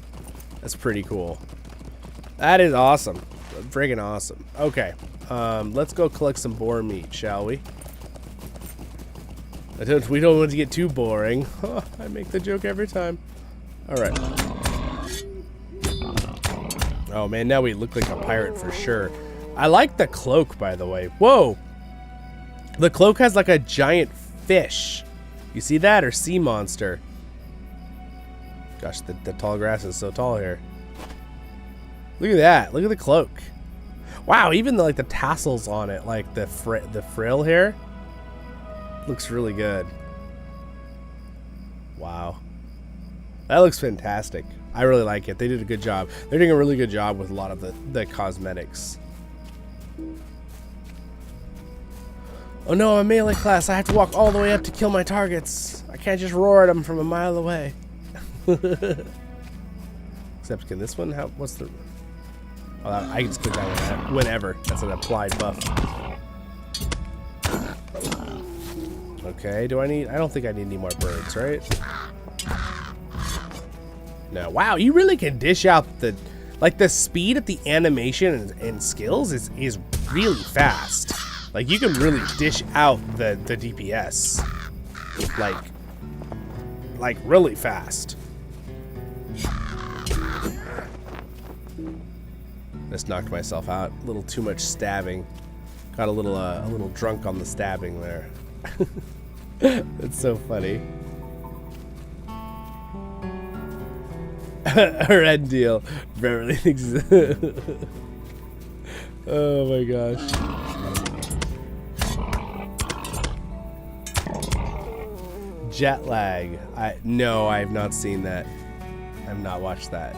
That's pretty cool. That is awesome. Friggin' awesome. Okay, let's go collect some boar meat, shall we? We don't want to get too boring. I make the joke every time. All right. Oh man, now we look like a pirate for sure. I like the cloak, by the way. Whoa! The cloak has like a giant fish. You see that? Or sea monster? Gosh, the tall grass is so tall here. Look at that. Look at the cloak. Wow, even like the tassels on it, like the frill here, looks really good. Wow. That looks fantastic. I really like it. They did a good job. They're doing a really good job with a lot of the cosmetics. Oh no, I'm melee class. I have to walk all the way up to kill my targets. I can't just roar at them from a mile away. Except, can this one have, what's the... Oh, I can just click that one whenever. That's an applied buff. Okay, do I need... I don't think I need any more birds, right? No. Wow, you really can dish out the... Like, the speed of the animation and skills is really fast. Like, you can really dish out the DPS. Like really fast. Just knocked myself out. A little too much stabbing. Got a little drunk on the stabbing there. That's so funny. Red deal. Beverly thinks. Oh my gosh. Jet lag. No, I have not seen that. I have not watched that.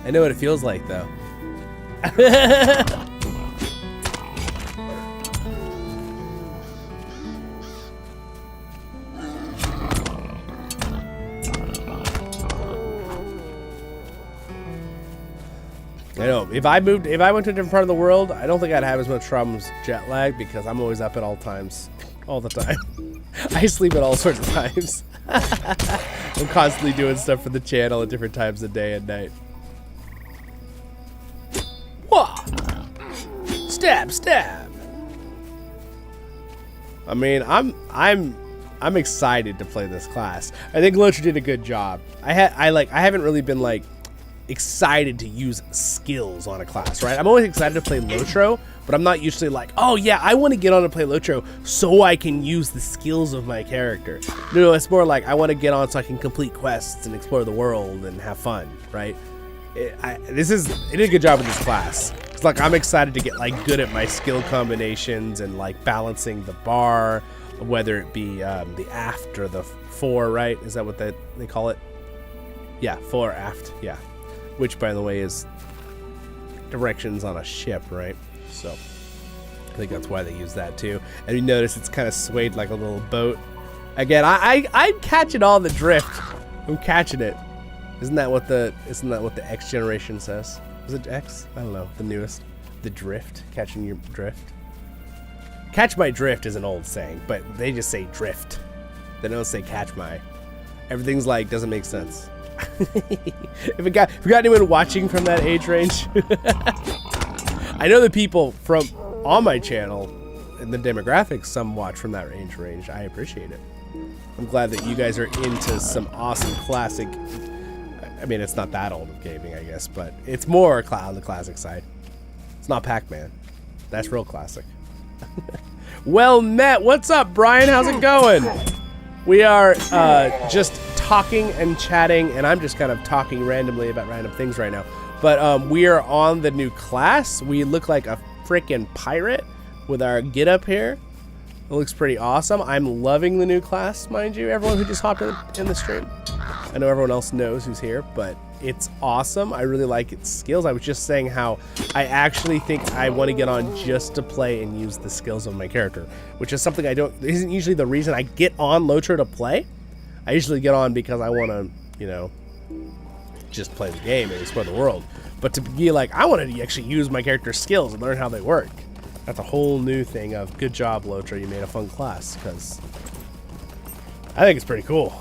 I know what it feels like, though. I know. If I went to a different part of the world, I don't think I'd have as much problems with jet lag because I'm always up at all times, all the time. I sleep at all sorts of times. I'm constantly doing stuff for the channel at different times of day and night. Whoa! Stab, stab. I mean, I'm excited to play this class. I think LOTRO did a good job. I haven't really been like excited to use skills on a class, right? I'm always excited to play LOTRO, but I'm not usually like, oh yeah, I want to get on and play LOTRO so I can use the skills of my character. No, it's more like I want to get on so I can complete quests and explore the world and have fun, right? It did a good job with this class. It's like I'm excited to get like good at my skill combinations and like balancing the bar, whether it be the aft or the fore, right? Is that what they call it? Yeah, fore aft, yeah. Which, by the way, is directions on a ship, right? So I think that's why they use that too. And you notice it's kind of swayed like a little boat. Again, I'm catching all the drift. I'm catching it. Isn't that what the X generation says? Was it X? I don't know. The newest, the drift, catching your drift. Catch my drift is an old saying, but they just say drift. They don't say catch my. Everything's like doesn't make sense. if we got anyone watching from that age range, I know the people from on my channel and the demographics, some watch from that age range. I appreciate it. I'm glad that you guys are into some awesome classic. I mean, it's not that old of gaming, I guess, but it's more on the classic side. It's not Pac-Man. That's real classic. Well met. What's up, Brian? How's it going? We are just talking and chatting, and I'm just kind of talking randomly about random things right now. But we are on the new class. We look like a freaking pirate with our get-up here. It looks pretty awesome. I'm loving the new class, mind you, everyone who just hopped in the stream. I know everyone else knows who's here, but it's awesome. I really like its skills. I was just saying how I actually think I want to get on just to play and use the skills of my character, which is something isn't usually the reason I get on LOTRO to play. I usually get on because I want to, you know, just play the game and explore the world. But to be like, I want to actually use my character's skills and learn how they work. That's a whole new thing of good job, LOTRO. You made a fun class, because I think it's pretty cool.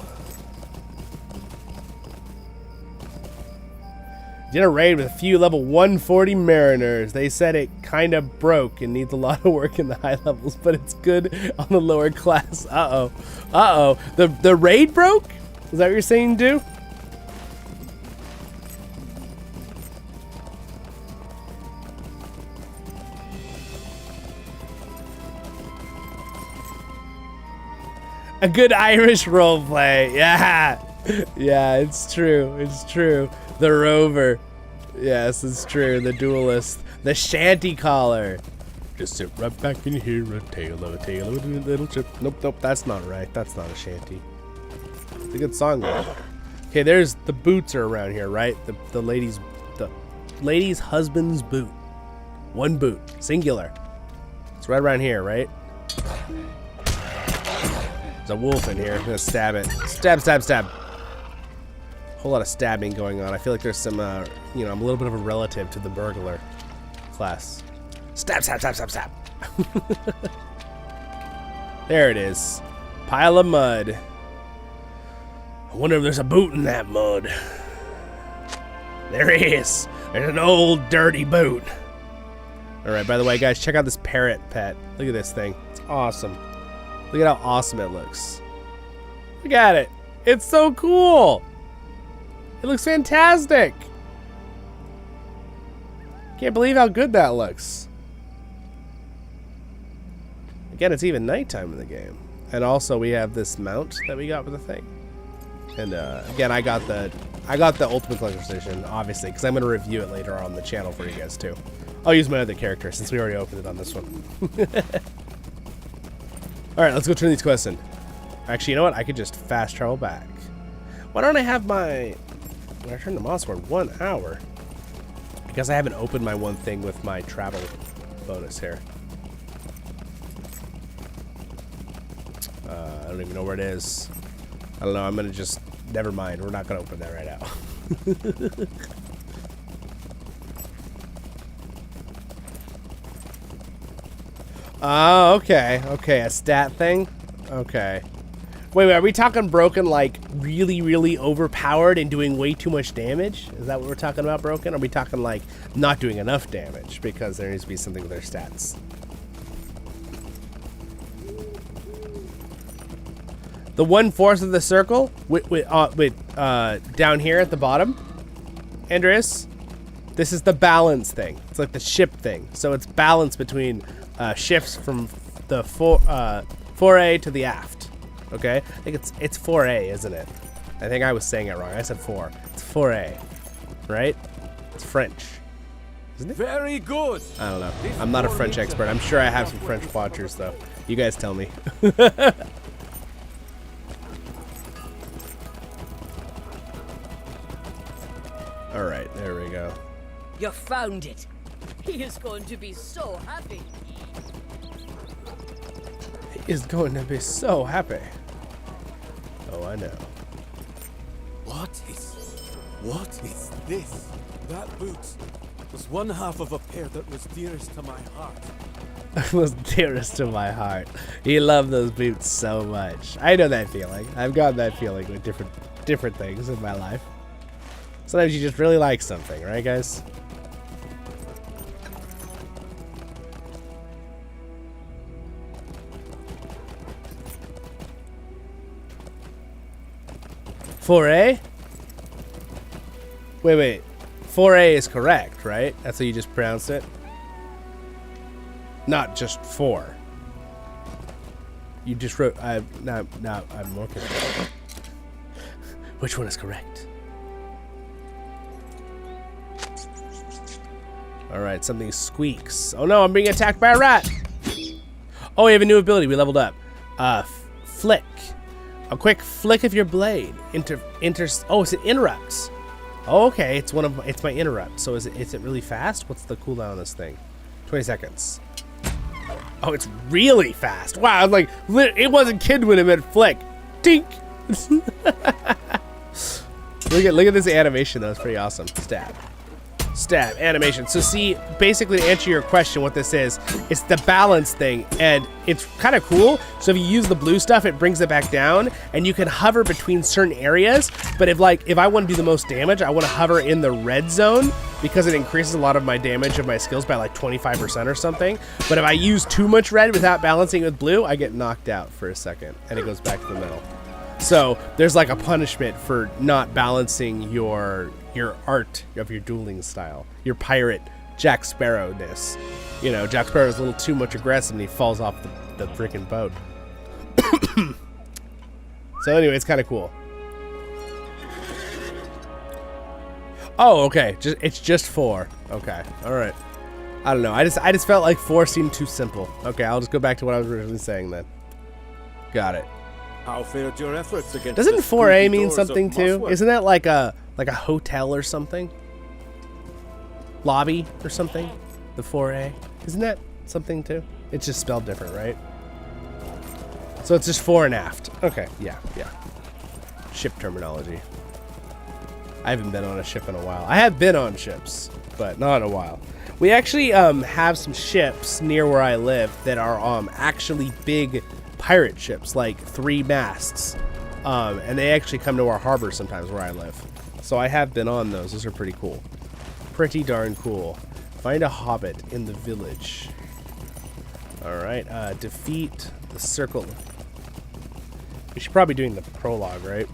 Did a raid with a few level 140 mariners. They said it kind of broke and needs a lot of work in the high levels, but it's good on the lower class. Uh-oh. Uh-oh. The raid broke? Is that what you're saying, dude? A good Irish roleplay. Yeah. Yeah, it's true. It's true. The rover. Yes, it's true. The duelist. The shanty caller. Just sit right back in here, a tale of a little chip. Nope, that's not right. That's not a shanty. It's a good song though. Okay, there's the boots are around here, right? The lady's husband's boot. One boot, singular. It's right around here, right? There's a wolf in here. I'm gonna stab it. Stab, stab, stab. Whole lot of stabbing going on. I feel like there's some, you know, I'm a little bit of a relative to the burglar class. Stab, stab, stab, stab, stab. There it is. Pile of mud. I wonder if there's a boot in that mud. There is. There's an old dirty boot. All right, by the way, guys, check out this parrot pet. Look at this thing. It's awesome. Look at how awesome it looks. Look at it. It's so cool. It looks fantastic. Can't believe how good that looks. Again, it's even nighttime in the game. And also we have this mount that we got with the thing. And again, I got the Ultimate Collector's Edition, obviously, because I'm going to review it later on the channel for you guys too. I'll use my other character since we already opened it on this one. Alright, let's go turn these quests in. Actually, you know what? I could just fast travel back. Why don't I have my... When I turn the mouse for 1 hour? Because I haven't opened my one thing with my travel bonus here. I don't even know where it is. I don't know. I'm going to just... Never mind. We're not going to open that right now. Oh, okay. Okay, a stat thing? Okay. Wait, are we talking broken like really, really overpowered and doing way too much damage? Is that what we're talking about, broken? Or are we talking like not doing enough damage because there needs to be something with their stats? The 1/4 of the circle down here at the bottom, Andreas, this is the balance thing. It's like the ship thing. So it's balance between shifts from the 4A to the aft. Okay, I think it's 4A, isn't it? I think I was saying it wrong. I said 4. It's 4A, right? It's French, isn't it? Very good. I don't know. I'm not a French expert. I'm sure I have some French watchers though. You guys tell me. All right, there we go. You found it. He is going to be so happy. He is going to be so happy. Oh, I know. What is this? That boot was 1/2 of a pair that was dearest to my heart. Was dearest to my heart. You love those boots so much. I know that feeling. I've got that feeling with different things in my life. Sometimes you just really like something, right, guys? "4A? Wait. 4A is correct, right? That's how you just pronounce it? Not just 4. You just wrote... Now I'm more confused. Which one is correct? Alright, something squeaks. Oh no, I'm being attacked by a rat! Oh, we have a new ability. We leveled up. Flick. A quick flick of your blade. Oh, it's an interrupt. Oh, okay, it's my interrupt. So is it really fast? What's the cooldown on this thing? 20 seconds. Oh, it's really fast. Wow, I was like, it wasn't kid when it meant flick. Tink. Look at this animation though. It's pretty awesome. Stab animation. So see, basically to answer your question, what this is, it's the balance thing, and it's kind of cool. So if you use the blue stuff, it brings it back down, and you can hover between certain areas. But if I want to do the most damage, I want to hover in the red zone because it increases a lot of my damage of my skills by like 25% or something. But if I use too much red without balancing with blue, I get knocked out for a second, and it goes back to the middle. So there's like a punishment for not balancing your art of your dueling style, your pirate Jack Sparrow-ness. You know, Jack Sparrow's a little too much aggressive and he falls off the freaking boat. So anyway, it's kind of cool. Oh, okay. It's just 4. Okay. All right. I don't know. I just felt like 4 seemed too simple. Okay, I'll just go back to what I was originally saying then. Got it. How fared your efforts against Doesn't the 4A mean doors something of too? Mosswood? Isn't that like a hotel or something? Lobby or something? The 4A? Isn't that something too? It's just spelled different, right? So it's just fore and aft. Okay, yeah. Ship terminology. I haven't been on a ship in a while. I have been on ships, but not in a while. We actually have some ships near where I live that are actually big pirate ships, like 3 masts, and they actually come to our harbor sometimes where I live. So I have been on those. Those are pretty cool. Pretty darn cool. Find a hobbit in the village. Alright, defeat the circle. We should probably be doing the prologue, right?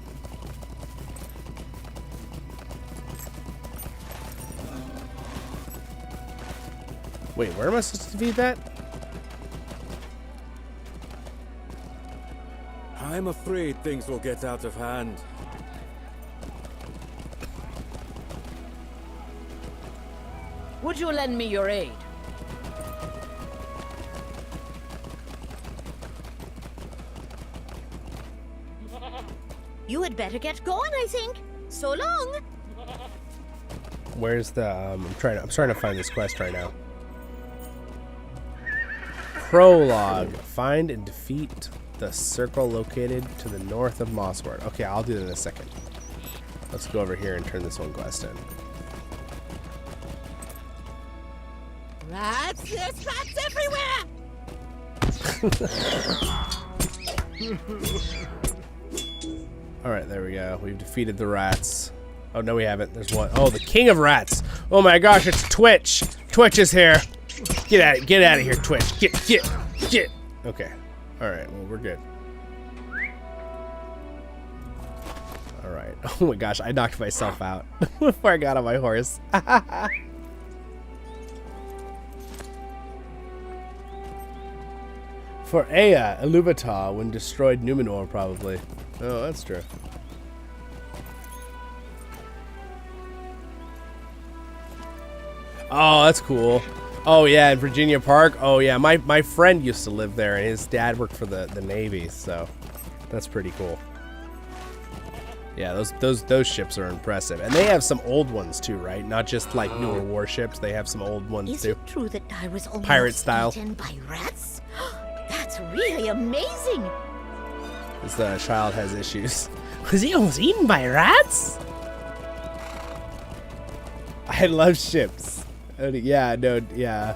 Wait, where am I supposed to defeat that? I'm afraid things will get out of hand. Would you lend me your aid? You had better get going, I think. So long. Where's the I'm trying to find this quest right now. Prologue. Find and defeat the circle located to the north of Mosswood. Okay, I'll do that in a second. Let's go over here and turn this one quest in. Rats! There's rats everywhere! Alright, there we go. We've defeated the rats. Oh, no, we haven't. There's one. Oh, the king of rats. Oh my gosh, it's Twitch. Twitch is here. Get out of here, Twitch. Get. Okay. Alright, well, we're good. Alright. Oh my gosh, I knocked myself out before I got on my horse. For Ea, Iluvatar, when destroyed Numenor, probably. Oh, that's true. Oh, that's cool. Oh, yeah, in Virginia Park. Oh, yeah, my friend used to live there, and his dad worked for the Navy, so that's pretty cool. Yeah, those ships are impressive. And they have some old ones, too, right? Not just, like, newer warships. They have some old ones, too. Is it true that I was almost Pirate style. eaten by rats? That's really amazing. This child has issues. Was he almost eaten by rats? I love ships. Yeah, no, yeah.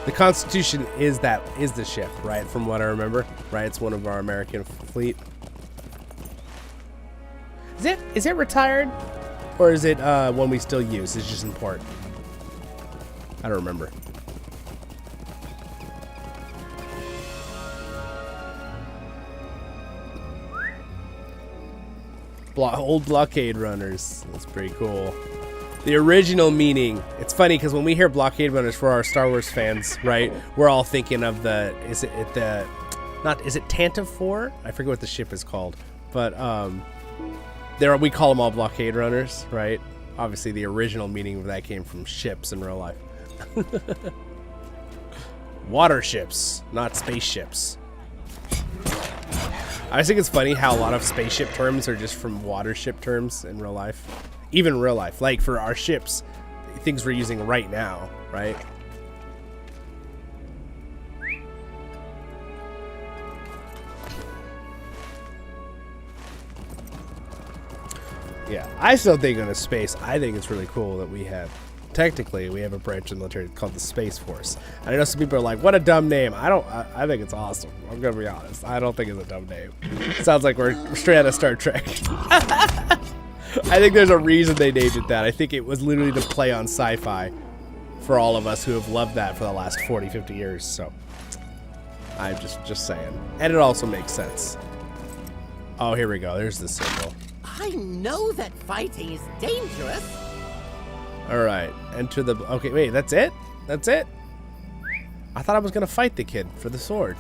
The Constitution is the ship, right? From what I remember, right? It's one of our American fleet. Is it retired, or is it one we still use? It's just in port. I don't remember. Old blockade runners. That's pretty cool. The original meaning. It's funny because when we hear blockade runners for our Star Wars fans, right? We're all thinking of is it Tantive 4? I forget what the ship is called, but we call them all blockade runners, right? Obviously, the original meaning of that came from ships in real life. Water ships, not spaceships. I just think it's funny how a lot of spaceship terms are just from watership terms in real life. Even real life. Like for our ships, things we're using right now, right? Yeah, I still think on a space, I think it's really cool that we have, technically, we have a branch in the military called the Space Force. And I know some people are like, what a dumb name. I think it's awesome. I'm going to be honest. I don't think it's a dumb name. Sounds like we're straight out of Star Trek. I think there's a reason they named it that. I think it was literally to play on sci-fi for all of us who have loved that for the last 40, 50 years. So I'm just saying. And it also makes sense. Oh, here we go. There's the symbol. I know that fighting is dangerous. All right, enter the... Okay, wait, that's it? That's it? I thought I was going to fight the kid for the sword.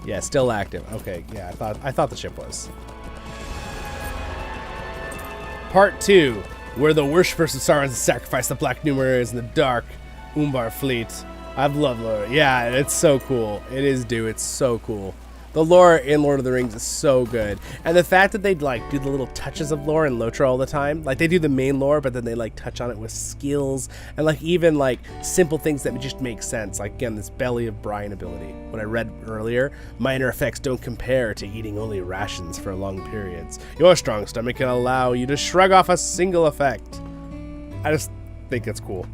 Yeah, still active. Okay, yeah, I thought the ship was. Part 2, where the worshippers of Sauron sacrifice the Black Numerals in the Dark Umbar fleet. I've loved lore. Yeah, it's so cool. It is, dude. It's so cool. The lore in Lord of the Rings is so good. And the fact that they like do the little touches of lore in LOTRO all the time. Like they do the main lore, but then they like touch on it with skills and like even like simple things that just make sense. Like again, this Belly of Brine ability. What I read earlier, minor effects don't compare to eating only rations for long periods. Your strong stomach can allow you to shrug off a single effect. I just think it's cool.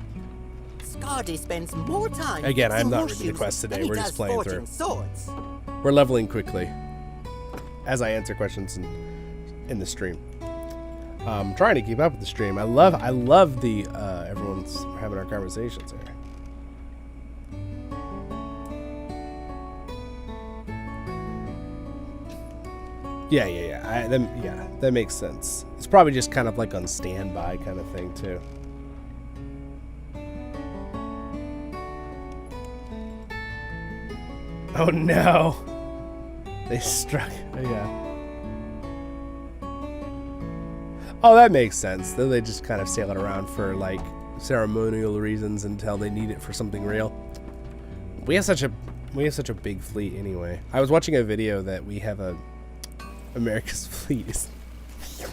Scardy spends more time. Again, I'm not reading the quest today. We're just playing through. Swords. We're leveling quickly as I answer questions in the stream. Trying to keep up with the stream. I love the everyone's having our conversations here. Yeah. That makes sense. It's probably just kind of like on standby kind of thing too. Oh no! They struck. Yeah. Oh, that makes sense. Then they just kind of sail it around for like ceremonial reasons until they need it for something real. We have such a big fleet anyway. I was watching a video that we have America's fleet is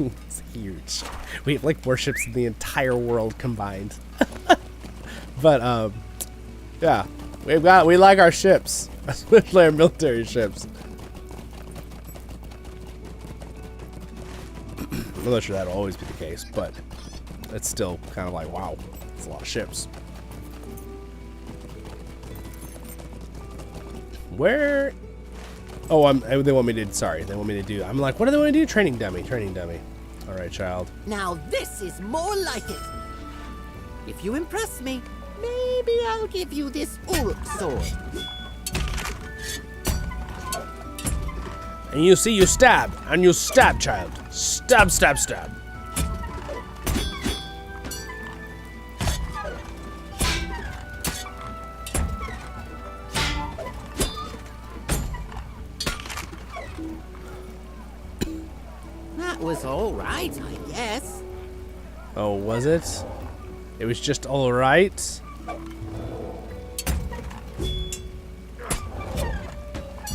it's huge. We have like warships in the entire world combined. But yeah, we like our ships. Especially our military ships. I'm not sure that'll always be the case, but it's still kind of like, wow, it's a lot of ships. Where? Oh, they want me to do. I'm like, what do they want to do? Training dummy. All right, child. Now this is more like it. If you impress me, maybe I'll give you this Uruk sword. And you see, you stab, child. Stab. That was all right, I guess. Oh, was it? It was just all right?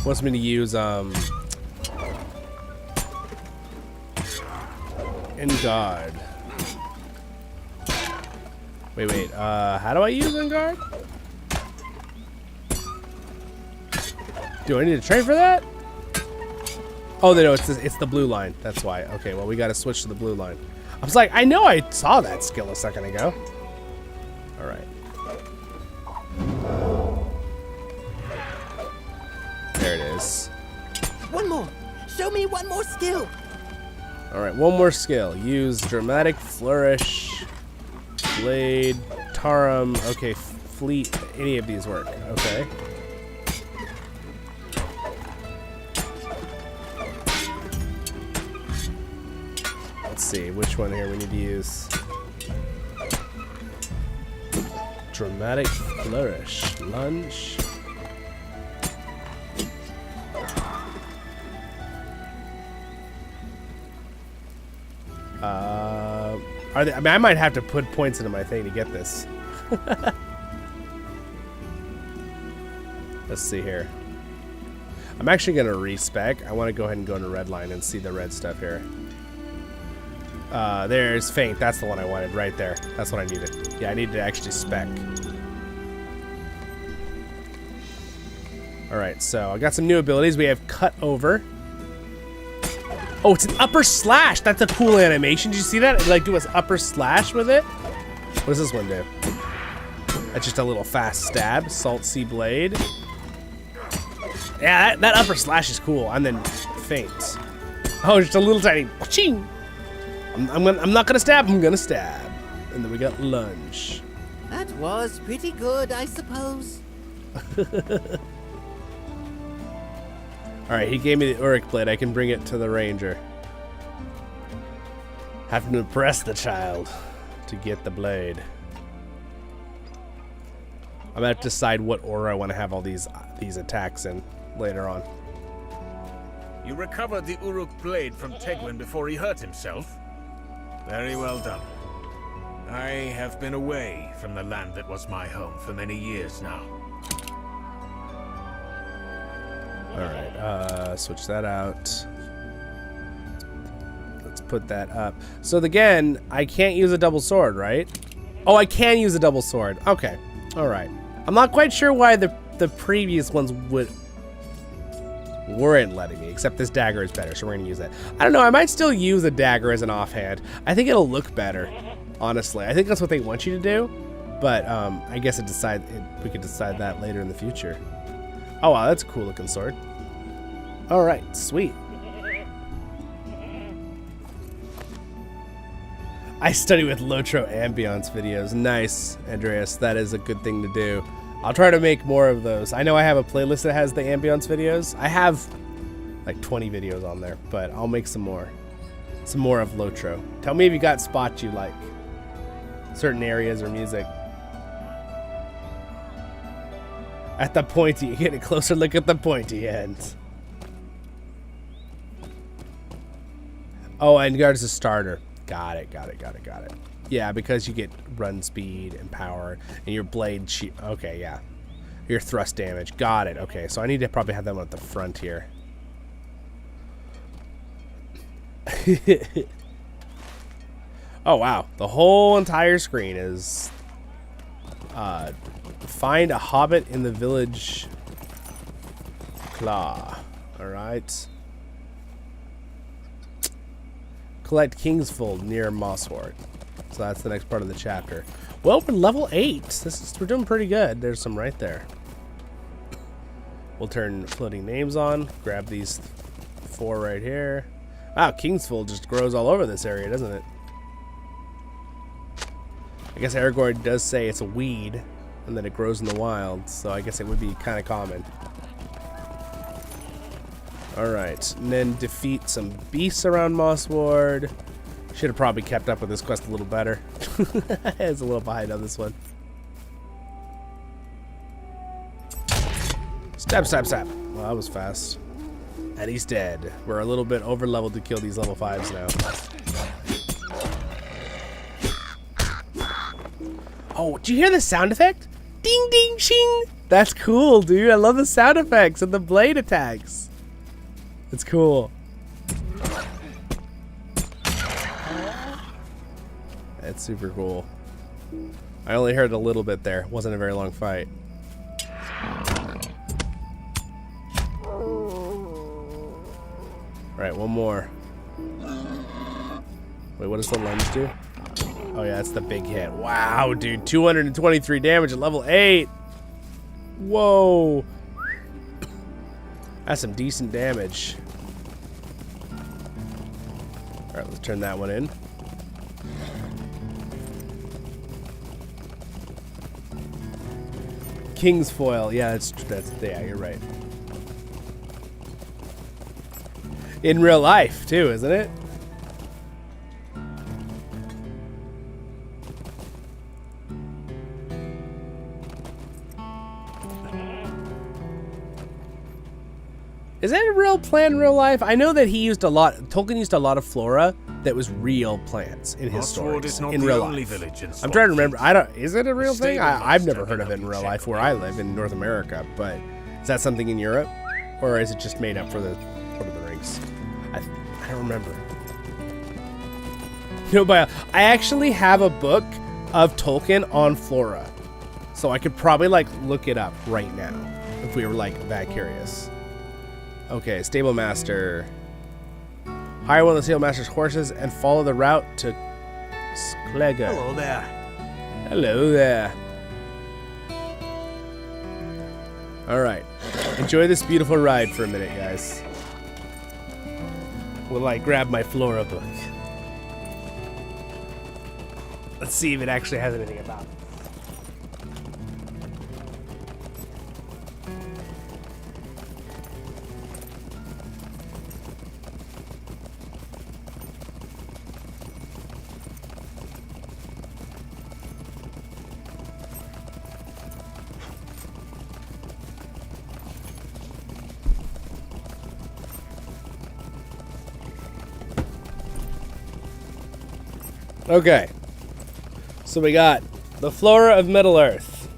Wants me to use, In guard. Wait. How do I use in guard? Do I need to train for that? Oh, no, it's the blue line. That's why. Okay, well, we got to switch to the blue line. I was like, I know I saw that skill a second ago. All right. There it is. One more. Show me one more skill. All right, one more skill. Use Dramatic Flourish, Blade, Tarum. Okay, Fleet. Any of these work. Okay. Let's see which one here we need to use. Dramatic Flourish, Lunge. I mean, I might have to put points into my thing to get this. Let's see here. I'm actually going to respec. I want to go ahead and go into Redline and see the red stuff here. There's Faint. That's the one I wanted right there. That's what I needed. Yeah, I needed to actually spec. Alright, so I got some new abilities. We have Cut Over. Oh, it's an upper slash. That's a cool animation. Did you see that? It, like, do an upper slash with it? What does this one do? That's just a little fast stab. Salt Sea Blade. Yeah, that upper slash is cool. And then Faint. Oh, just a little tiny ching. I'm not gonna stab. I'm gonna stab. And then we got Lunge. That was pretty good, I suppose. Alright, he gave me the Uruk Blade. I can bring it to the Ranger. Have to impress the child to get the blade. I'm gonna have to decide what order I want to have all these attacks in later on. You recovered the Uruk blade from Tegwin before he hurt himself? Very well done. I have been away from the land that was my home for many years now. Alright, switch that out. Let's put that up. So again, I can't use a double sword, right? Oh, I can use a double sword. Okay. Alright. I'm not quite sure why the previous ones weren't letting me, except this dagger is better, so we're gonna use that. I don't know, I might still use a dagger as an offhand. I think it'll look better, honestly. I think that's what they want you to do, but I guess we could decide that later in the future. Oh wow, that's a cool looking sword. Alright, sweet. I study with LOTRO ambiance videos. Nice, Andreas. That is a good thing to do. I'll try to make more of those. I know I have a playlist that has the ambiance videos. I have like 20 videos on there, but I'll make some more. Some more of LOTRO. Tell me if you got spots you like. Certain areas or music. At the pointy, you get a closer look at the pointy end. Oh, and guard is a starter. Got it. Yeah, because you get run speed and power, and your blade okay, yeah. Your thrust damage. Got it. Okay, so I need to probably have that one at the front here. Oh, wow. The whole entire screen is... find a hobbit in the village Claw. Alright. Collect Kingsfold near Mosswort. So that's the next part of the chapter. Well, we're level 8. We're doing pretty good. There's some right there. We'll turn floating names on. Grab these 4 right here. Wow, Kingsfold just grows all over this area, doesn't it? I guess Aragorn does say it's a weed, and that it grows in the wild, so I guess it would be kind of common. Alright, and then defeat some beasts around Mosswort. Should have probably kept up with this quest a little better. It's a little behind on this one. Stab. Well, that was fast. And he's dead. We're a little bit over leveled to kill these level 5s now. Oh, do you hear the sound effect? Ding, ding, shing. That's cool, dude. I love the sound effects and the blade attacks. It's cool. That's super cool. I only heard a little bit there. It wasn't a very long fight. Alright, one more. Wait, what does the lunge do? Oh yeah, that's the big hit. Wow, dude. 223 damage at level 8. Whoa. That's some decent damage. Alright, let's turn that one in. King's Foil. Yeah, yeah, you're right. In real life, too, isn't it? Is that a real plant in real life? I know that Tolkien used a lot of flora that was real plants in his stories, in real life. I'm trying to remember. Is it a real thing? I've never heard of it in real life where I live in North America, but Is that something in Europe? Or is it just made up for the Lord of the Rings? I don't remember. No, but I actually have a book of Tolkien on flora. So I could probably like look it up right now if we were like that curious. Okay, stable master. Hire one of the stable master's horses and follow the route to Sklega. Hello there. Hello there. Alright. Enjoy this beautiful ride for a minute, guys. Will I grab my flora book? Let's see if it actually has anything about it. Okay, so we got the flora of Middle-earth.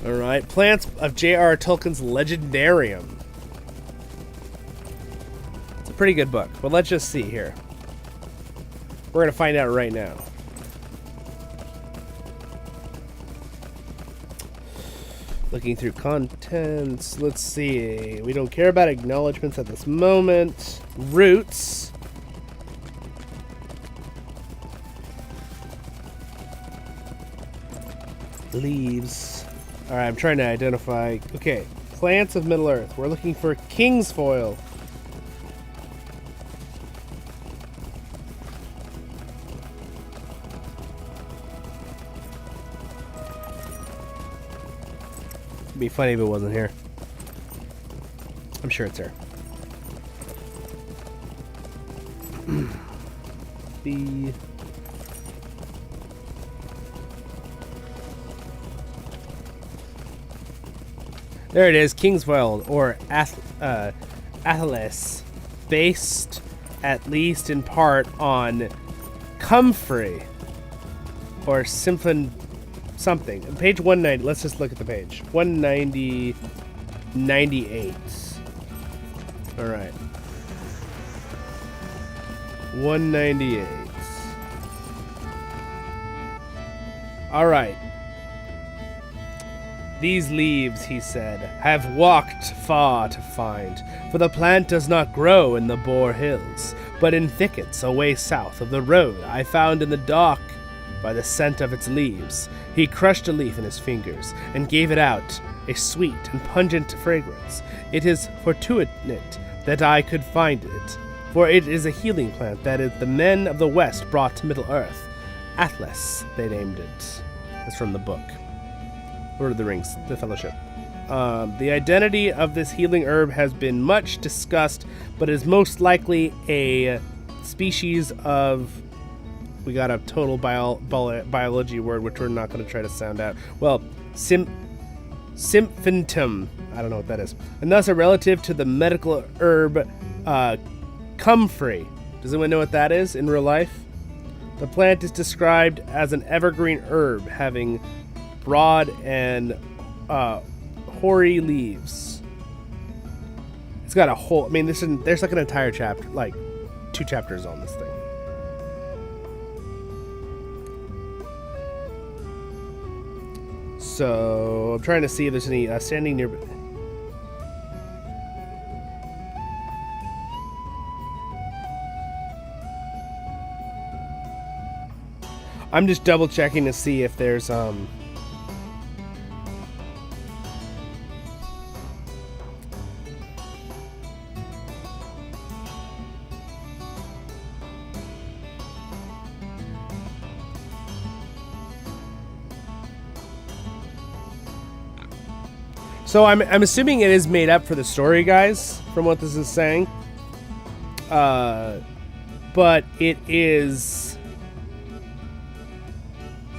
Alright, plants of J.R. Tolkien's Legendarium. It's a pretty good book, but let's just see here. We're going to find out right now. Looking through contents, let's see. We don't care about acknowledgements at this moment. Roots. Leaves. Alright, I'm trying to identify. Okay, plants of Middle-earth. We're looking for king's foil. It'd be funny if it wasn't here. I'm sure it's here. B. There it is, Kingswell, or Athalas, based at least in part on comfrey, or symphon something. Page 190, let's just look at the page. 190, 98. All right. 198. All right. These leaves, he said, have walked far to find, for the plant does not grow in the Boar Hills, but in thickets away south of the road I found in the dark by the scent of its leaves. He crushed a leaf in his fingers and gave it out a sweet and pungent fragrance. It is fortunate that I could find it, for it is a healing plant that is the men of the West brought to Middle-earth. Atlas, they named it. That's from the book. Lord of the Rings, The Fellowship. The identity of this healing herb has been much discussed, but is most likely a species of... We got a total biology word, which we're not going to try to sound out. Well, symphantum. I don't know what that is. And thus a relative to the medical herb comfrey. Does anyone know what that is in real life? The plant is described as an evergreen herb having broad and hoary leaves. It's got a whole... I mean, there's like an entire chapter, like 2 chapters on this thing. So, I'm trying to see if there's any standing nearby. I'm just double checking to see if there's So I'm assuming it is made up for the story, guys, from what this is saying. But it is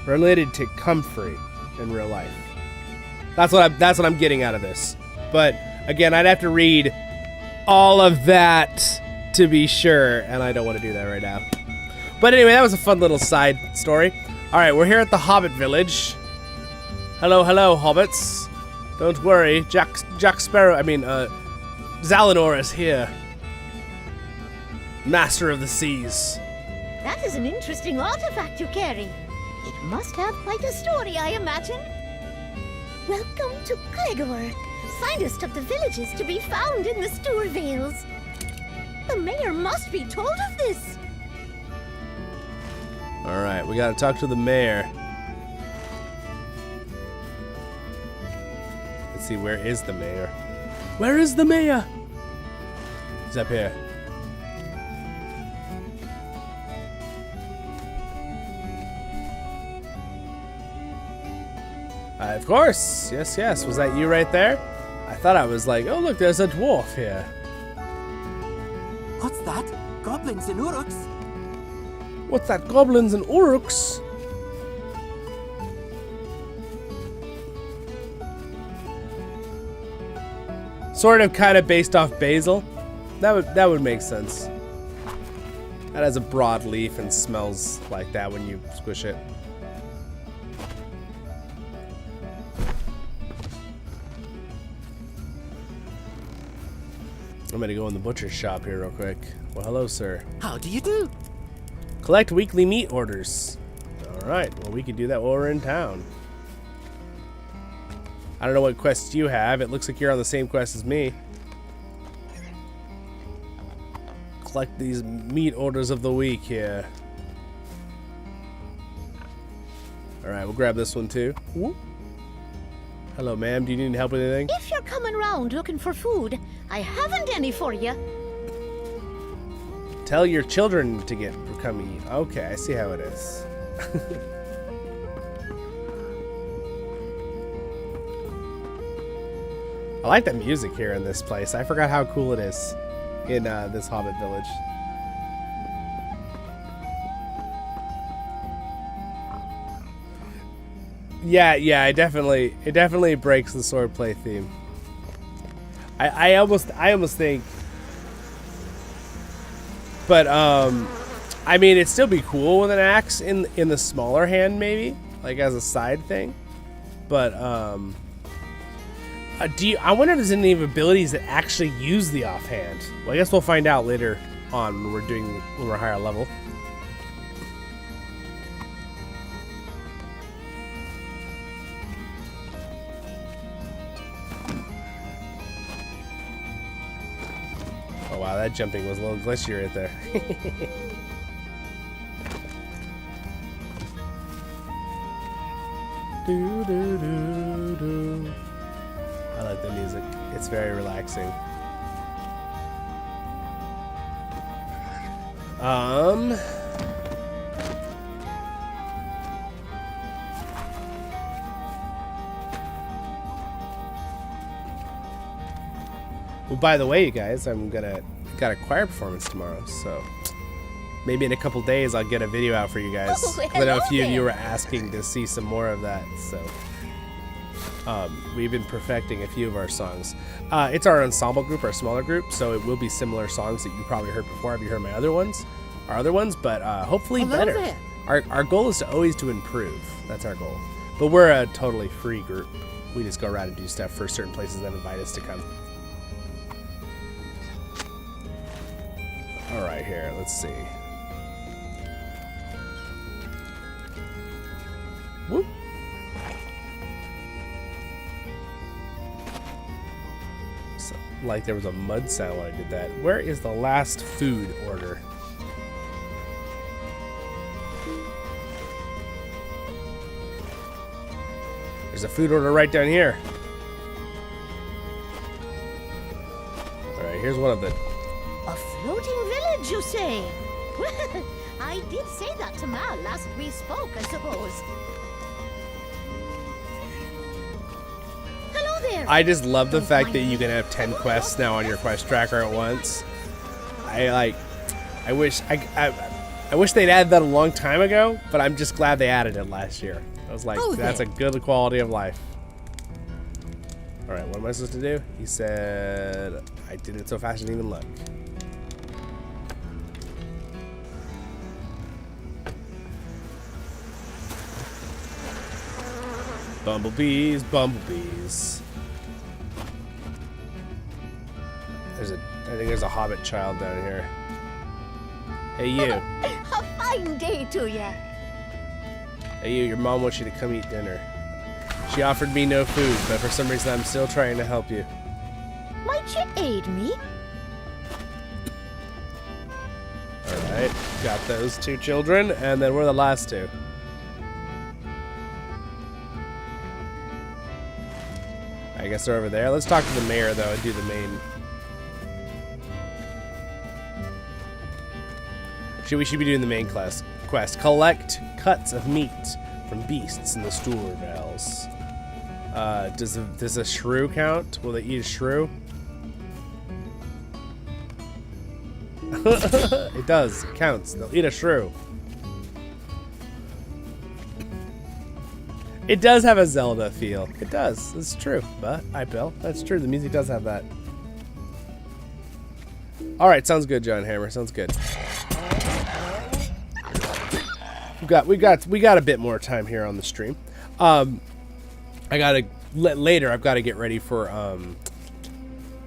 related to comfrey in real life. That's what I'm getting out of this. But again, I'd have to read all of that to be sure, and I don't want to do that right now. But anyway, that was a fun little side story. All right, we're here at the Hobbit village. Hello, hello, hobbits. Don't worry, Jack Sparrow, Zalinor is here. Master of the Seas. That is an interesting artifact you carry. It must have quite a story, I imagine. Welcome to Gregor, finest of the villages to be found in the Stour Vales. The mayor must be told of this. Alright, we gotta talk to the mayor. Let's see, where is the mayor? Where is the mayor? He's up here. Of course. Yes, yes. Was that you right there? I thought I was like, oh look, there's a dwarf here. What's that? Goblins and Uruks? What's that? Goblins and Uruks? Sort of, kind of based off basil. That would make sense. That has a broad leaf and smells like that when you squish it. I'm gonna go in the butcher's shop here real quick. Well, hello, sir. How do you do? Collect weekly meat orders. Alright, well, we can do that while we're in town. I don't know what quests you have. It looks like you're on the same quest as me. Collect these meat orders of the week here. Alright, we'll grab this one too. Whoop. Hello, ma'am. Do you need help with anything? If you're coming round looking for food, I haven't any for you. Tell your children to come eat. Okay, I see how it is. I like the music here in this place. I forgot how cool it is in this Hobbit village. Yeah, it definitely breaks the swordplay theme. I almost think, but I mean, it'd still be cool with an axe in the smaller hand, maybe like as a side thing. But I wonder if there's any abilities that actually use the offhand. Well, I guess we'll find out later on when we're higher level. Oh wow, that jumping was a little glitchy right there. Do, do, do, do. I like the music. It's very relaxing. Well, by the way, you guys, got a choir performance tomorrow, so maybe in a couple days I'll get a video out for you guys. Oh, I know a few of you were asking to see some more of that, so we've been perfecting a few of our songs. It's our ensemble group, our smaller group, so it will be similar songs that you probably heard before. Have you heard my other ones? Our other ones, but hopefully Hello better. there. Our goal is to always to improve. That's our goal. But we're a totally free group. We just go around and do stuff for certain places that invite us to come. All right, here, let's see. Whoop. So, like there was a mud sound when I did that. Where is the last food order? There's a food order right down here. All right, here's one of the... A floating village, you say? I did say that to Mal last we spoke, I suppose. Hello there. I just love the fact that you can have 10 quests now on your quest tracker at once. I wish they'd added that a long time ago, but I'm just glad they added it last year. I was like, that's a good quality of life. All right, what am I supposed to do? He said I did it so fast I didn't even look. Bumblebees, bumblebees. I think there's a hobbit child down here. Hey, you. A fine day to ya. Hey, you. Your mom wants you to come eat dinner. She offered me no food, but for some reason I'm still trying to help you. Might you aid me? Alright, got those 2 children, and then we're the last 2. I guess they're over there. Let's talk to the mayor, though, and do the main. We should be doing the main quest. Collect cuts of meat from beasts in the store valves. Does a shrew count? Will they eat a shrew? It does. It counts. They'll eat a shrew. It does have a Zelda feel. It does. It's true. But Bill. That's true. The music does have that. All right. Sounds good, John Hammer. Sounds good. We got a bit more time here on the stream. Later I've got to get ready for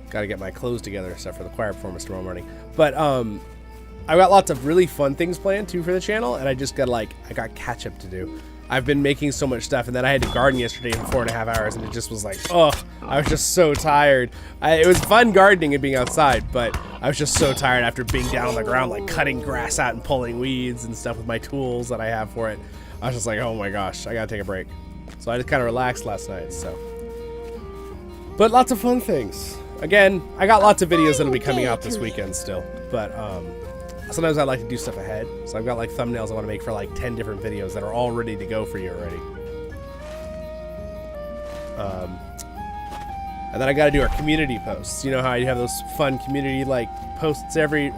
got to get my clothes together and stuff for the choir performance tomorrow morning. But I've got lots of really fun things planned too for the channel, and I just got I got catch up to do. I've been making so much stuff, and then I had to garden yesterday for 4.5 hours, and it just was like, oh, I was just so tired. It was fun gardening and being outside, but I was just so tired after being down on the ground, like cutting grass out and pulling weeds and stuff with my tools that I have for it. I was just like, oh my gosh, I gotta take a break. So I just kind of relaxed last night, so. But lots of fun things. Again, I got lots of videos that'll be coming out this weekend still, but sometimes I like to do stuff ahead. So I've got like thumbnails I want to make for like 10 different videos that are all ready to go for you already. And then I got to do our community posts. You know how I have those fun community like posts every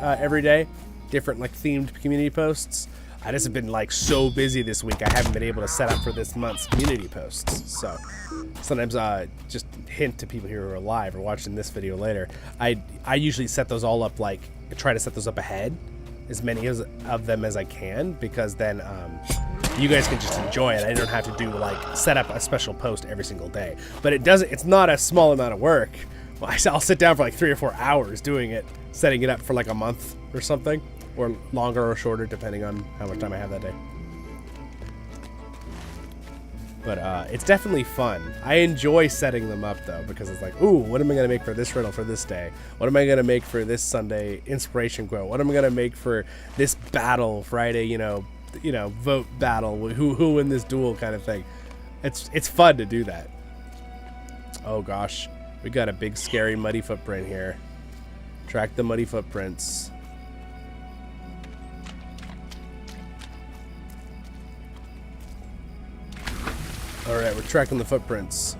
day, different like themed community posts. I just have been like so busy this week. I haven't been able to set up for this month's community posts. So sometimes just hint to people here who are live or watching this video later. I usually set those all up, like try to set those up ahead, as many of them as I can, because then you guys can just enjoy it. I don't have to do like set up a special post every single day. But it's not a small amount of work. Well, I'll sit down for like 3 or 4 hours doing it, setting it up for like a month or something, or longer or shorter depending on how much time I have that day. But it's definitely fun. I enjoy setting them up though, because it's like, ooh, what am I gonna make for this riddle for this day? What am I gonna make for this Sunday inspiration quote? What am I gonna make for this battle Friday? You know, vote battle. Who win this duel kind of thing. It's fun to do that. Oh gosh, we got a big scary muddy footprint here. Track the muddy footprints. Alright, we're tracking the footprints.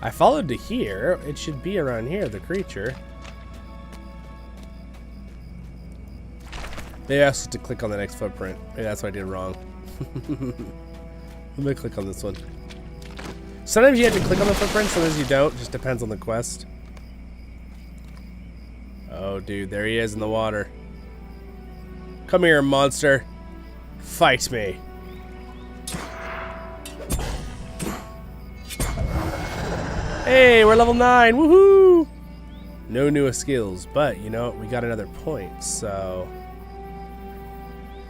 I followed to here. It should be around here, the creature. They asked to click on the next footprint. Maybe that's what I did wrong. Let me click on this one. Sometimes you have to click on the footprint, sometimes you don't. Just depends on the quest. Oh, dude, there he is in the water. Come here, monster. Fight me. Hey, we're level 9. Woohoo! No new skills, but you know what? We got another point, so.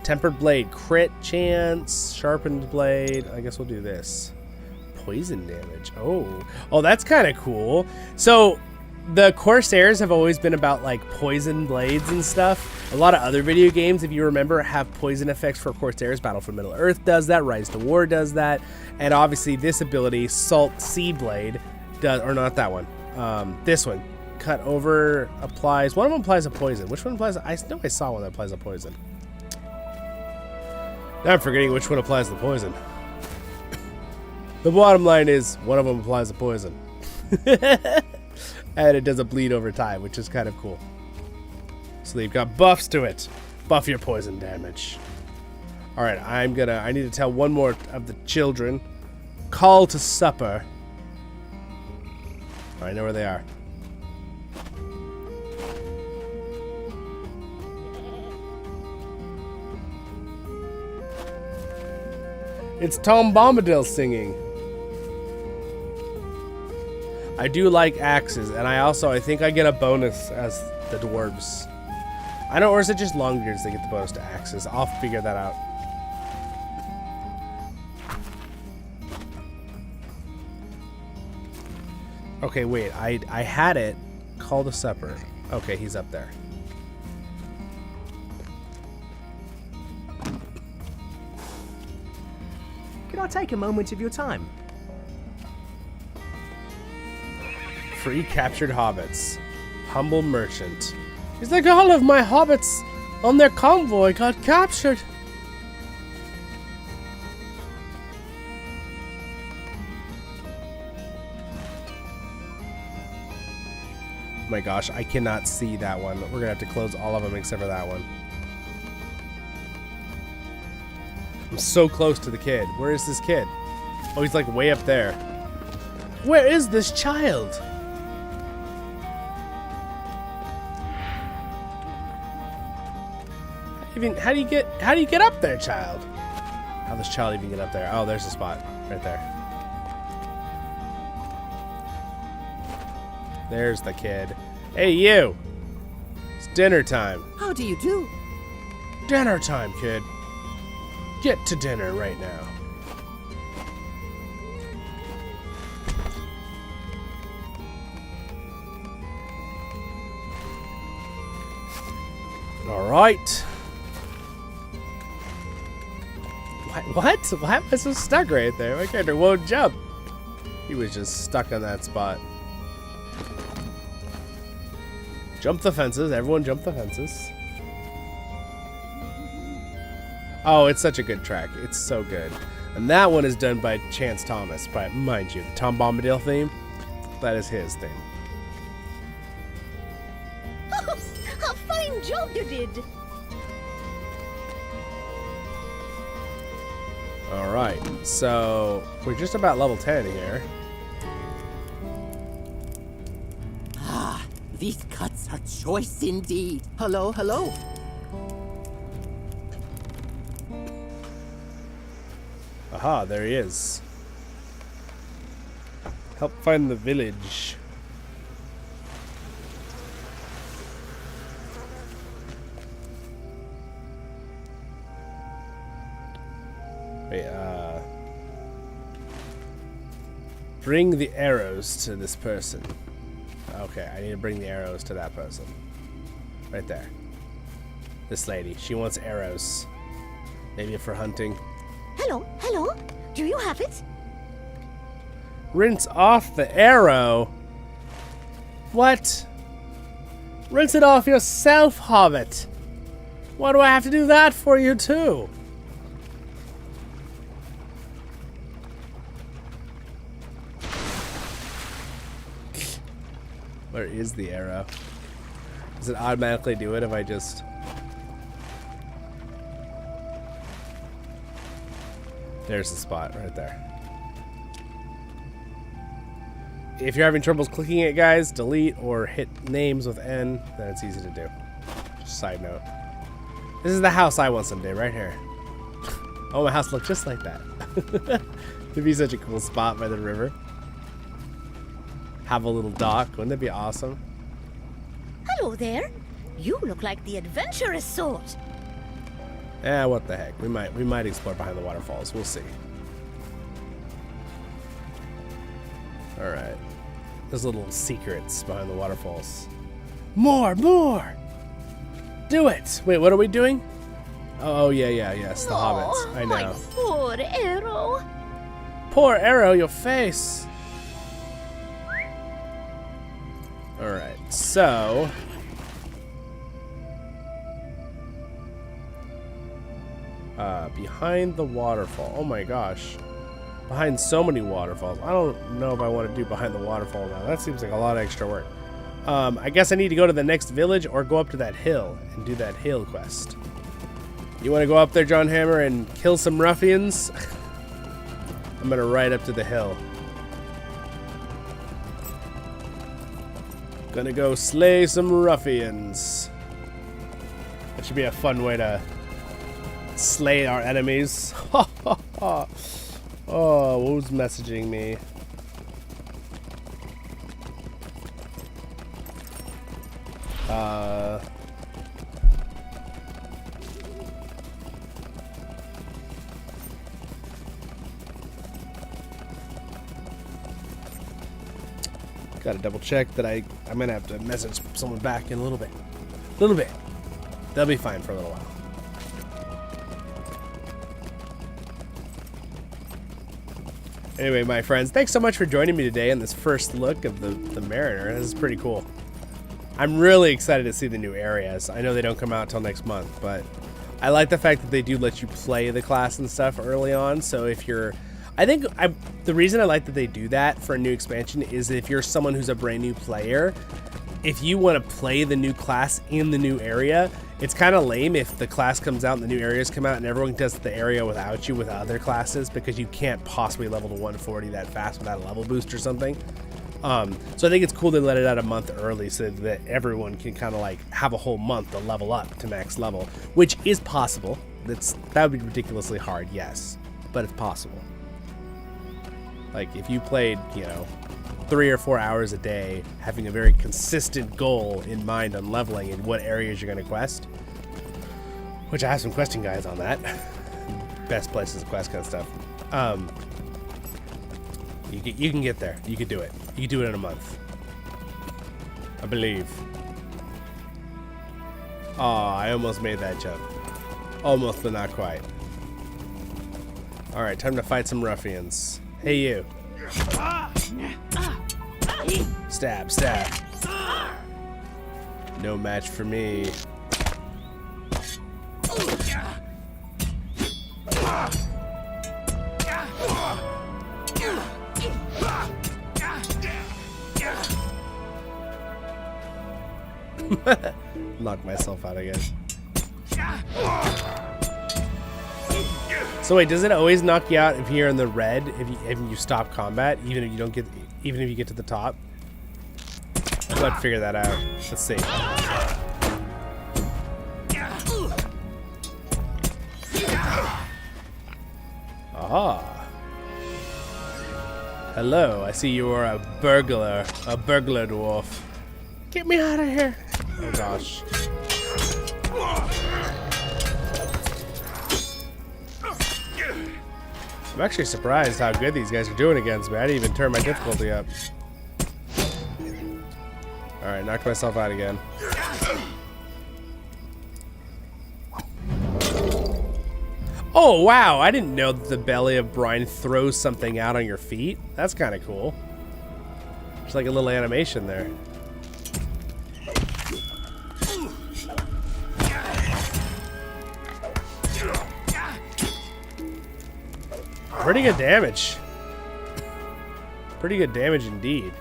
Tempered blade, crit chance, sharpened blade. I guess we'll do this. Poison damage. Oh, that's kind of cool. So, the Corsairs have always been about like poison blades and stuff. A lot of other video games, if you remember, have poison effects for Corsairs. Battle for Middle Earth does that. Rise to War does that. And obviously, this ability, Salt Sea Blade, does, or not that one. This one, cut over applies. One of them applies a poison. Which one applies? I know I saw one that applies a poison. Now I'm forgetting which one applies the poison. The bottom line is one of them applies a poison. And it does a bleed over time, which is kind of cool. So they've got buffs to it. Buff your poison damage. Alright, I need to tell one more of the children. Call to supper. I know where they are. It's Tom Bombadil singing. I do like axes, and I think I get a bonus as the dwarves. I don't, or is it just Longbeards that get the bonus to axes? I'll figure that out. Okay, wait, I had it. Call to supper. Okay, he's up there. Can I take a moment of your time? Free captured hobbits. Humble merchant. He's like, all of my hobbits on their convoy got captured. Oh my gosh, I cannot see that one. We're gonna have to close all of them except for that one. I'm so close to the kid. Where is this kid? Oh, he's like way up there. Where is this child? How do you get up there, child? How does child even get up there? Oh, there's a spot right there. There's the kid. Hey, you! It's dinner time. How do you do? Dinner time, kid. Get to dinner right now. All right. What? Why am I so stuck right there? My character won't jump. He was just stuck on that spot. Jump the fences. Everyone jump the fences. Oh, it's such a good track. It's so good. And that one is done by Chance Thomas. But mind you, the Tom Bombadil theme, that is his theme. Oh, a fine job you did. Alright, so we're just about level 10 here. Ah, these cuts are choice indeed. Hello, hello. Aha, there he is. Help find the village. Wait, bring the arrows to this person. Okay, I need to bring the arrows to that person. Right there. This lady, she wants arrows. Maybe for hunting. Hello, hello. Do you have it? Rinse off the arrow? What? Rinse it off yourself, Hobbit. Why do I have to do that for you too? Where is the arrow? Does it automatically do it if I just... There's the spot right there. If you're having troubles clicking it, guys, delete or hit names with N, then it's easy to do. Just side note. This is the house I want someday, right here. Oh, my house looked just like that. It'd be such a cool spot by the river. Have a little dock. Wouldn't that be awesome? Hello there. You look like the adventurous sort. Eh, what the heck. We might explore behind the waterfalls. We'll see. Alright. There's little secrets behind the waterfalls. More! Do it! Wait, what are we doing? Oh, yes, the hobbits. I know. My poor arrow. Poor arrow, your face! Alright, so... behind the waterfall. Oh my gosh. Behind so many waterfalls. I don't know if I want to do behind the waterfall now. That seems like a lot of extra work. I guess I need to go to the next village or go up to that hill and do that hill quest. You want to go up there, John Hammer, and kill some ruffians? I'm going to ride up to the hill. Gonna go slay some ruffians. That should be a fun way to slay our enemies. Oh, who's messaging me? Gotta double check that I'm gonna have to message someone back in a little bit. They'll be fine for a little while. Anyway, my friends, thanks so much for joining me today on this first look of the Mariner. This is pretty cool. I'm really excited to see the new areas. I know they don't come out till next month, but I like the fact that they do let you play the class and stuff early on. So if you're, the reason I like that they do that for a new expansion is if you're someone who's a brand new player, if you want to play the new class in the new area, it's kind of lame if the class comes out and the new areas come out and everyone does the area without you with other classes, because you can't possibly level to 140 that fast without a level boost or something. So I think it's cool they let it out a month early so that everyone can kind of like have a whole month to level up to max level, which is possible. That would be ridiculously hard, yes, but it's possible. Like if you played, 3 or 4 hours a day, having a very consistent goal in mind on leveling and what areas you're going to quest, which I have some questing guides on that. Best places to quest kind of stuff. You can get there. You can do it. You can do it in a month, I believe. Oh, I almost made that jump. Almost, but not quite. All right, time to fight some ruffians. Hey, you. Stab, stab. No match for me. Knock myself out again. So wait, does it always knock you out if you're in the red if you stop combat, even if you get to the top? Let's figure that out. Let's see. Aha. Hello, I see you are a burglar dwarf. Get me out of here. Oh gosh. I'm actually surprised how good these guys are doing against me. I didn't even turn my difficulty up. Alright, knocked myself out again. Oh wow, I didn't know that the belly of brine throws something out on your feet. That's kind of cool. It's like a little animation there. Pretty good damage. Pretty good damage indeed.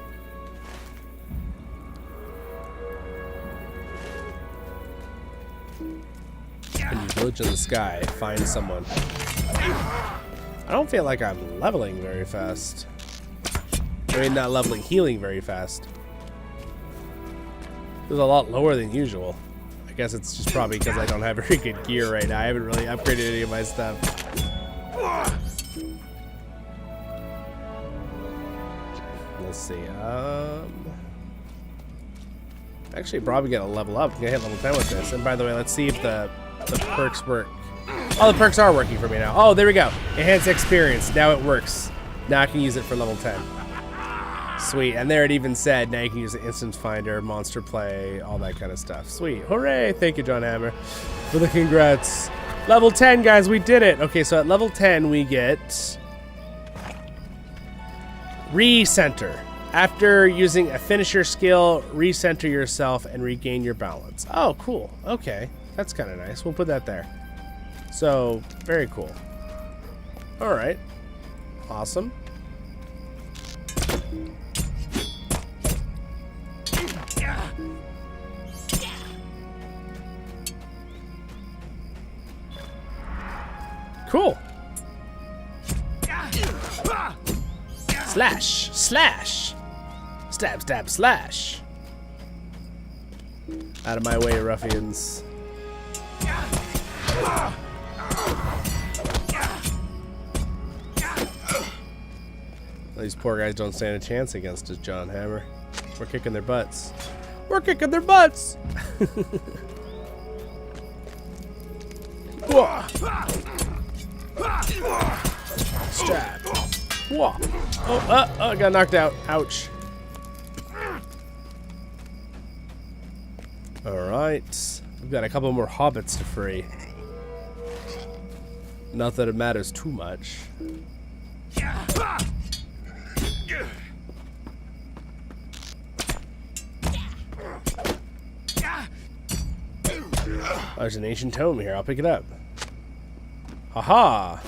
Can you village in the sky? Find someone. I don't feel like I'm leveling very fast. I mean, not leveling, healing very fast. This is a lot lower than usual. I guess it's just probably because I don't have very good gear right now. I haven't really upgraded any of my stuff. Let's see. Actually, probably gonna level up. I'm gonna hit level 10 with this. And by the way, let's see if the perks work. Oh, the perks are working for me now. Oh, there we go. Enhanced experience. Now it works. Now I can use it for level 10. Sweet. And there it even said now you can use the instance finder, monster play, all that kind of stuff. Sweet. Hooray! Thank you, John Hammer, for the congrats. Level 10, guys. We did it. Okay, so at level 10 we get recenter. After using a finisher skill, recenter yourself and regain your balance. Oh, cool. Okay. That's kind of nice. We'll put that there. So, very cool. Alright. Awesome. Cool. Slash, slash. Stab, stab, slash. Out of my way, ruffians. These poor guys don't stand a chance against us, John Hammer. We're kicking their butts. We're kicking their butts! Stab. Whoa. Oh, I got knocked out. Ouch. Alright. We've got a couple more hobbits to free. Not that it matters too much. There's an ancient tome here. I'll pick it up. Haha!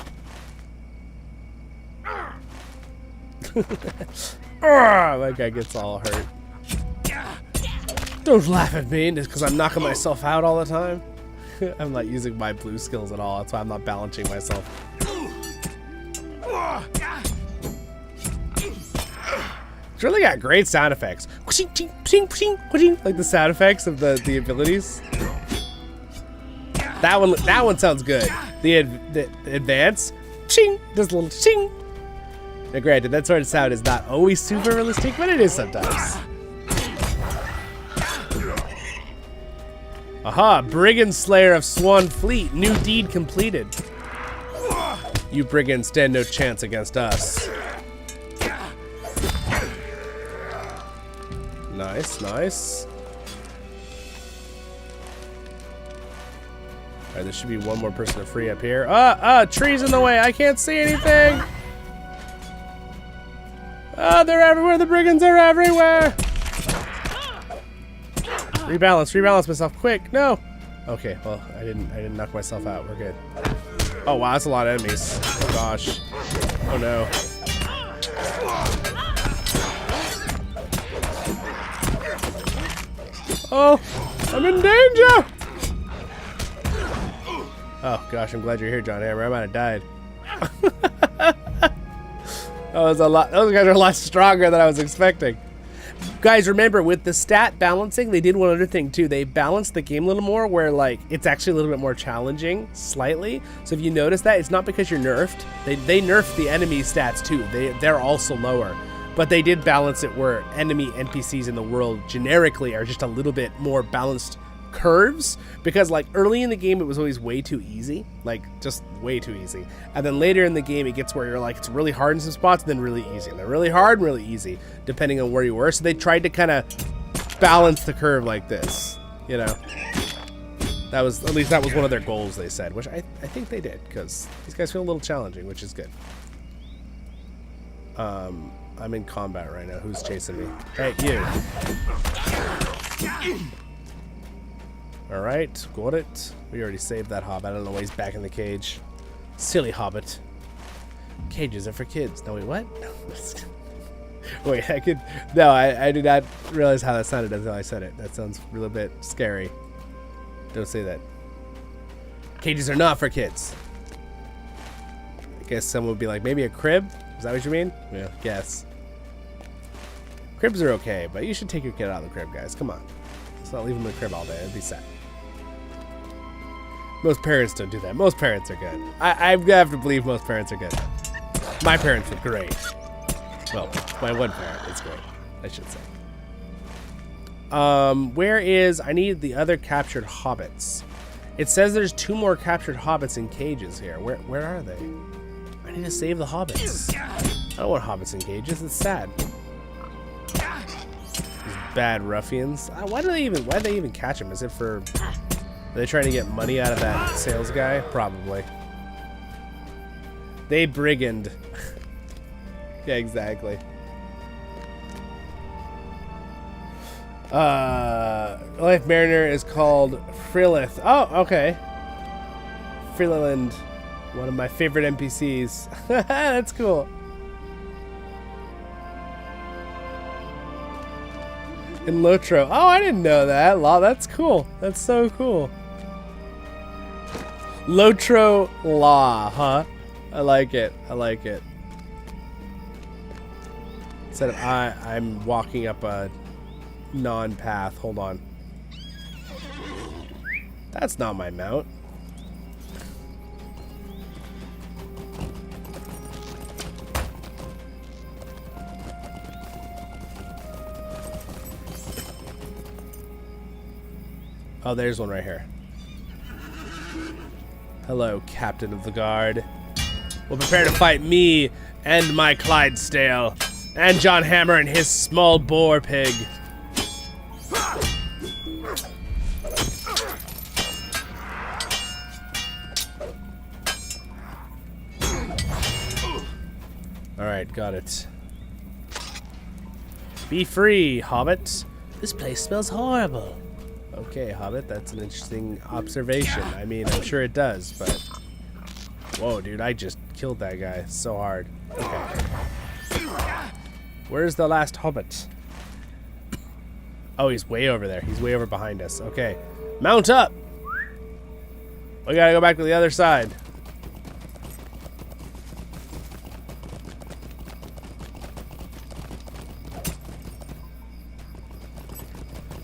That guy gets all hurt. Don't laugh at me just because I'm knocking myself out all the time. I'm not using my blue skills at all. That's why I'm not balancing myself. It's really got great sound effects. Like the sound effects of the abilities. That one sounds good. The advance, ching, just a little ching. Now, granted, that sort of sound is not always super realistic, but it is sometimes. Aha! Brigand Slayer of Swan Fleet. New deed completed. You brigands stand no chance against us. Nice, nice. Alright, there should be one more person to free up here. Trees in the way. I can't see anything. They're everywhere. The brigands are everywhere. Rebalance myself quick. No. Okay, well, I didn't knock myself out. We're good. Oh wow, that's a lot of enemies. Oh gosh. Oh no. Oh, I'm in danger. Oh gosh, I'm glad you're here, John Hammer. I might have died. Those guys are a lot stronger than I was expecting. Guys, remember, with the stat balancing, they did one other thing too. They balanced the game a little more where, like, it's actually a little bit more challenging, slightly. So if you notice that, it's not because you're nerfed. They nerfed the enemy stats too. They're also lower. But they did balance it where enemy NPCs in the world generically are just a little bit more balanced curves, because like early in the game it was always way too easy, like just way too easy, and then later in the game it gets where you're like, it's really hard in some spots and then really easy, and then really hard and really easy depending on where you were. So they tried to kind of balance the curve like this, you know. That was, at least that was one of their goals, they said, which I think they did, because these guys feel a little challenging, which is good. I'm in combat right now. Who's chasing me? Hey, you. Alright, got it. We already saved that hobbit. I don't know why he's back in the cage. Silly hobbit. Cages are for kids. No, wait, what? Wait, no, I did not realize how that sounded until I said it. That sounds a little bit scary. Don't say that. Cages are not for kids. I guess someone would be like, maybe a crib? Is that what you mean? Yeah, guess. Cribs are okay, but you should take your kid out of the crib, guys. Come on. Let's not leave them in the crib all day. It'd be sad. Most parents don't do that. Most parents are good. I have to believe most parents are good. My parents were great. Well, my one parent is great, I should say. Where is... I need the other captured hobbits. It says there's 2 more captured hobbits in cages here. Where are they? I need to save the hobbits. I don't want hobbits in cages. It's sad. These bad ruffians. Why do they even catch them? Is it for... Are they trying to get money out of that sales guy? Probably. They brigand. Yeah, exactly. Life Mariner is called Frillith. Oh, okay. Freeland. One of my favorite NPCs. That's cool. In LOTRO. Oh, I didn't know that. That's cool. That's so cool. LOTRO law, huh? I like it. I like it. Instead of I'm walking up a non-path. Hold on. That's not my mount. Oh, there's one right here. Hello, Captain of the Guard. Well, prepare to fight me and my Clydesdale, and John Hammer and his small boar pig. Alright, got it. Be free, Hobbit. This place smells horrible. Okay, Hobbit, that's an interesting observation. I mean, I'm sure it does, but... Whoa, dude, I just killed that guy so hard. Okay. Where's the last Hobbit? Oh, he's way over there. He's way over behind us. Okay. Mount up! We gotta go back to the other side.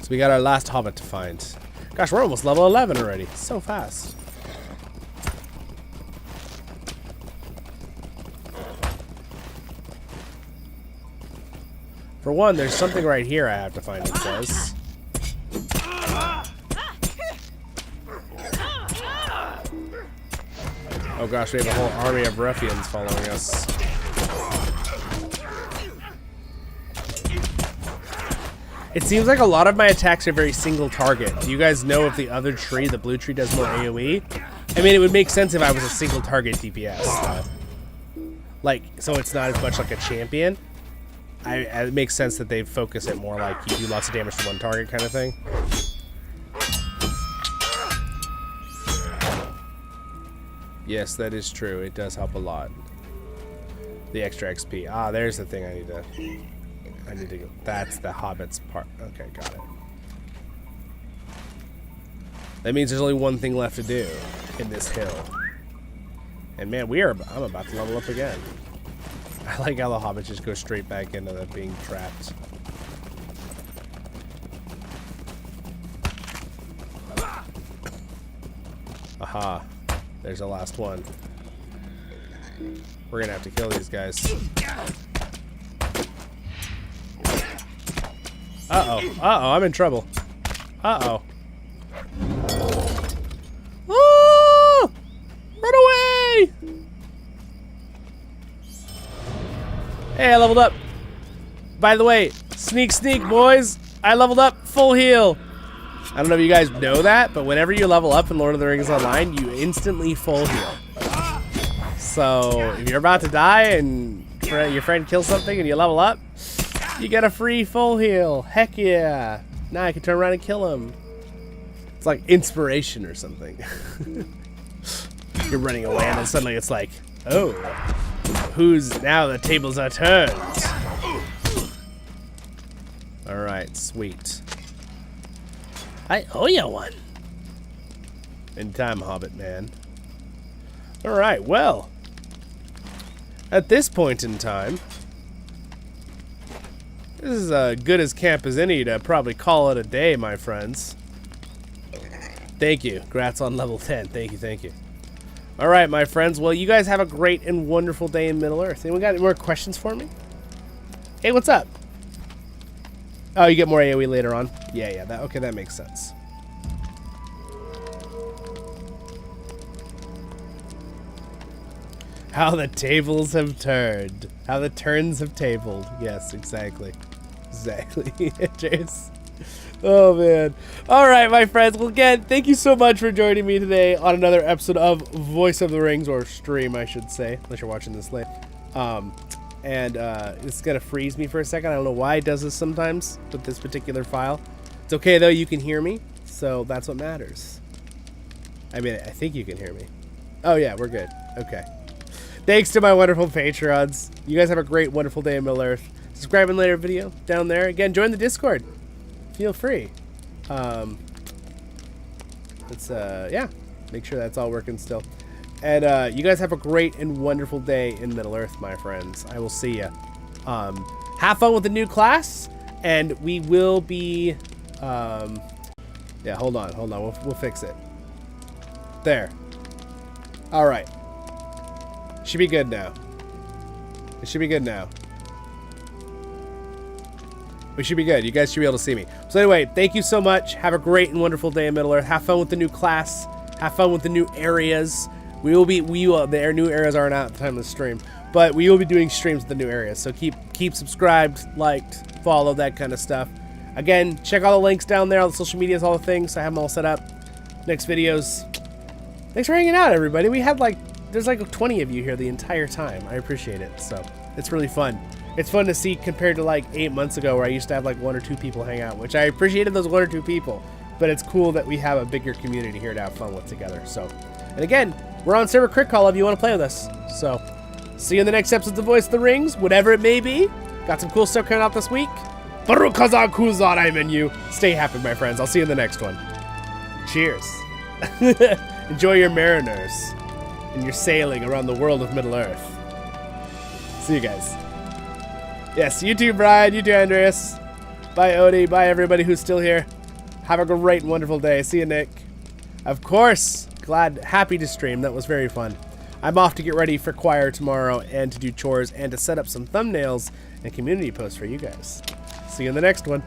So we got our last Hobbit to find. Gosh, we're almost level 11 already. So fast. For one, there's something right here I have to find, it says. Oh gosh, we have a whole army of ruffians following us. It seems like a lot of my attacks are very single target. Do you guys know if the other tree, the blue tree, does more AoE? I mean, it would make sense if I was a single target DPS. Like, so it's not as much like a champion. It makes sense that they focus it more like you do lots of damage to one target kind of thing. Yes, that is true. It does help a lot. The extra XP. Ah, there's the thing I need to go. That's the Hobbit's part. Okay, got it. That means there's only one thing left to do in this hill. And man, I'm about to level up again. I like how the Hobbits just go straight back into the being trapped. Aha. There's the last one. We're gonna have to kill these guys. Uh-oh. Uh-oh, I'm in trouble. Uh-oh. Oh! Run away! Hey, I leveled up. By the way, sneak, boys. I leveled up full heal. I don't know if you guys know that, but whenever you level up in Lord of the Rings Online, you instantly full heal. So, if you're about to die and your friend kills something and you level up, you get a free full heal. Heck yeah. Now I can turn around and kill him. It's like inspiration or something. You're running away and then suddenly it's like, oh, now the tables are turned. Alright, sweet. I owe you one. In time, Hobbit man. Alright, well. At this point in time, this is as good as camp as any to probably call it a day, my friends. Thank you. Congrats on level 10. Thank you. Alright, my friends. Well, you guys have a great and wonderful day in Middle-earth. Anyone got any more questions for me? Hey, what's up? Oh, you get more AoE later on? Yeah. Okay, that makes sense. How the tables have turned. How the turns have tabled. Yes, exactly. Jace. Oh, man. All right, my friends. Well, again, thank you so much for joining me today on another episode of Voice of the Rings, or stream, I should say, unless you're watching this late. It's going to freeze me for a second. I don't know why it does this sometimes with this particular file. It's okay, though. You can hear me, so that's what matters. I mean, I think you can hear me. Oh, yeah, we're good. Okay. Thanks to my wonderful Patrons. You guys have a great, wonderful day in Middle-earth. Subscribe in later video down there. Again, join the Discord. Feel free. Yeah. make sure that's all working still. And you guys have a great and wonderful day in Middle-earth, my friends. I will see you. Have fun with the new class, and we will be... yeah, hold on. We'll fix it. There. All right. Should be good now. It should be good now. We should be good. You guys should be able to see me. So anyway, thank you so much. Have a great and wonderful day in Middle-earth. Have fun with the new class. Have fun with the new areas. The new areas aren't out at the time of the stream, but we will be doing streams with the new areas. So keep subscribed, liked, follow, that kind of stuff. Again, check all the links down there, all the social medias, all the things. I have them all set up. Next videos. Thanks for hanging out, everybody. We had there's like 20 of you here the entire time. I appreciate it. So it's really fun. It's fun to see compared to like 8 months ago where I used to have like 1 or 2 people hang out, which I appreciated those 1 or 2 people. But it's cool that we have a bigger community here to have fun with together. So, and again, we're on Server CrickHollow if you want to play with us. So, see you in the next episode of Voice of the Rings, whatever it may be. Got some cool stuff coming out this week. Barukazan Kuzan, I'm in you. Stay happy, my friends. I'll see you in the next one. Cheers. Enjoy your mariners and your sailing around the world of Middle-earth. See you guys. Yes, you too, Brian. You too, Andreas. Bye, Odie. Bye, everybody who's still here. Have a great and wonderful day. See you, Nick. Of course. Happy to stream. That was very fun. I'm off to get ready for choir tomorrow and to do chores and to set up some thumbnails and community posts for you guys. See you in the next one.